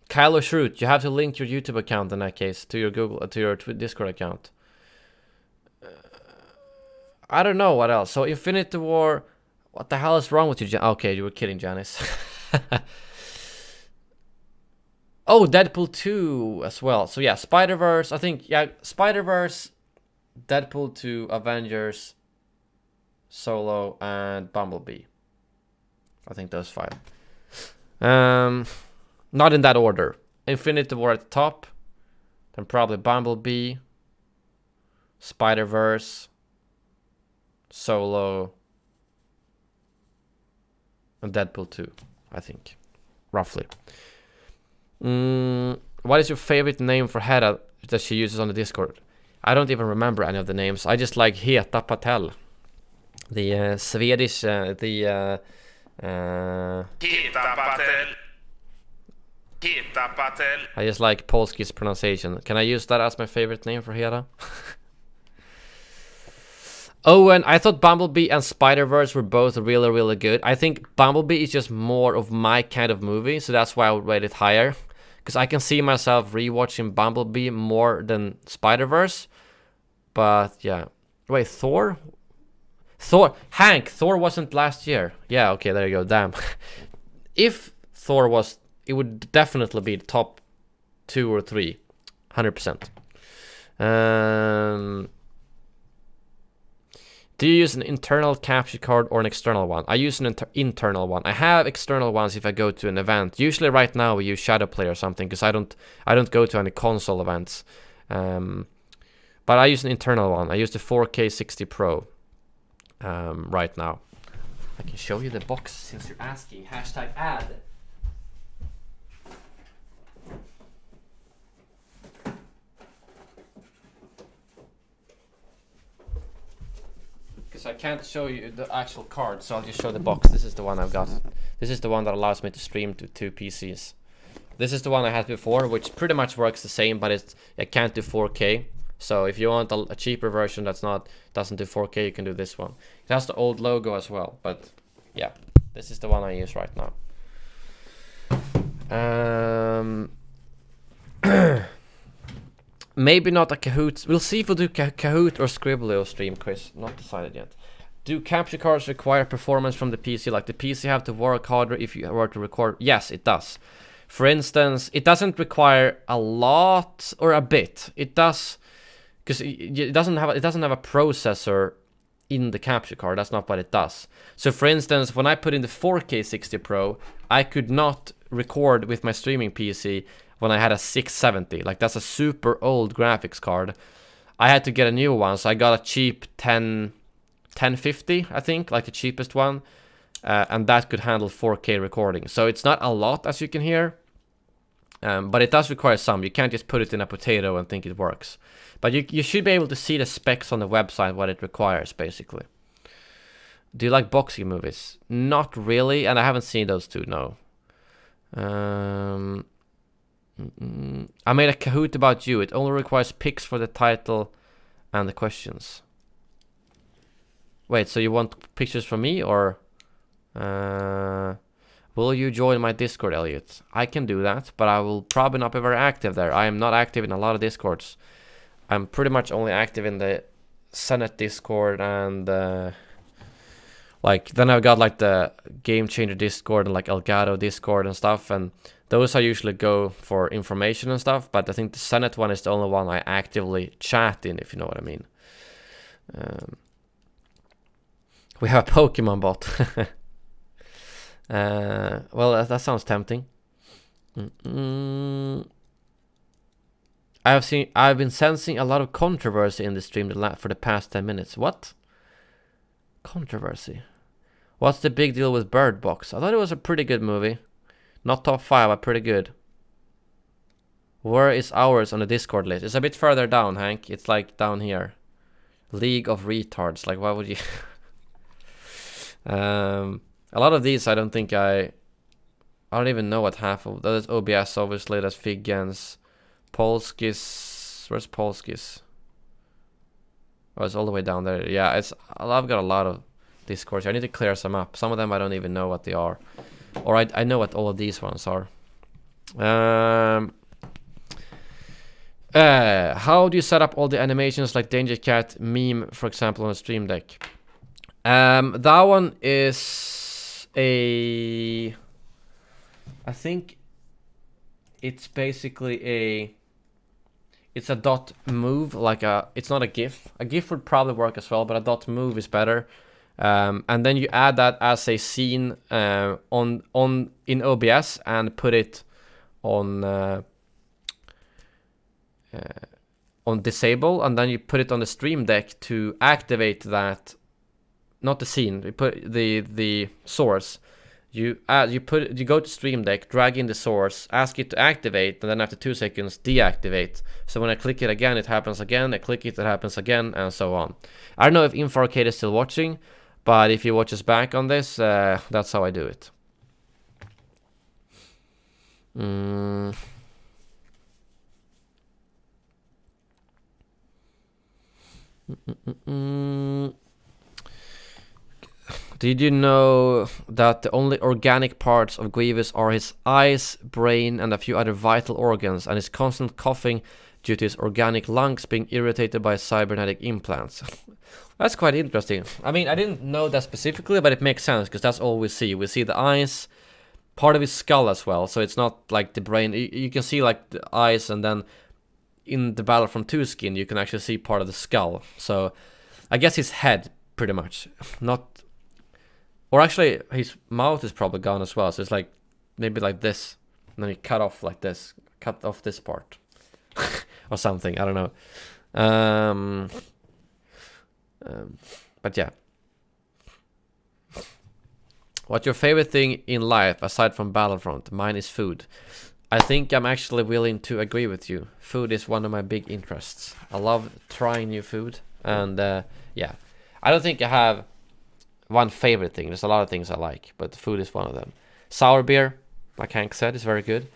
Kylo Shroot, you have to link your YouTube account in that case to your Discord account. I don't know what else. So Infinity War, what the hell is wrong with you? Okay, you were kidding, Janice. Oh, Deadpool 2 as well. So yeah, Spider-Verse. I think yeah, Spider-Verse, Deadpool 2, Avengers, Solo, and Bumblebee. I think those 5. Not in that order. Infinity War at the top, then probably Bumblebee, Spider-Verse, Solo, and Deadpool 2, I think, roughly. What is your favorite name for Hera that she uses on the Discord? I don't even remember any of the names. I just like Heta Patel. The Swedish, Heta Patel. Heta Patel. I just like Polski's pronunciation. Can I use that as my favorite name for Hera? Oh, and I thought Bumblebee and Spider-Verse were both really, really good. I think Bumblebee is just more of my kind of movie, so that's why I would rate it higher. Because I can see myself rewatching Bumblebee more than Spider-Verse. But yeah. Wait, Thor? Hank, Thor wasn't last year. Yeah, okay, there you go, damn. If Thor was, it would definitely be the top 2 or 3. 100%. Do you use an internal capture card or an external one? I use an internal one. I have external ones if I go to an event. Usually right now we use Shadowplay or something because I don't go to any console events. But I use an internal one. I use the 4K 60 Pro right now. I can show you the box since you're asking. Hashtag ad. Because I can't show you the actual card, so I'll just show the box. This is the one I've got. This is the one that allows me to stream to 2 PCs. This is the one I had before, which pretty much works the same, but it can't do 4K. So if you want a cheaper version doesn't do 4K, you can do this one. It has the old logo as well, but yeah, this is the one I use right now. Maybe not a Kahoot. We'll see if we'll do Kahoot or Scribbly stream, Chris. Not decided yet. Do capture cards require performance from the PC? Like the PC have to work harder if you were to record? Yes, it does. For instance, it doesn't require a lot or a bit. It does, because it doesn't have a processor in the capture card. That's not what it does. So for instance, when I put in the 4K 60 Pro, I could not record with my streaming PC when I had a 670. Like that's a super old graphics card. I had to get a new one, so I got a cheap 1050, I think, like the cheapest one. and that could handle 4K recording. So it's not a lot, as you can hear, but it does require some. You can't just put it in a potato and think it works. But you should be able to see the specs on the website, what it requires, basically. Do you like boxing movies? Not really, and I haven't seen those two, no. I made a Kahoot about you. It only requires pics for the title and the questions. Wait, so you want pictures from me, or will you join my Discord, Elliot? I can do that, but I will probably not be very active there. I am not active in a lot of Discords. I'm pretty much only active in the Senate Discord and like then I've got like the Game Changer Discord and like Elgato Discord and stuff, and those I usually go for information and stuff, but I think the Senate one is the only one I actively chat in, if you know what I mean. We have a Pokemon bot. Well, that sounds tempting. I've been sensing a lot of controversy in the stream for the past 10 minutes. What? Controversy? What's the big deal with Bird Box? I thought it was a pretty good movie. Not top 5, but pretty good. Where is ours on the Discord list? It's a bit further down, Hank. It's like down here. League of Retards. Like, why would you... a lot of these I don't think I don't even know what half of... That is OBS, obviously. That's Figgans. Polskis. Where's Polskis? Oh, it's all the way down there. Yeah, I've got a lot of Discords. I need to clear some up. Some of them I don't even know what they are. Or I know what all of these ones are. How do you set up all the animations like Danger Cat meme, for example, on a Stream Deck? That one is a... I think it's basically it's a dot move, like it's not a GIF. A GIF would probably work as well, but a dot move is better. And then you add that as a scene in OBS and put it on disable, and then you put it on the Stream Deck to activate that. Not the scene. You put the source. You go to Stream Deck, drag in the source, ask it to activate, and then after 2 seconds deactivate. So when I click it again, it happens again. I click it happens again, and so on. I don't know if Info Arcade is still watching, but if he watches back on this, that's how I do it. Did you know that the only organic parts of Grievous are his eyes, brain, and a few other vital organs, and his constant coughing due to his organic lungs being irritated by cybernetic implants? That's quite interesting. I mean, I didn't know that specifically, but it makes sense, because that's all we see. We see the eyes, part of his skull as well, so it's not like the brain. You can see like the eyes, and then in the Battlefront 2 skin, you can actually see part of the skull. So I guess his head, pretty much. Not... Or actually, his mouth is probably gone as well. So it's like, maybe like this. And then you cut off like this. Cut off this part. Or something, I don't know. But yeah. What's your favorite thing in life, aside from Battlefront? Mine is food. I think I'm actually willing to agree with you. Food is one of my big interests. I love trying new food. And yeah. I don't think I have... one favorite thing. There's a lot of things I like, but food is one of them. Sour beer, like Hank said, is very good.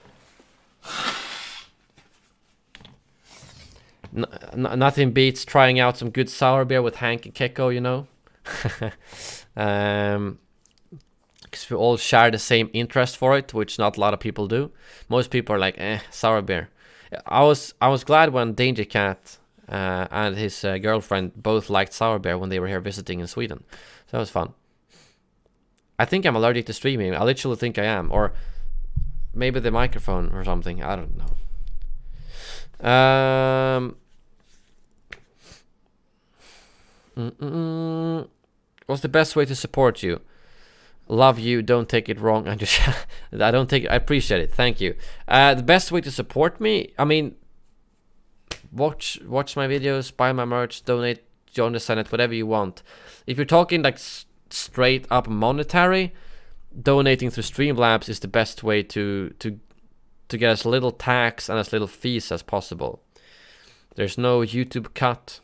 Nothing beats trying out some good sour beer with Hank and Keko, you know. Because we all share the same interest for it, which not a lot of people do. Most people are like, sour beer. I was glad when Danger Cat and his girlfriend both liked sour beer when they were here visiting in Sweden. So that was fun. I think I'm allergic to streaming. I literally think I am. Or maybe the microphone or something. I don't know. What's the best way to support you? Love you, don't take it wrong. I appreciate it. Thank you. The best way to support me, I mean, watch my videos, buy my merch, donate, join the Senate, whatever you want. If you're talking like straight up monetary, donating through Streamlabs is the best way to get as little tax and as little fees as possible. There's no YouTube cut.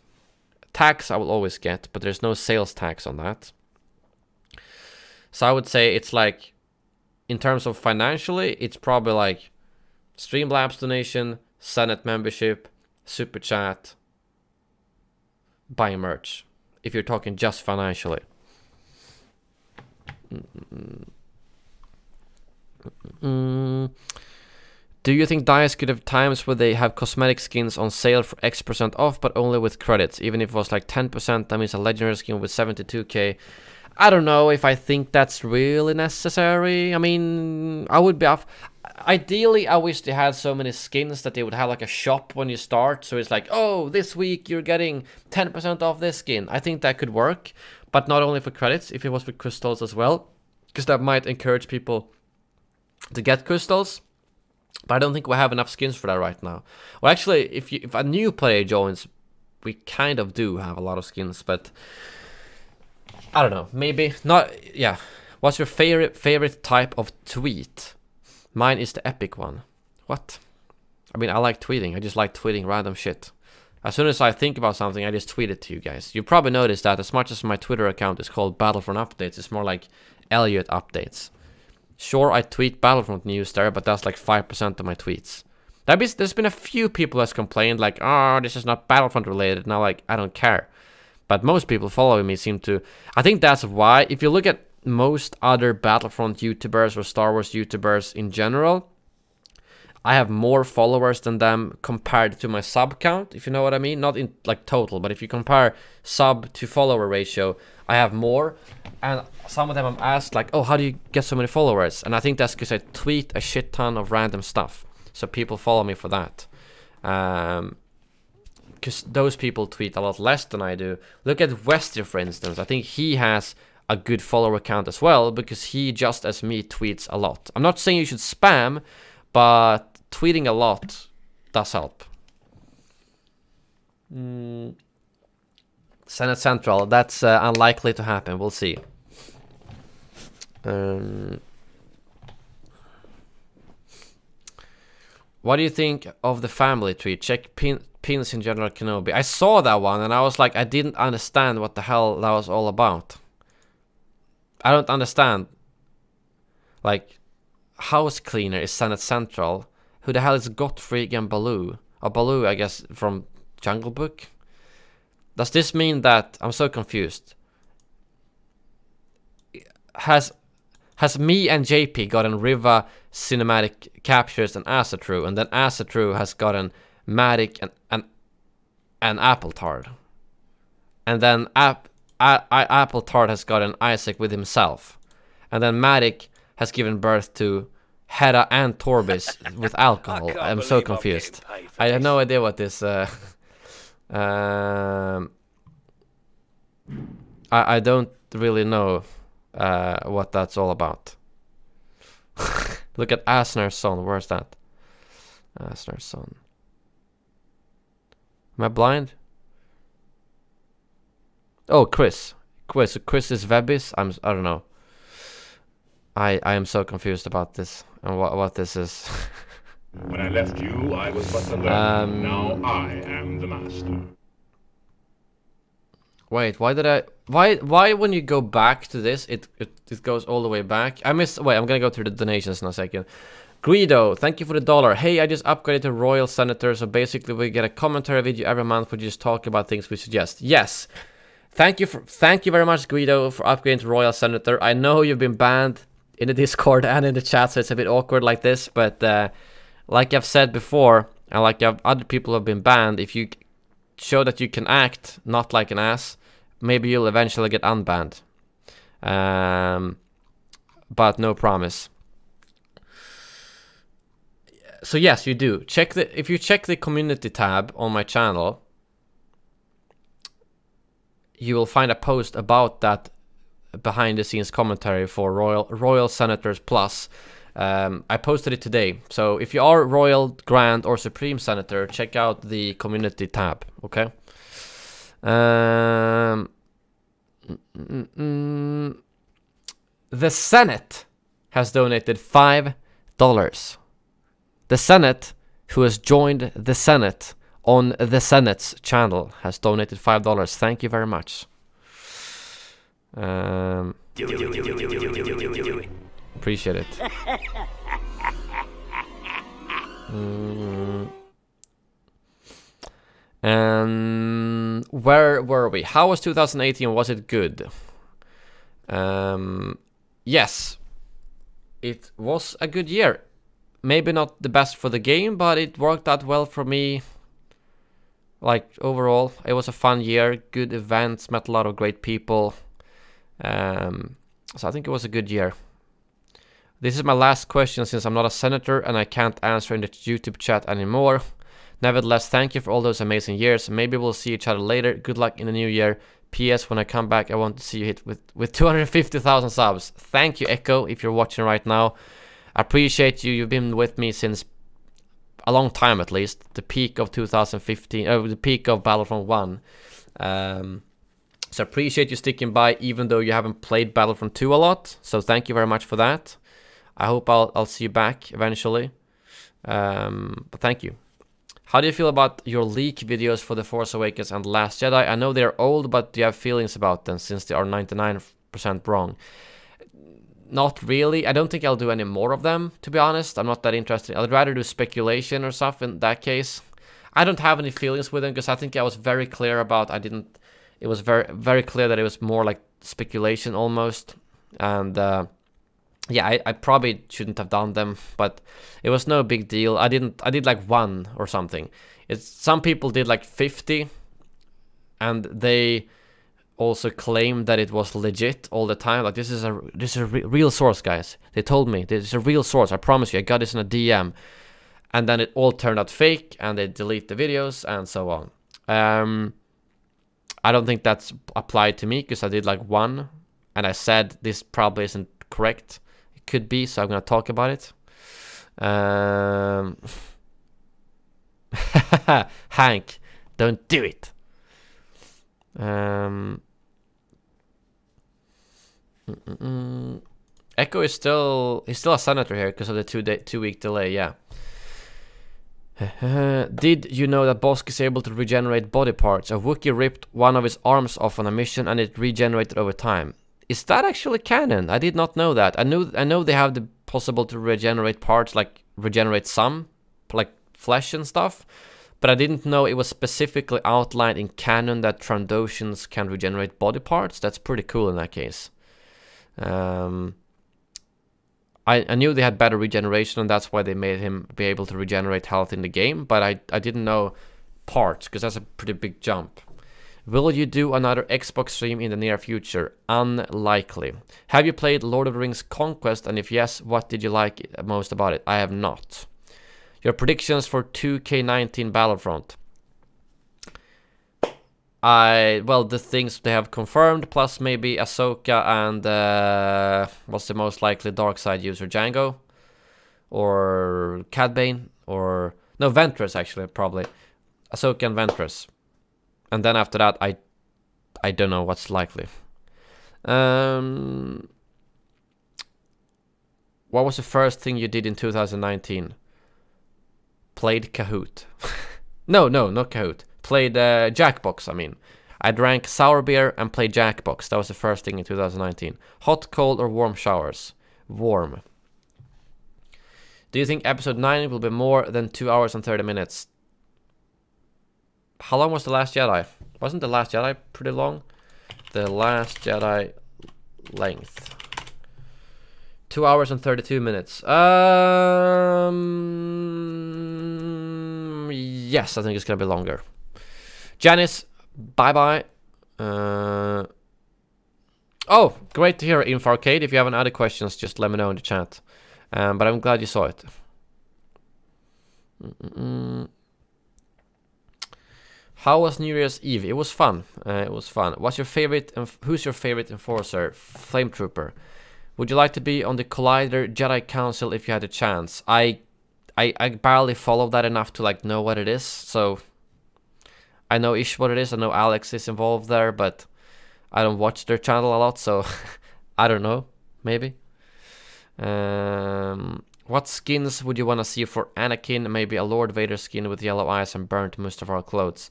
Tax I will always get, but there's no sales tax on that. So I would say it's like, in terms of financially, it's probably like Streamlabs donation, Senate membership, super chat, buying merch. If you're talking just financially. Do you think DICE could have times where they have cosmetic skins on sale for X% off, but only with credits? Even if it was like 10%, that means a legendary skin with 72k. I don't know if I think that's really necessary. I mean, I would be off. Ideally, I wish they had so many skins that they would have like a shop when you start. So it's like, oh, this week you're getting 10% off this skin. I think that could work, but not only for credits, if it was for crystals as well, because that might encourage people to get crystals. But I don't think we have enough skins for that right now. Well, actually, if a new player joins, we kind of do have a lot of skins, but I don't know. Maybe not. Yeah. What's your favorite type of tweet? Mine is the epic one. What? I mean, I like tweeting. I just like tweeting random shit. As soon as I think about something, I just tweet it to you guys. You probably noticed that as much as my Twitter account is called BattlefrontUpdates, it's more like Elliot Updates. Sure, I tweet Battlefront news there, but that's like 5% of my tweets. There's been a few people that's complained like, oh, this is not Battlefront related. Now, like, I don't care. But most people following me seem to... I think that's why, if you look at most other Battlefront YouTubers or Star Wars YouTubers in general, I have more followers than them compared to my sub count, if you know what I mean. Not in like total, but if you compare sub to follower ratio, I have more. And some of them I'm asked like, oh, how do you get so many followers? And I think that's because I tweet a shit ton of random stuff. So people follow me for that. Because those people tweet a lot less than I do. Look at Wester, for instance. I think he has a good follower count as well, because he, just as me, tweets a lot. I'm not saying you should spam, but tweeting a lot does help. Senate Central, that's unlikely to happen. We'll see. What do you think of the family tree? Check pins in General Kenobi. I saw that one and I was like, I didn't understand what the hell that was all about. I don't understand. Like, house cleaner is Senate Central. Who the hell is Gottfried and Baloo? Or Baloo, I guess, from Jungle Book? Does this mean that... I'm so confused. Has me and JP gotten Riva cinematic captures and Asatru, and then Asatru has gotten Matic and Apple Tart. And then Apple Tart has gotten Isaac with himself. And then Matic has given birth to Hera and Torbis with alcohol. I'm so confused. I have no idea what this... I don't really know what that's all about. Look at Asner's son. Where's that? Asner's son. Am I blind? Oh, Chris. Chris is Vebis. I don't know. I am so confused about this and what this is. When I left you, I was but the learner. Now I am the master. Wait, why did I... Why when you go back to this, it goes all the way back? I missed... Wait, I'm gonna go through the donations in a second. Guido, thank you for the $1. Hey, I just upgraded to Royal Senator, so basically we get a commentary video every month where we just talk about things we suggest. Yes. Thank you very much, Guido, for upgrading to Royal Senator. I know you've been banned in the Discord and in the chat, so it's a bit awkward like this, but like I've said before, and like other people have been banned, if you show that you can act not like an ass, maybe you'll eventually get unbanned. But no promise. So yes, you do. If you check the community tab on my channel, you will find a post about that behind the scenes commentary for Royal Senators Plus. I posted it today. So if you are Royal, Grand or Supreme Senator, check out the community tab, okay? The Senate has donated $5. The Senate, who has joined the Senate on the Senate's channel, has donated $5. Thank you very much. Appreciate it. And where were we? How was 2018? Was it good? Yes, it was a good year. Maybe not the best for the game, but it worked out well for me. Like, overall, it was a fun year. Good events, met a lot of great people. So I think it was a good year. This is my last question since I'm not a senator and I can't answer in the YouTube chat anymore. Nevertheless, thank you for all those amazing years. Maybe we'll see each other later. Good luck in the new year. P.S. When I come back, I want to see you hit with 250,000 subs. Thank you, Echo, if you're watching right now. I appreciate you. You've been with me since a long time, at least. The peak of 2015, the peak of Battlefront 1. So I appreciate you sticking by, even though you haven't played Battlefront 2 a lot. So thank you very much for that. I hope I'll see you back eventually. But thank you. How do you feel about your leak videos for The Force Awakens and Last Jedi? I know they're old, but do you have feelings about them since they are 99% wrong? Not really. I don't think I'll do any more of them, to be honest. I'm not that interested. I'd rather do speculation or stuff in that case. I don't have any feelings with them because I think I was very clear about it was very clear that it was more like speculation almost. And yeah, I probably shouldn't have done them, but it was no big deal. I did like 1 or something. Some people did like 50, and they also claimed that it was legit all the time. Like, this is a real source, guys. They told me this is a real source. I promise you. I got this in a DM, and then it all turned out fake, and they delete the videos and so on. I don't think that's applied to me because I did like 1, and I said this probably isn't correct. Could be, so I'm gonna talk about it. Hank, don't do it. Echo is still a senator here because of the 2-week delay. Yeah. Did you know that Bosk is able to regenerate body parts? A Wookiee ripped one of his arms off on a mission and it regenerated over time. Is that actually canon? I did not know that. I know they have the possible to regenerate parts, like regenerate some, like flesh and stuff, but I didn't know it was specifically outlined in canon that Trandoshans can regenerate body parts. That's pretty cool in that case. I knew they had better regeneration, and that's why they made him be able to regenerate health in the game, but I didn't know parts, because that's a pretty big jump. Will you do another Xbox stream in the near future? Unlikely. Have you played Lord of the Rings Conquest, and if yes, what did you like most about it? I have not. Your predictions for 2K19 Battlefront? Well, the things they have confirmed, plus maybe Ahsoka and what's the most likely dark side user, Django? Or Cad Bane? Or no, Ventress actually, probably. Ahsoka and Ventress. And then after that, I don't know what's likely. What was the first thing you did in 2019? Played Kahoot. No, not Kahoot. Played Jackbox, I mean. I drank sour beer and played Jackbox. That was the first thing in 2019. Hot, cold, or warm showers? Warm. Do you think episode 9 will be more than 2 hours and 30 minutes? How long was The Last Jedi? Wasn't The Last Jedi pretty long? The Last Jedi length. 2 hours and 32 minutes. Yes, I think it's gonna be longer. Janice, bye-bye. Oh, great to hear, Info Arcade. If you have any other questions, just let me know in the chat. But I'm glad you saw it. How was New Year's Eve? It was fun. It was fun. What's your favorite? Who's your favorite enforcer? Flame Trooper. Would you like to be on the Collider Jedi Council if you had a chance? I barely follow that enough to like know what it is. So I know ish what it is. I know Alex is involved there, but I don't watch their channel a lot, so I don't know. Maybe. What skins would you want to see for Anakin? Maybe a Lord Vader skin with yellow eyes and burnt Mustafar clothes.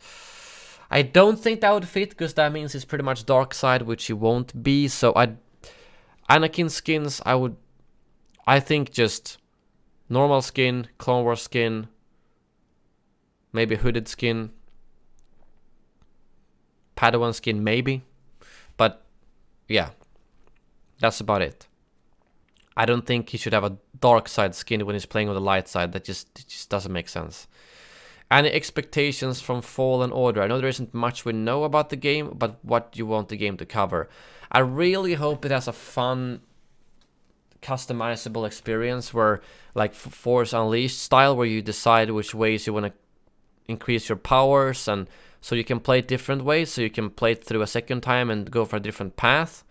I don't think that would fit, because that means he's pretty much dark side, which he won't be. So Anakin skins, I think just normal skin, Clone Wars skin, maybe hooded skin, Padawan skin maybe, but yeah, that's about it. I don't think he should have a dark side skin when he's playing with the light side. That just doesn't make sense. Any expectations from Fallen Order? I know there isn't much we know about the game, but what do you want the game to cover? I really hope it has a fun, customizable experience where, like Force Unleashed style, where you decide which ways you want to increase your powers, and so you can play it different ways, so you can play it through a second time and go for a different path.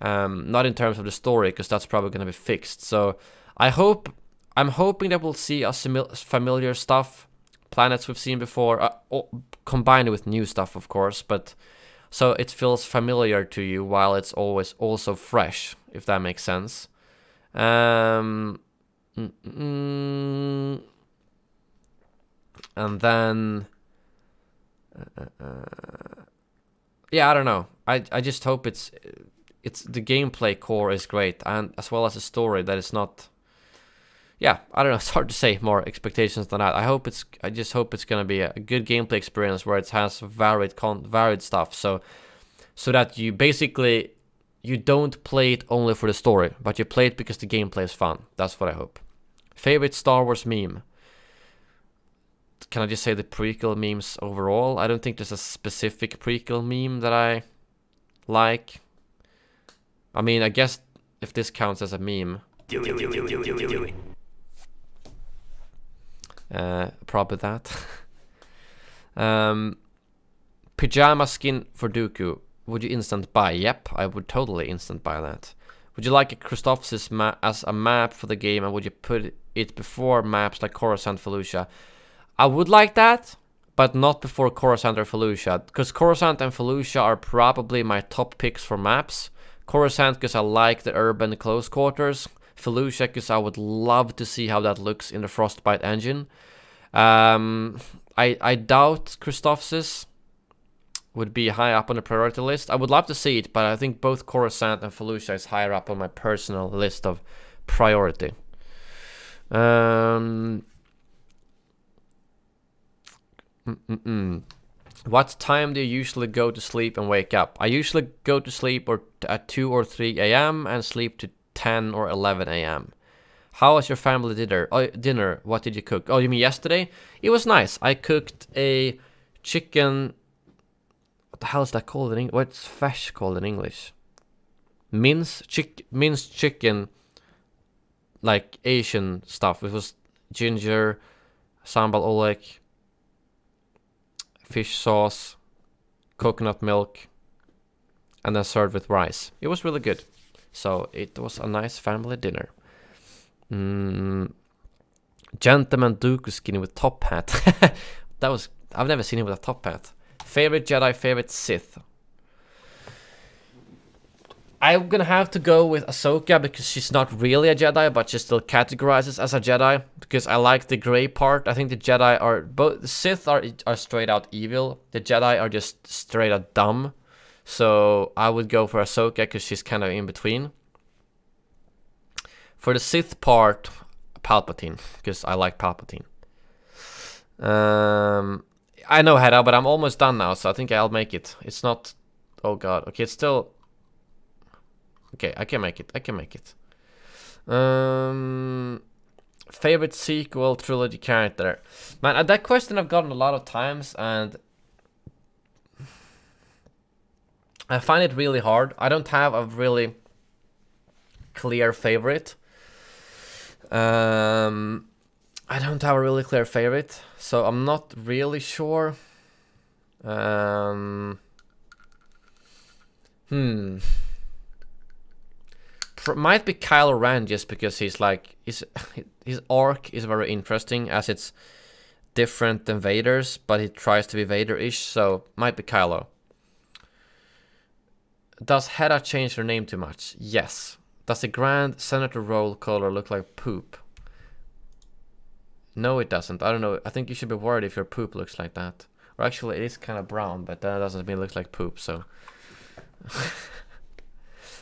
Not in terms of the story, because that's probably going to be fixed. So I'm hoping that we'll see a familiar stuff, planets we've seen before, combined with new stuff, of course, but so it feels familiar to you while it's always also fresh, if that makes sense. And then yeah, I don't know. I just hope it's the gameplay core is great, and as well as the story that is not. Yeah, I don't know. It's hard to say more expectations than that. I just hope it's gonna be a good gameplay experience where it has varied stuff. So that you basically you don't play it only for the story, but you play it because the gameplay is fun. That's what I hope. Favorite Star Wars meme? Can I just say the prequel memes overall? I don't think there's a specific prequel meme that I like. I mean, I guess if this counts as a meme. Do it. Probably that. Pajama skin for Dooku. Would you instant buy? Yep, I would totally instant buy that. Would you like a Christophsis as a map for the game, and would you put it before maps like Coruscant, Felucia? I would like that, but not before Coruscant or Felucia, because Coruscant and Felucia are probably my top picks for maps. Coruscant because I like the urban close quarters. Felucia because I would love to see how that looks in the Frostbite engine. I doubt Christophsis would be high up on the priority list. I would love to see it, but I think both Coruscant and Felucia is higher up on my personal list of priority. What time do you usually go to sleep and wake up? I usually go to sleep at 2 or 3 a.m. and sleep to 10 or 11 a.m. How was your family dinner? What did you cook? Oh, you mean yesterday? It was nice. I cooked a chicken. What the hell is that called in English? What's fish called in English? Minced chicken, like Asian stuff. It was ginger, sambal oleg, fish sauce, coconut milk, and then served with rice. It was really good. So it was a nice family dinner. Gentleman Dooku skin with top hat. I've never seen him with a top hat. Favorite Jedi, favorite Sith. I'm gonna have to go with Ahsoka because she's not really a Jedi, but she still categorizes as a Jedi because I like the gray part. I think the Jedi are both. The Sith are straight out evil. The Jedi are just straight out dumb. So I would go for Ahsoka because she's kind of in between. For the Sith part, Palpatine because I like Palpatine. I know Hedda, but I'm almost done now, so I think I'll make it. It's not. Oh God. Okay, it's still. Okay, I can make it. Favorite sequel trilogy character. Man, that question I've gotten a lot of times, and I find it really hard. I don't have a really clear favorite. I don't have a really clear favorite, so I'm not really sure. Might be Kylo Ren just because he's like his arc is very interesting as it's different than Vader's, but he tries to be Vader-ish, so might be Kylo. Does Hedda change her name too much? Yes. Does the Grand Senator roll color look like poop? No, it doesn't. I don't know. I think you should be worried if your poop looks like that. Or actually, it is kind of brown, but that doesn't mean it looks like poop, so...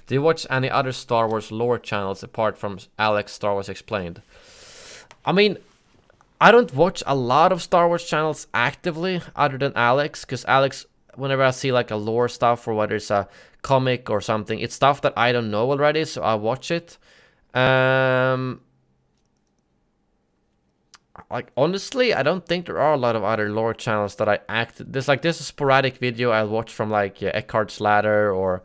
Do you watch any other Star Wars lore channels apart from Alex Star Wars Explained? I mean, I don't watch a lot of Star Wars channels actively, other than Alex, because Alex, whenever I see like a lore stuff, or whether it's a comic or something, it's stuff that I don't know already, so I watch it. Like, honestly, I don't think there are a lot of other lore channels that I there's like this sporadic video I'll watch from like Eckhart's Ladder, or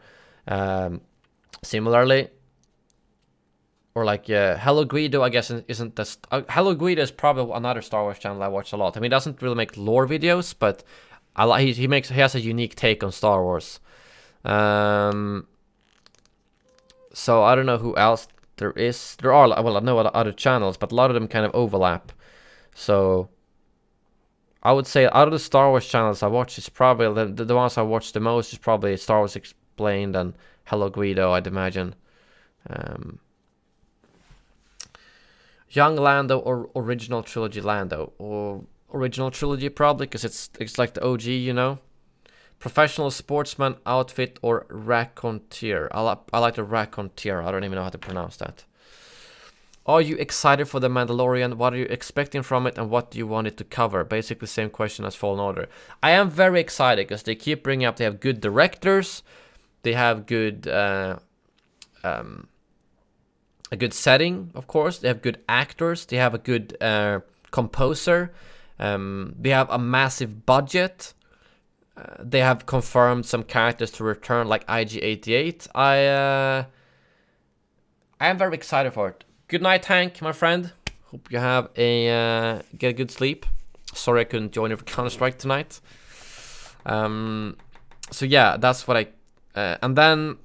similarly, or like Hello Guido, I guess isn't this Hello Guido is probably another Star Wars channel I watch a lot. I mean, he doesn't really make lore videos, but I like he has a unique take on Star Wars. So I don't know who else there is. There are, well, I know other channels, but a lot of them kind of overlap. So I would say out of the Star Wars channels I watch, is probably the ones I watch the most is probably Star Wars Explained and Hello Guido, I'd imagine. Young Lando or Original Trilogy Lando, or Original Trilogy probably, because it's like the OG, you know. Professional sportsman outfit or raconteur. I like the raconteur. I don't even know how to pronounce that. Are you excited for The Mandalorian? What are you expecting from it, and what do you want it to cover? Basically, same question as Fallen Order. I am very excited because they keep bringing up. They have good directors. They have good a good setting, of course. They have good actors. They have a good composer. They have a massive budget. They have confirmed some characters to return, like IG-88. I am very excited for it. Good night, Hank, my friend. Hope you have a get a good sleep. Sorry I couldn't join you for Counter-Strike tonight. So yeah, that's what I... and then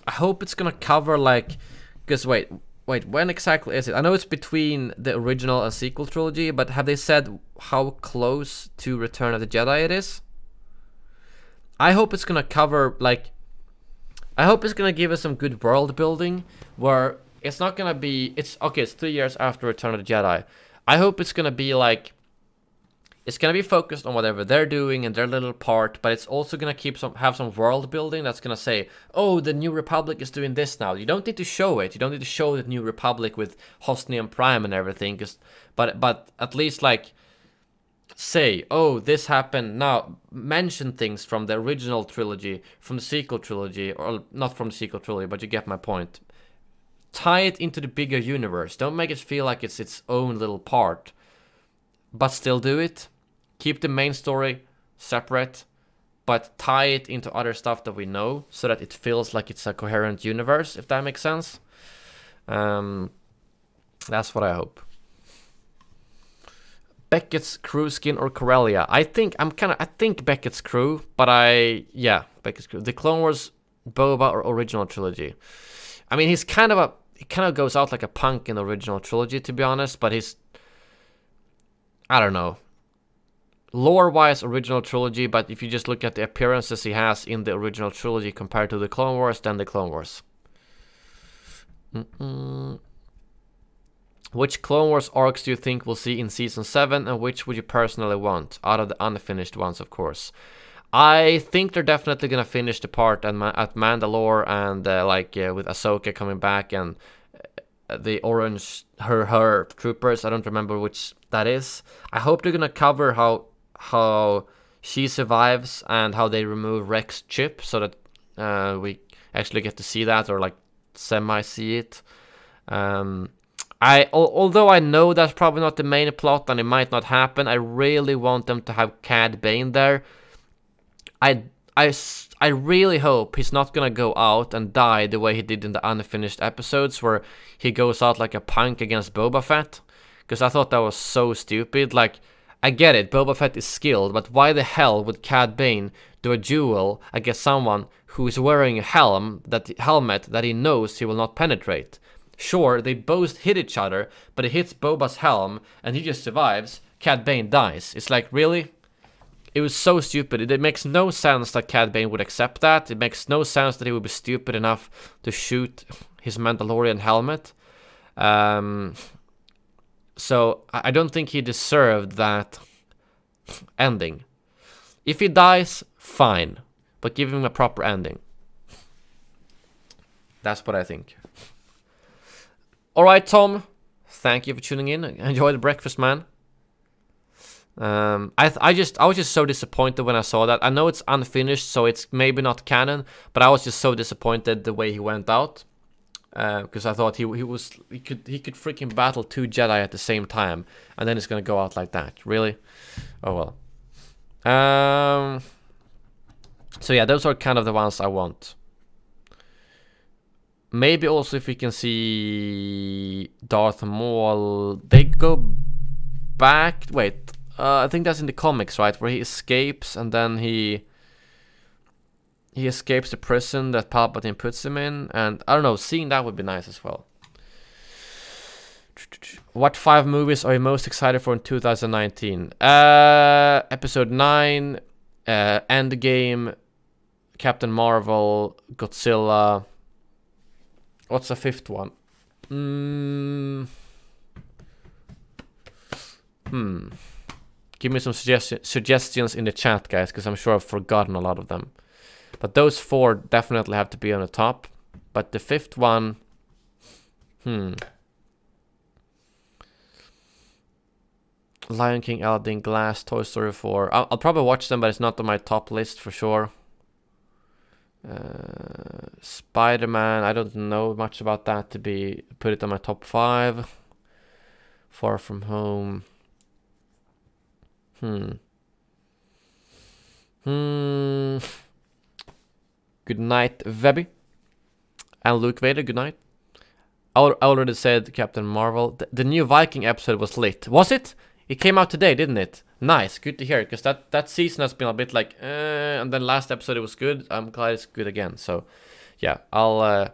I hope it's gonna cover like... Because wait, when exactly is it? I know it's between the original and sequel trilogy, but have they said how close to Return of the Jedi it is? I hope it's gonna cover like... I hope it's gonna give us some good world building, where it's not gonna be... It's 3 years after Return of the Jedi. I hope it's gonna be like... It's gonna be focused on whatever they're doing in their little part, but it's also gonna have some world building that's gonna say, oh, the New Republic is doing this now. You don't need to show it. You don't need to show the New Republic with Hosnian Prime and everything, but at least like say, oh, this happened now. Mention things from the original trilogy, from the sequel trilogy, or not from the sequel trilogy, but you get my point. Tie it into the bigger universe. Don't make it feel like it's its own little part, but still do it. Keep the main story separate, but tie it into other stuff that we know, so that it feels like it's a coherent universe, if that makes sense. That's what I hope. Beckett's crew skin or Corellia? I think Beckett's crew, but yeah, Beckett's crew. The Clone Wars Boba or original trilogy. I mean, he kind of goes out like a punk in the original trilogy, to be honest, but I don't know. Lore-wise, original trilogy, but if you just look at the appearances he has in the original trilogy compared to the Clone Wars, then the Clone Wars. Which Clone Wars arcs do you think we'll see in Season 7, and which would you personally want? Out of the unfinished ones, of course. I think they're definitely gonna finish the part at Mandalore, and with Ahsoka coming back, and the orange her troopers. I don't remember which that is. I hope they're gonna cover how she survives and how they remove Rex's chip, so that we actually get to see that, or like semi-see it. Although I know that's probably not the main plot and it might not happen, I really want them to have Cad Bane there. I really hope he's not gonna go out and die the way he did in the unfinished episodes, where he goes out like a punk against Boba Fett. Because I thought that was so stupid. Like, I get it, Boba Fett is skilled, but why the hell would Cad Bane do a duel against someone who is wearing a helmet that he knows he will not penetrate? Sure, they both hit each other, but it hits Boba's helm, and he just survives. Cad Bane dies. It's like, really? it was so stupid. It makes no sense that Cad Bane would accept that. It makes no sense that he would be stupid enough to shoot his Mandalorian helmet. So I don't think he deserved that ending. If he dies, fine, but give him a proper ending. That's what I think. Alright, Tom, thank you for tuning in. Enjoy the breakfast, man. I was just so disappointed when I saw that. I know it's unfinished, so it's maybe not canon, but I was just so disappointed the way he went out. Because I thought he could freaking battle 2 Jedi at the same time, and then it's gonna go out like that. Really? Oh well. So yeah, those are kind of the ones I want. Maybe also if we can see Darth Maul. They go back. Wait, I think that's in the comics, right? Where he escapes and then he escapes the prison that Palpatine puts him in, and I don't know, seeing that would be nice as well. What 5 movies are you most excited for in 2019? Episode 9, Endgame, Captain Marvel, Godzilla. What's the 5th one? Give me some suggestions in the chat, guys, because I'm sure I've forgotten a lot of them. But those 4 definitely have to be on the top. But the 5th one... Lion King, Aladdin, Glass, Toy Story 4. I'll probably watch them, but it's not on my top list for sure. Spider-Man, I don't know much about that to put it on my top 5. Far From Home. Good night, Vebby. And Luke Vader, good night. I already said Captain Marvel. The new Viking episode was lit. Was it? It came out today, didn't it? Nice, good to hear, because that season has been a bit like, and then last episode it was good. I'm glad it's good again. So, yeah, I'll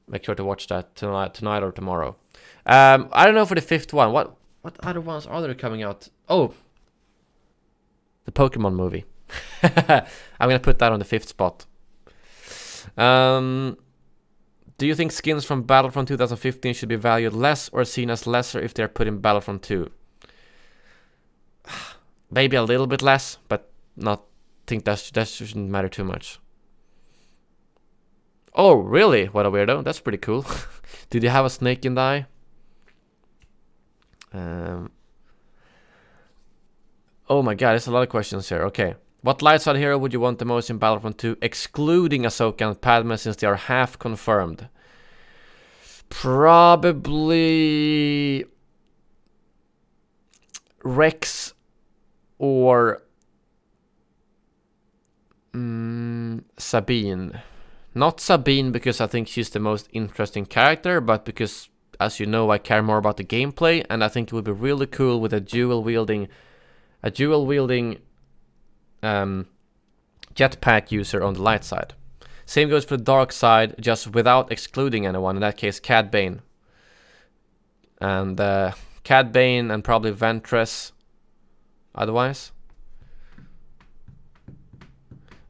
make sure to watch that tonight or tomorrow. I don't know for the 5th one. What other ones are there coming out? Oh, the Pokemon movie. I'm gonna put that on the 5th spot. Do you think skins from Battlefront 2015 should be valued less or seen as lesser if they're put in Battlefront 2? Maybe a little bit less, but not think that shouldn't matter too much. Oh, really? What a weirdo. That's pretty cool. Did you have a snake in the eye? Oh my god, there's a lot of questions here. Okay. What lightside hero would you want the most in Battlefront 2, excluding Ahsoka and Padme, since they are half confirmed? Probably Rex or Sabine. Not Sabine because I think she's the most interesting character, but because, as you know, I care more about the gameplay, and I think it would be really cool with a dual wielding jetpack user on the light side. Same goes for the dark side, just without excluding anyone. In that case, Cad Bane. And Cad Bane and probably Ventress. Otherwise,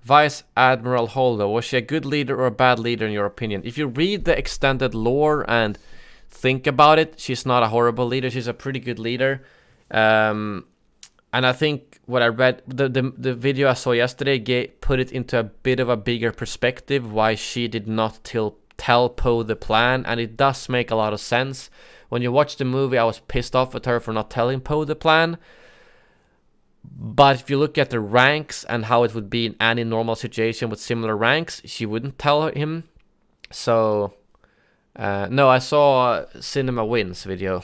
Vice Admiral Holdo, was she a good leader or a bad leader in your opinion? If you read the extended lore and think about it, she's not a horrible leader. She's a pretty good leader. And I think what I read, the video I saw yesterday put it into a bit of a bigger perspective why she did not tell Poe the plan, and it does make a lot of sense. When you watch the movie, I was pissed off at her for not telling Poe the plan. But if you look at the ranks and how it would be in any normal situation with similar ranks, she wouldn't tell him. So, no, I saw Cinema Wins video.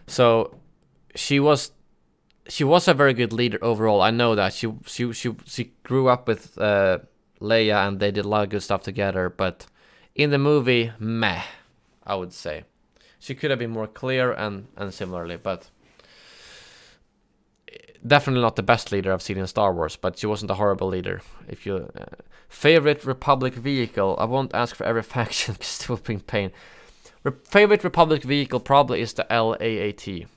So, she was a very good leader overall. I know that she grew up with Leia, and they did a lot of good stuff together. But in the movie, meh, I would say. She could have been more clear and similarly, but definitely not the best leader I've seen in Star Wars. But she wasn't a horrible leader. If you favorite Republic vehicle, I won't ask for every faction because it will bring pain. Favorite Republic vehicle probably is the LAAT.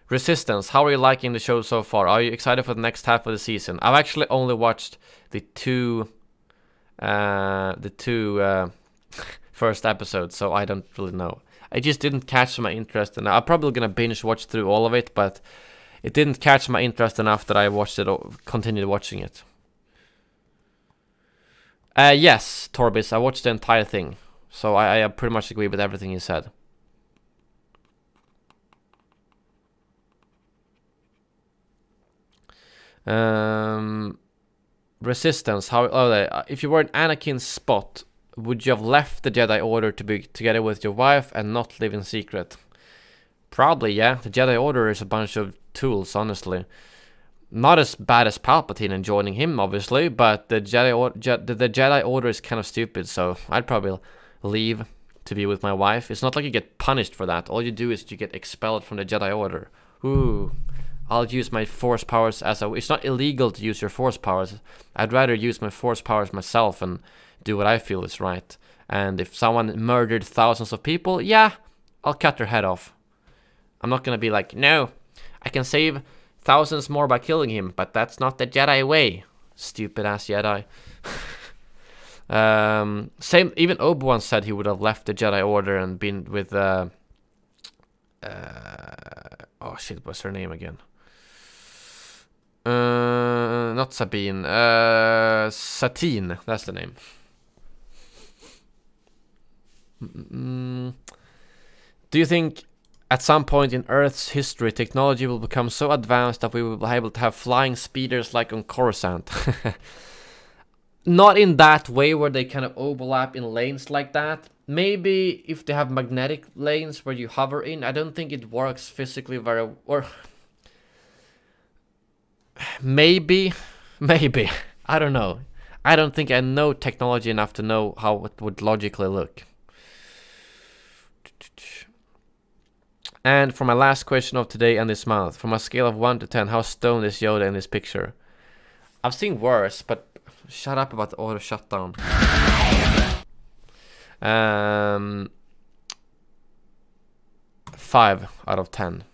Resistance, how are you liking the show so far? Are you excited for the next half of the season? I've actually only watched the two first episodes, so I don't really know. I just didn't catch my interest, and I'm probably gonna binge watch through all of it, but it didn't catch my interest enough that I watched it or continued watching it. Yes, Torbis, I watched the entire thing, so I pretty much agree with everything you said. Resistance, how? Oh, if you were in Anakin's spot, would you have left the Jedi Order to be together with your wife and not live in secret? Probably, yeah. The Jedi Order is a bunch of tools, honestly. Not as bad as Palpatine and joining him, obviously, but the Jedi Order is kind of stupid, so I'd probably leave to be with my wife. It's not like you get punished for that. All you do is you get expelled from the Jedi Order. Ooh. I'll use my force powers as a... It's not illegal to use your force powers. I'd rather use my force powers myself and do what I feel is right. And if someone murdered thousands of people, yeah, I'll cut their head off. I'm not gonna be like, no, I can save thousands more by killing him, but that's not the Jedi way. Stupid ass Jedi. Same, even Obi-Wan said he would have left the Jedi Order and been with... oh shit, what's her name again? Not Sabine. Satine, that's the name. Do you think at some point in Earth's history technology will become so advanced that we will be able to have flying speeders like on Coruscant? Not in that way where they kind of overlap in lanes like that. Maybe if they have magnetic lanes where you hover in. I don't think it works physically very... Or... Maybe. I don't know. I don't think I know technology enough to know how it would logically look. And for my last question of today and this month, from a scale of 1 to 10, how stoned is Yoda in this picture? I've seen worse, but shut up about the auto shutdown. 5 out of 10.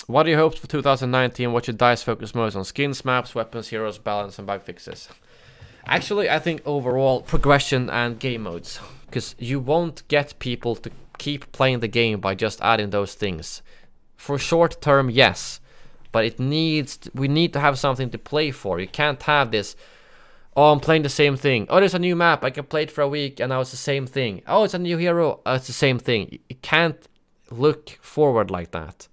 What are your hopes for 2019? What should DICE focus most on? Skins, maps, weapons, heroes, balance, and bug fixes. Actually, I think overall progression and game modes, because you won't get people to keep playing the game by just adding those things. For short term, yes, but it needs we need to have something to play for. You can't have this, oh, I'm playing the same thing. Oh, there's a new map, I can play it for a week and now it's the same thing. Oh, it's a new hero, it's the same thing. You can't look forward like that.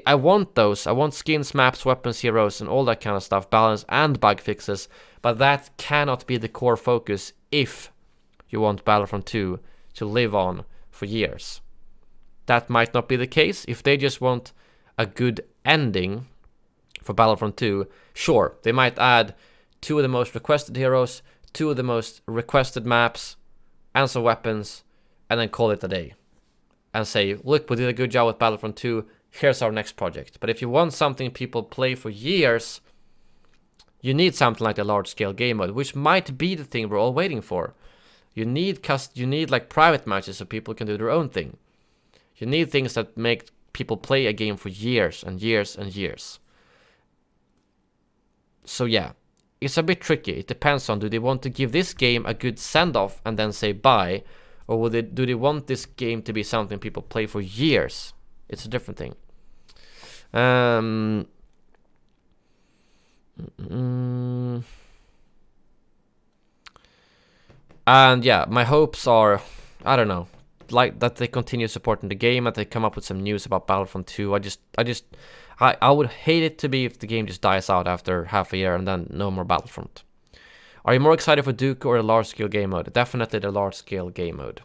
I want those. I want skins, maps, weapons, heroes, and all that kind of stuff, balance and bug fixes, but that cannot be the core focus if you want Battlefront 2 to live on for years. That might not be the case. If they just want a good ending for Battlefront 2, sure, they might add 2 of the most requested heroes, 2 of the most requested maps, and some weapons, and then call it a day. And say, look, we did a good job with Battlefront 2, here's our next project. But if you want something people play for years, you need something like a large-scale game mode, which might be the thing we're all waiting for. You need like private matches so people can do their own thing. You need things that make people play a game for years and years and years. So yeah, it's a bit tricky. It depends on, do they want to give this game a good send-off and then say bye, or do they want this game to be something people play for years? It's a different thing. And yeah, my hopes are, I don't know, like that they continue supporting the game, that they come up with some news about Battlefront 2. I would hate it to be if the game just dies out after half a year and then no more Battlefront. Are you more excited for Dooku or a large-scale game mode? Definitely the large-scale game mode.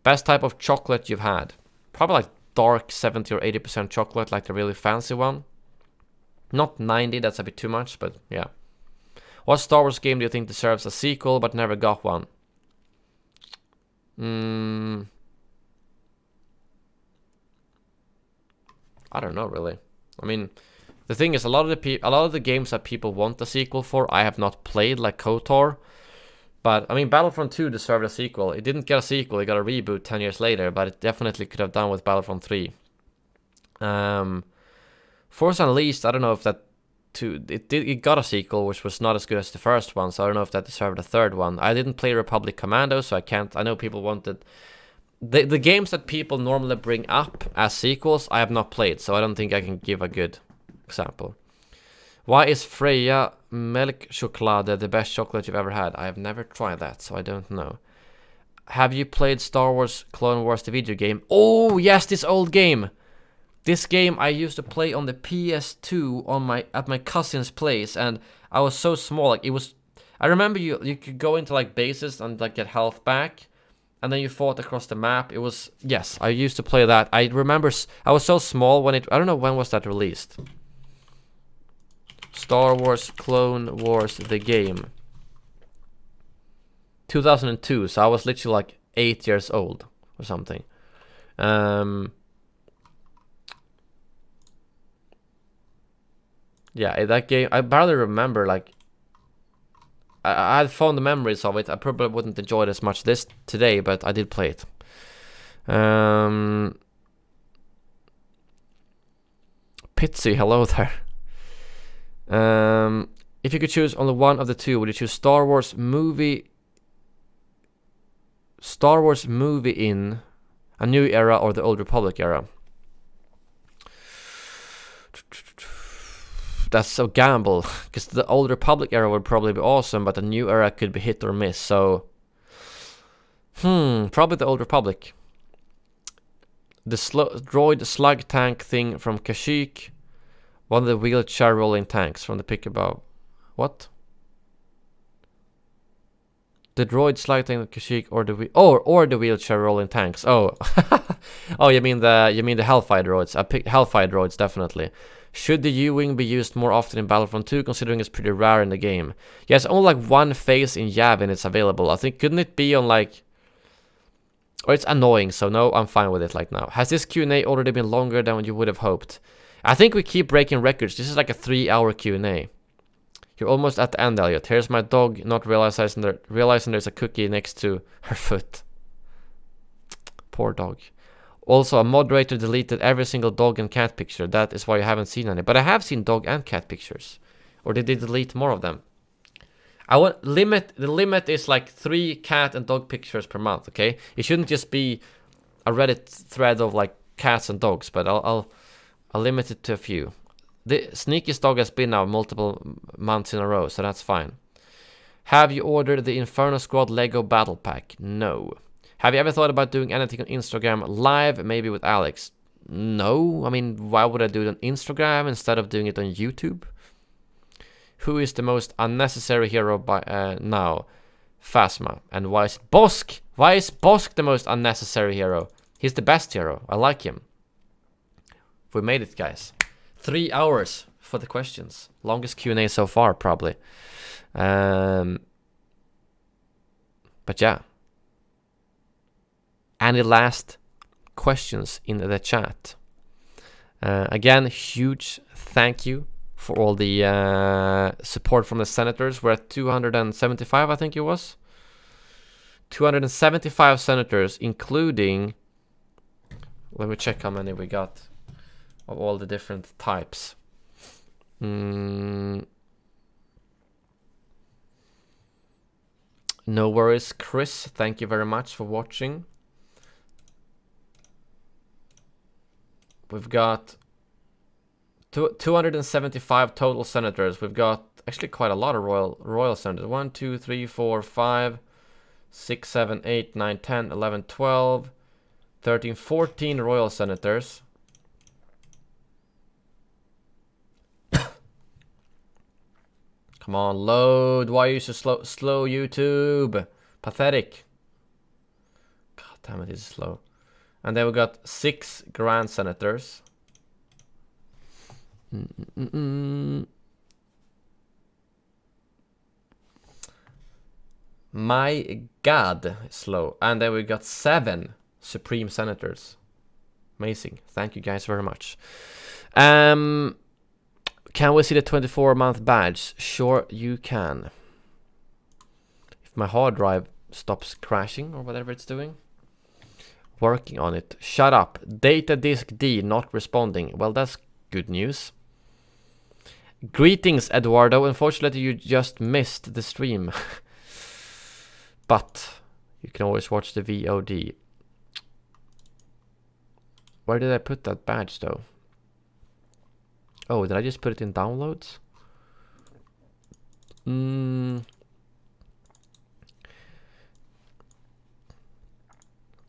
Best type of chocolate you've had? Probably like dark 70 or 80% chocolate, like the really fancy one. Not 90, that's a bit too much, but yeah. What Star Wars game do you think deserves a sequel but never got one? I don't know, really. I mean, the thing is, a lot of the games that people want a sequel for, I have not played, like KOTOR. But I mean, Battlefront 2 deserved a sequel. It didn't get a sequel, it got a reboot 10 years later, but it definitely could have done with Battlefront 3. Force Unleashed, I don't know if that it got a sequel which was not as good as the first one, so I don't know if that deserved a third one. I didn't play Republic Commando, so I know people wanted the games that people normally bring up as sequels. I have not played, so I don't think I can give a good example. Why is Freya Milk Chocolate the best chocolate you've ever had? I have never tried that, so I don't know. Have you played Star Wars Clone Wars, the video game? Oh yes, this old game. This game I used to play on the PS2 at my cousin's place, and I was so small. Like, it was, I remember you could go into like bases and like get health back, and then you fought across the map. It was, yes, I used to play that. I remember I was so small when I don't know when was that released. Star Wars Clone Wars the game. 2002, so I was literally like 8 years old or something. Yeah, that game, I barely remember, like, I had fond memories of it. I probably wouldn't enjoy it as much today, but I did play it. Pitsy, hello there. If you could choose only one of the two, would you choose Star Wars movie in A New Era or the Old Republic era? That's so gamble, because the Old Republic era would probably be awesome, but the New Era could be hit or miss, so probably the Old Republic. The droid slug tank thing from Kashyyyk, one of the wheelchair rolling tanks from the pic above. What? The droid slug tank of Kashyyyk or the wheelchair rolling tanks. Oh. Oh, you mean the Hellfire droids. I picked Hellfire droids, definitely. Should the U-Wing be used more often in Battlefront 2, considering it's pretty rare in the game? Yes, only like one phase in Yavin it's available. I think, couldn't it be on like... Or it's annoying, so no, I'm fine with it like now. Has this Q&A already been longer than you would have hoped? I think we keep breaking records. This is like a 3-hour Q&A. You're almost at the end, Elliot. Here's my dog not realizing there's a cookie next to her foot. Poor dog. Also, a moderator deleted every single dog and cat picture. That is why you haven't seen any. But I have seen dog and cat pictures. Or did they delete more of them? The limit is like 3 cat and dog pictures per month, okay? It shouldn't just be a Reddit thread of like cats and dogs, but I'll limit it to a few. The sneakiest dog has been now multiple months in a row, so that's fine. Have you ordered the Inferno Squad Lego Battle Pack? No. Have you ever thought about doing anything on Instagram live, maybe with Alex? No. I mean, why would I do it on Instagram instead of doing it on YouTube? Who is the most unnecessary hero by now? Phasma. And why is Bosk? Why is Bosk the most unnecessary hero? He's the best hero. I like him. We made it, guys. 3 hours for the questions. Longest Q&A so far, probably. But yeah. Any last questions in the chat? Again, huge thank you for all the support from the senators. We're at 275, I think it was. 275 senators, including... Let me check how many we got of all the different types. No worries, Chris. Thank you very much for watching. We've got 275 total senators. We've got actually quite a lot of royal senators. 1, 2, 3, 4, 5, 6, 7, 8, 9, 10, 11, 12, 13, 14 royal senators. Come on, load. Why are you so slow, YouTube? Pathetic. God damn it, it's slow. And then we got 6 grand senators. My God, slow. And then we got 7 supreme senators. Amazing. Thank you guys very much. Can we see the 24-month badge? Sure, you can. If my hard drive stops crashing or whatever it's doing. Working on it. Shut up. Data disk D not responding. Well, that's good news. Greetings, Eduardo. Unfortunately, you just missed the stream. But you can always watch the VOD. Where did I put that badge, though? Oh, did I just put it in downloads?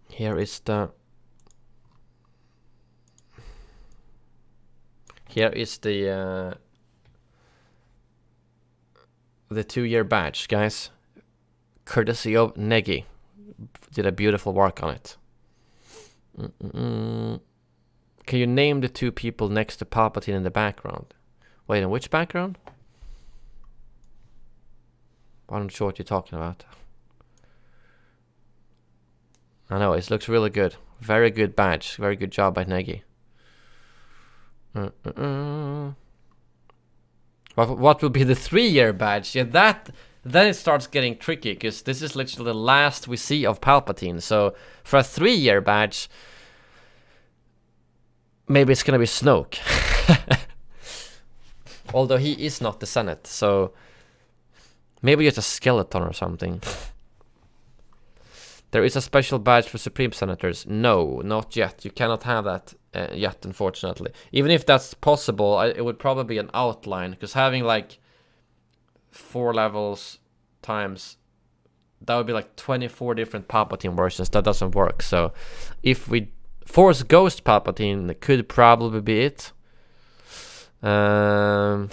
Here is the... Here is the 2-year badge, guys. Courtesy of Negi. Did a beautiful work on it. Can you name the 2 people next to Palpatine in the background? Wait, in which background? I'm not sure what you're talking about. I know, it looks really good. Very good badge. Very good job by Negi. What will be the 3-year badge? Yeah, then it starts getting tricky, because this is literally the last we see of Palpatine. So for a 3-year badge, maybe it's gonna be Snoke. Although he is not the Senate, so maybe it's a skeleton or something. There is a special badge for Supreme Senators. No, not yet. You cannot have that yet, unfortunately. Even if that's possible, it would probably be an outline, because having like 4 levels times, that would be like 24 different Palpatine versions. That doesn't work. So if we Force Ghost Palpatine, could probably be it. The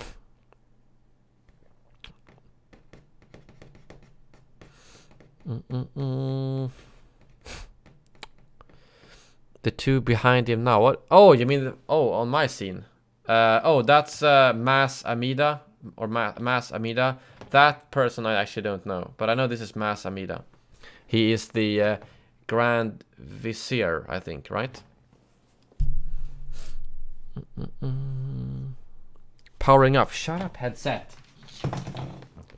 2 behind him now. What? Oh, you mean on my scene? Oh, that's Mas Amida or Mas Amida. That person I actually don't know, but I know this is Mas Amida. He is the Grand Vizier, I think, right? Powering off. Shut up, headset.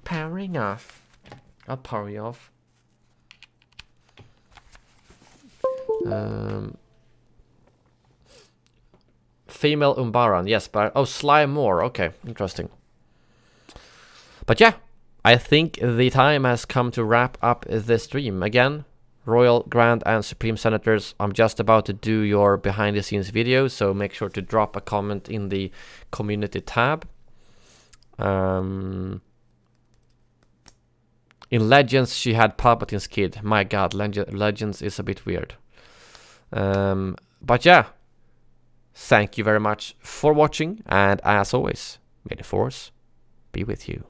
Powering off. I'll power you off. Female Umbaran, yes, but oh, Sly Moore, okay, interesting. But yeah, I think the time has come to wrap up the stream. Again, Royal, Grand, and Supreme Senators, I'm just about to do your behind the scenes video, so make sure to drop a comment in the community tab. In Legends, she had Palpatine's kid. My god, Legends is a bit weird. But yeah, thank you very much for watching, and as always, may the Force be with you.